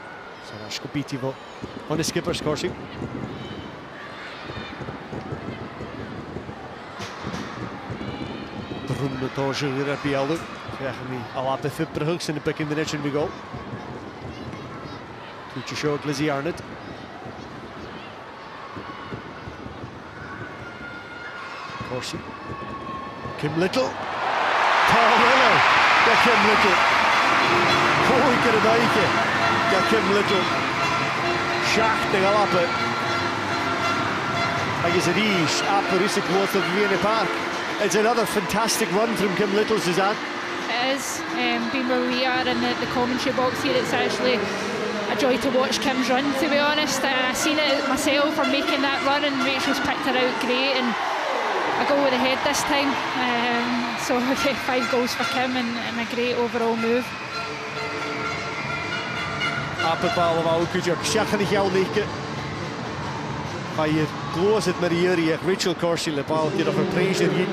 Sarashko Beattie van de skippers Corsi. De ronde toge hier heb je al. Krijgen we al laten fipperig in de pick in de net in de goal. Toetje short Lizzie Arnott. Corsi. Kim Little. Paolo. Ja, Kim Little. Gooi ik er een uitje. Ja, Kim Little. Schacht de galappen. Hij is er eens. Apper is het close of the Park. It's another fantastic run from Kim Little, Suzanne. It is. Being where we are in the commentary box here, it's actually a joy to watch Kim's run, to be honest. I've seen it myself for making that run, and Rachel's picked her out great. And a goal with the head this time, so 5 goals for Kim and a great overall move. Appenpalen wou ik je zeggen niet jou lichten. Ga je close het met hier, Rachel Corsi le bal die nog een prijs in.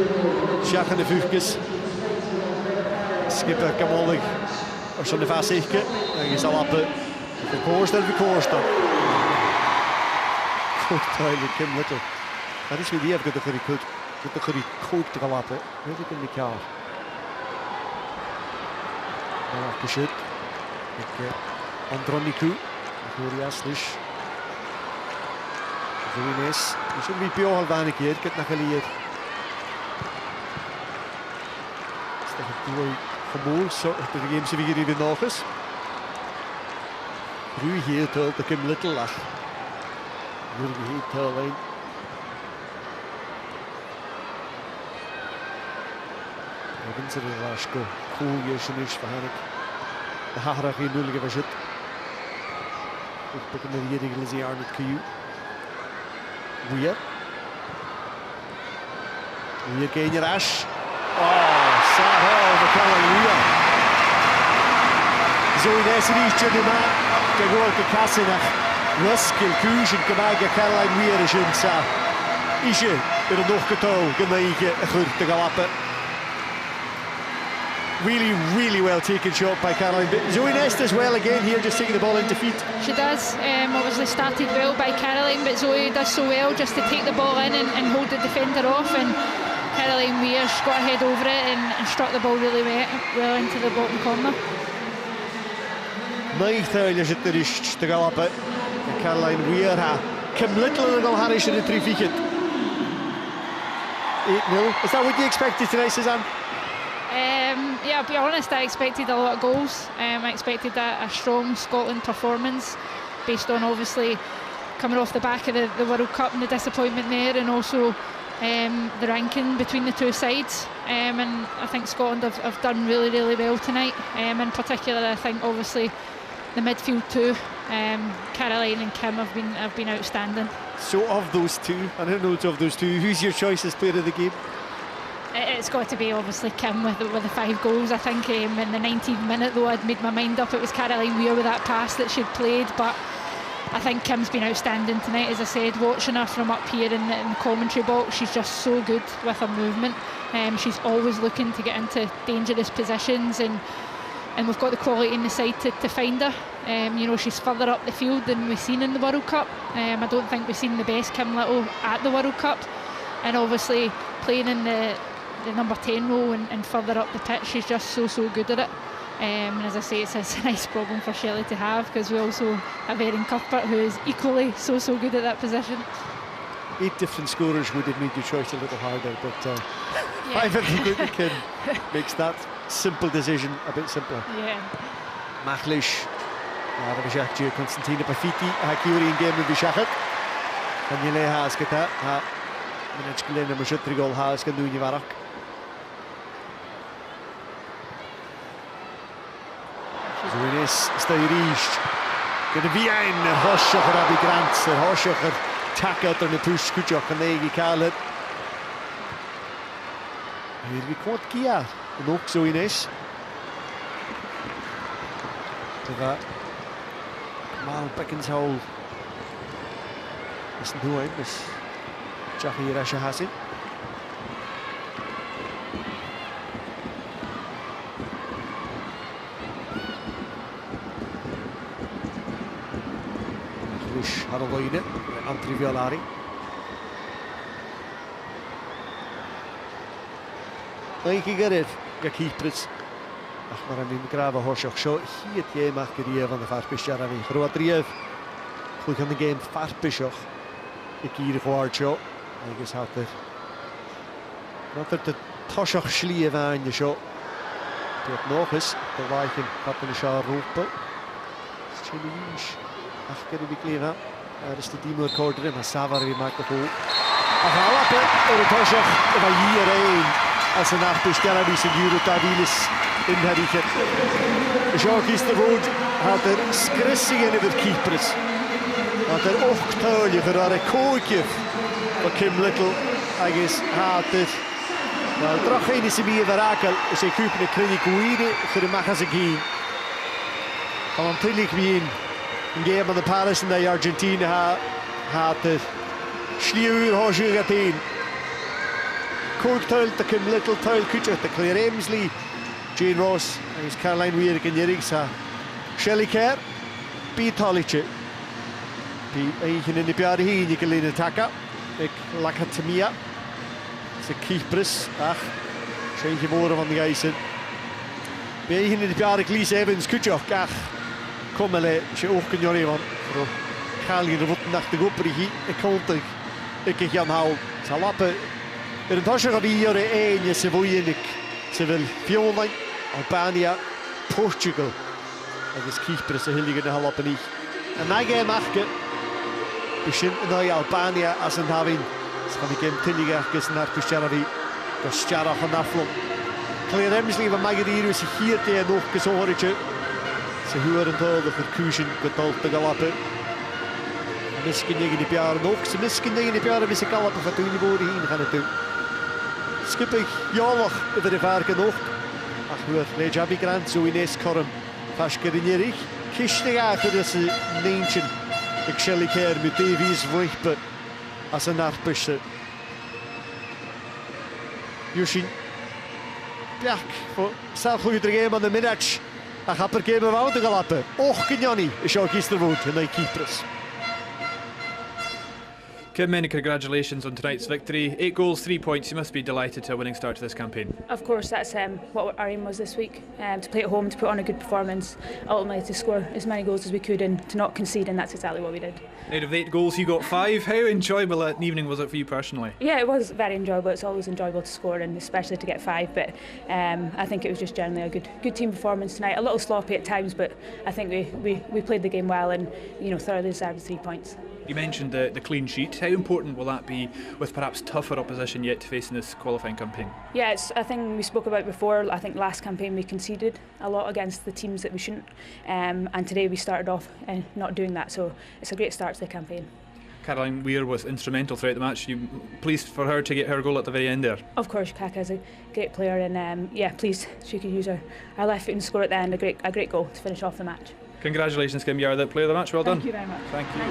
Zeggen de vuurtjes. Skipper Kamolig. Als je de vast zegt, dan is al appen. De koorstel. Goed, duidelijk Kim Little. Dat is weer die even goed. Dat is goed te lappen. Weet ik in de kaart. Dan afgeschud. Andronikou. Gloria Slish. Ruines, you should be Biohal Vanik here, get Nakalier. Stach het doel gemoel, zo de game ze weer even nog eens. Rui hier telt de Kim Little lach. Jurgen hier tel lijn. Winter de Lashko, cool hier Shanish Vanik. De Hagra geen nullige was het. Ik pak hem hier tegen Lizzie Arnott Q. Weer geen je rash. Oh, Sahel, de Caroline. Zo in deze richting de ma, de grote kasse nach Ruskil, Kuchen, gemaakt Caroline weer is in sa. Isje, er nog getoond, gemeenje, goed te galappen. Really well taken shot by Caroline. Zoe Nest as well again here, just taking the ball into feet. She does. Obviously started well by Caroline, but Zoe does so well just to take the ball in and hold the defender off. And Caroline Weir's got her head over it and struck the ball really well into the bottom corner. Maigthuil is het er is te galappen. Caroline Weir ha. Kim Little en al Harris in de 3 vicket. 8-0. Is that what you expected tonight, Suzanne? Yeah, I'll be honest, I expected a lot of goals. I expected a strong Scotland performance based on obviously coming off the back of the World Cup and the disappointment there, and also the ranking between the two sides. And I think Scotland have done really well tonight. In particular, I think obviously the midfield too. Caroline and Kim have been outstanding. So of those two, I don't know of those two, who's your choice as player of the game? It's got to be obviously Kim with the 5 goals. I think in the 19th minute, though, I'd made my mind up. It was Caroline Weir with that pass that she'd played, but I think Kim's been outstanding tonight. As I said, watching her from up here in the commentary box, she's just so good with her movement. She's always looking to get into dangerous positions, and we've got the quality in the side to find her. You know, she's further up the field than we've seen in the World Cup. I don't think we've seen the best Kim Little at the World Cup, and obviously playing in the number 10 role and further up the pitch, she's just so good at it. And as I say, it's a nice problem for Shelley to have, because we also have Erin Cuthbert, who is equally so good at that position. 8 different scorers would have made your choice a little harder, but 5 of the good Kim makes that simple decision a bit simpler. Yeah. Machlish, we Vishakje, Konstantina Pafiti, Hakuri in game with Vishakak. And you lay Haskata, Minachkulena Mushutrigol Haskan doing Varak. Zuinis, Stayrish. Gonna be ein Hoshocher Abi Grants, Hoshocher Takat and the push Kuchok and Egi Khaled. Here we caught Kia, and ook Zuinis. To that. Mal Beckenshole. Listen who I'm this. Jackie Rashahasi. Lish Haraloide, Antri Violari. Eike Gerif, Gakipris. Ach, maar aan de graven Horshoch Show. Hier het jij mag gerieven van de Vaarpischer aan de Groatriev. Goed aan de game Vaarpischer. Ik hier gehoord show. I guess had er de Toshach Schlief aan je show. Dat nog eens, de Weichen had een schaar roepen. Challenge. Ach, kan ik niet leren. Er is de team recorder in, maar Savar wie maakt het goed. Ach, halappen, de Toshach van hierheen. Als een nachbesteller die zijn Euro Tavilis in de richt. De Jacques is de woord, had er skrissingen over keepers. Had er ochtuilig, had er kootje. Van Kim Little, I guess, had het. Nou, terug geen is meer verrakel. Ze kupen de kliniek Ouide, voor de magazijn. Van een trillig wie een game aan de Palace in de Argentina had het. Schlieuw hoosje gaat heen. Koottuil, de Kim Little tuil kutje, de Claire Emsley. Jane Ross, I guess Caroline Weir in Jerigsa. Shelley Kerr, Piet Hollitje. Piet eigen in de piade heen, je kan leren takken. Ik lak het te Mia. Ze keepers. Ach, zijn geboren van de Geisen. Eigen in de piade Cleese Evans, kutje. Ach, kom maar, je ook kun je van. chael i'r fwtyn ach dy gwybr I hi y coldig y gychian hawl. Sa lappe yn tosio o fi o'r ein sy'n fwy unig sy'n fel Fiolain, Albania, Portugal agos Cyprus y hylig yn y halop yn ich. Yn ag e machge bysyn yn o'i Albania as yn hafin sy'n i gem tynnig agos yn arpwysdiara fi gosdiarach yn afflwm. Claire Emsley van Magadiru is hier tegen nog gezorgd. Ze horen toch de verkusen betaald te galappen. Misschien 9 jaar nog, ze misschien 9 jaar is ik al op een fatsoenlijke boeren heen gaan het doen. Skippig jaarlig over de varken nog. Ach hoor, Rejabi Grant zo ineens korm. Vashkerinierig, kistig achter dat ze neentje. Ik zal ik her met Davies wegpe als een arpeste. Jushin. Bjak, voor zelfgoed er game aan de minach. Hij gaat per game wel te gelappen. Och, Kenyani is jouw gisterwoord en hij Cyprus. Kim, many congratulations on tonight's victory. 8 goals, 3 points. You must be delighted to a winning start to this campaign. Of course, that's what our aim was this week. To play at home, to put on a good performance, ultimately to score as many goals as we could and to not concede, and that's exactly what we did. Out of the 8 goals, you got 5. How enjoyable an evening was it for you personally? Yeah, it was very enjoyable. It's always enjoyable to score and especially to get 5. But I think it was just generally a good team performance tonight. A little sloppy at times, but I think we played the game well and thoroughly deserved the 3 points. You mentioned the clean sheet. How important will that be with perhaps tougher opposition yet to face in this qualifying campaign? Yeah, it's a thing we spoke about before. I think last campaign we conceded a lot against the teams that we shouldn't, and today we started off not doing that, so it's a great start to the campaign. Caroline Weir was instrumental throughout the match. You pleased for her to get her goal at the very end there? Of course, Kaka's a great player, and pleased she could use her left foot and score at the end. A great goal to finish off the match. Congratulations, Kim. You are the player of the match. Well done. Thank you very much. Thank you.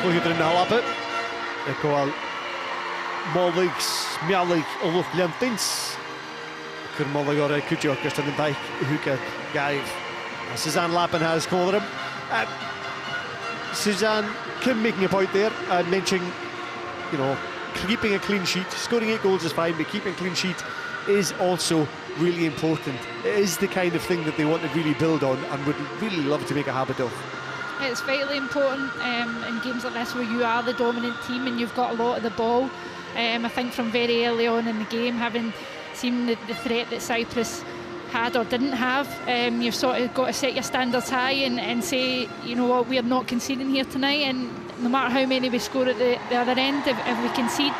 Look at the lappen. Ik hoor Molligs, Mialig, Olof Lentins. Ik hoor Mollig or Kutjok as the dike Huka Gaiv. Suzanne Lappen has called him. Suzanne Kim making a point there and mentioning, keeping a clean sheet. Scoring 8 goals is fine, but keeping a clean sheet is also really important. It is the kind of thing that they want to really build on and would really love to make a habit of. It's vitally important in games like this where you are the dominant team and you've got a lot of the ball. I think from very early on in the game, having seen the threat that Cyprus had or didn't have, you've sort of got to set your standards high and say, you know what, we're not conceding here tonight, and no matter how many we score at the other end, if we concede,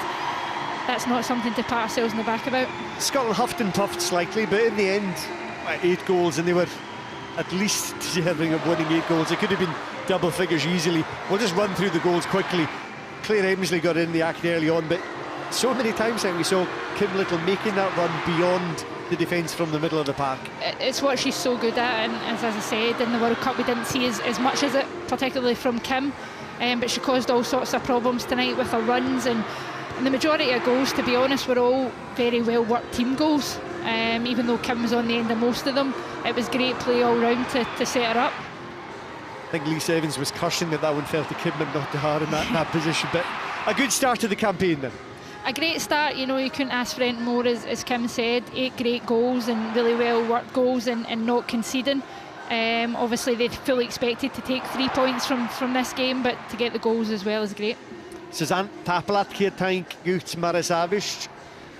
that's not something to pat ourselves in the back about. Scotland huffed and puffed slightly, but in the end, 8 goals, and they were at least deserving of winning 8 goals. It could have been double figures easily. We'll just run through the goals quickly. Claire Emsley got in the act early on, but so many times we saw Kim Little making that run beyond the defence from the middle of the park. It's what she's so good at, and as I said, in the World Cup we didn't see as much as it, particularly from Kim, but she caused all sorts of problems tonight with her runs, and the majority of goals, to be honest, were all very well worked team goals. Even though Kim was on the end of most of them, it was great play all round to set her up. I think Lisa Evans was cursing that one fell to Kim and not to her in that position, but a good start to the campaign then. A great start, you couldn't ask for anything more, as Kim said. 8 great goals and really well worked goals and not conceding. Obviously they fully expected to take 3 points from this game, but to get the goals as well is great. Suzanne Tapelat hier tank gut Marasavish.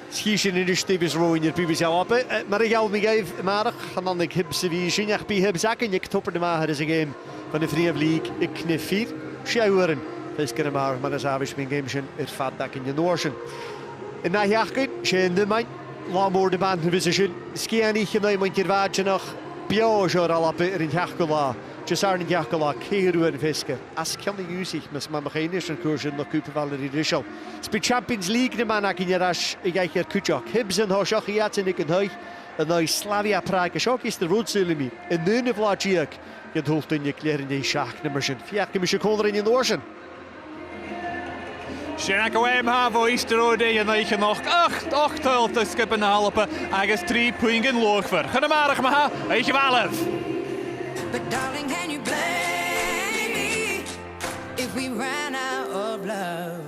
Schieschen in de Stevens row in je previous jaar. Marigal Miguel Mark en dan ik heb ze wie zien ik bij heb zaken je topper de mager is een game van de Premier League. Ik knip 4 schouwen. Dus kunnen maar Marasavish mijn game zijn het vat dat in je noorsen. En na jaken zijn de man laat de band position. Skiën niet genoeg want je waardje nog bios er al op in Jakula. Just in Jakula Keiru en Fisker. As kan de use ik mis maar geen is een koers in de Coupe Valerie Richel. Speed Champions League de man in je rash. Ik ga hier Kutjok. Hibs en Hoshach jat en ik en hij. En nou Slavia Prague. Schok is de rood zullen in de Vlaanderen. Je hoeft in je kleren in schach nummer 4. Kom je koner in je noorsen. Sianach awem ha fo Easterode yn eich nog 8 te skippen halpen agus 3 pwingen loogver. Gydamarach ma ha, eich falef. But darling, can you blame me if we ran out of love?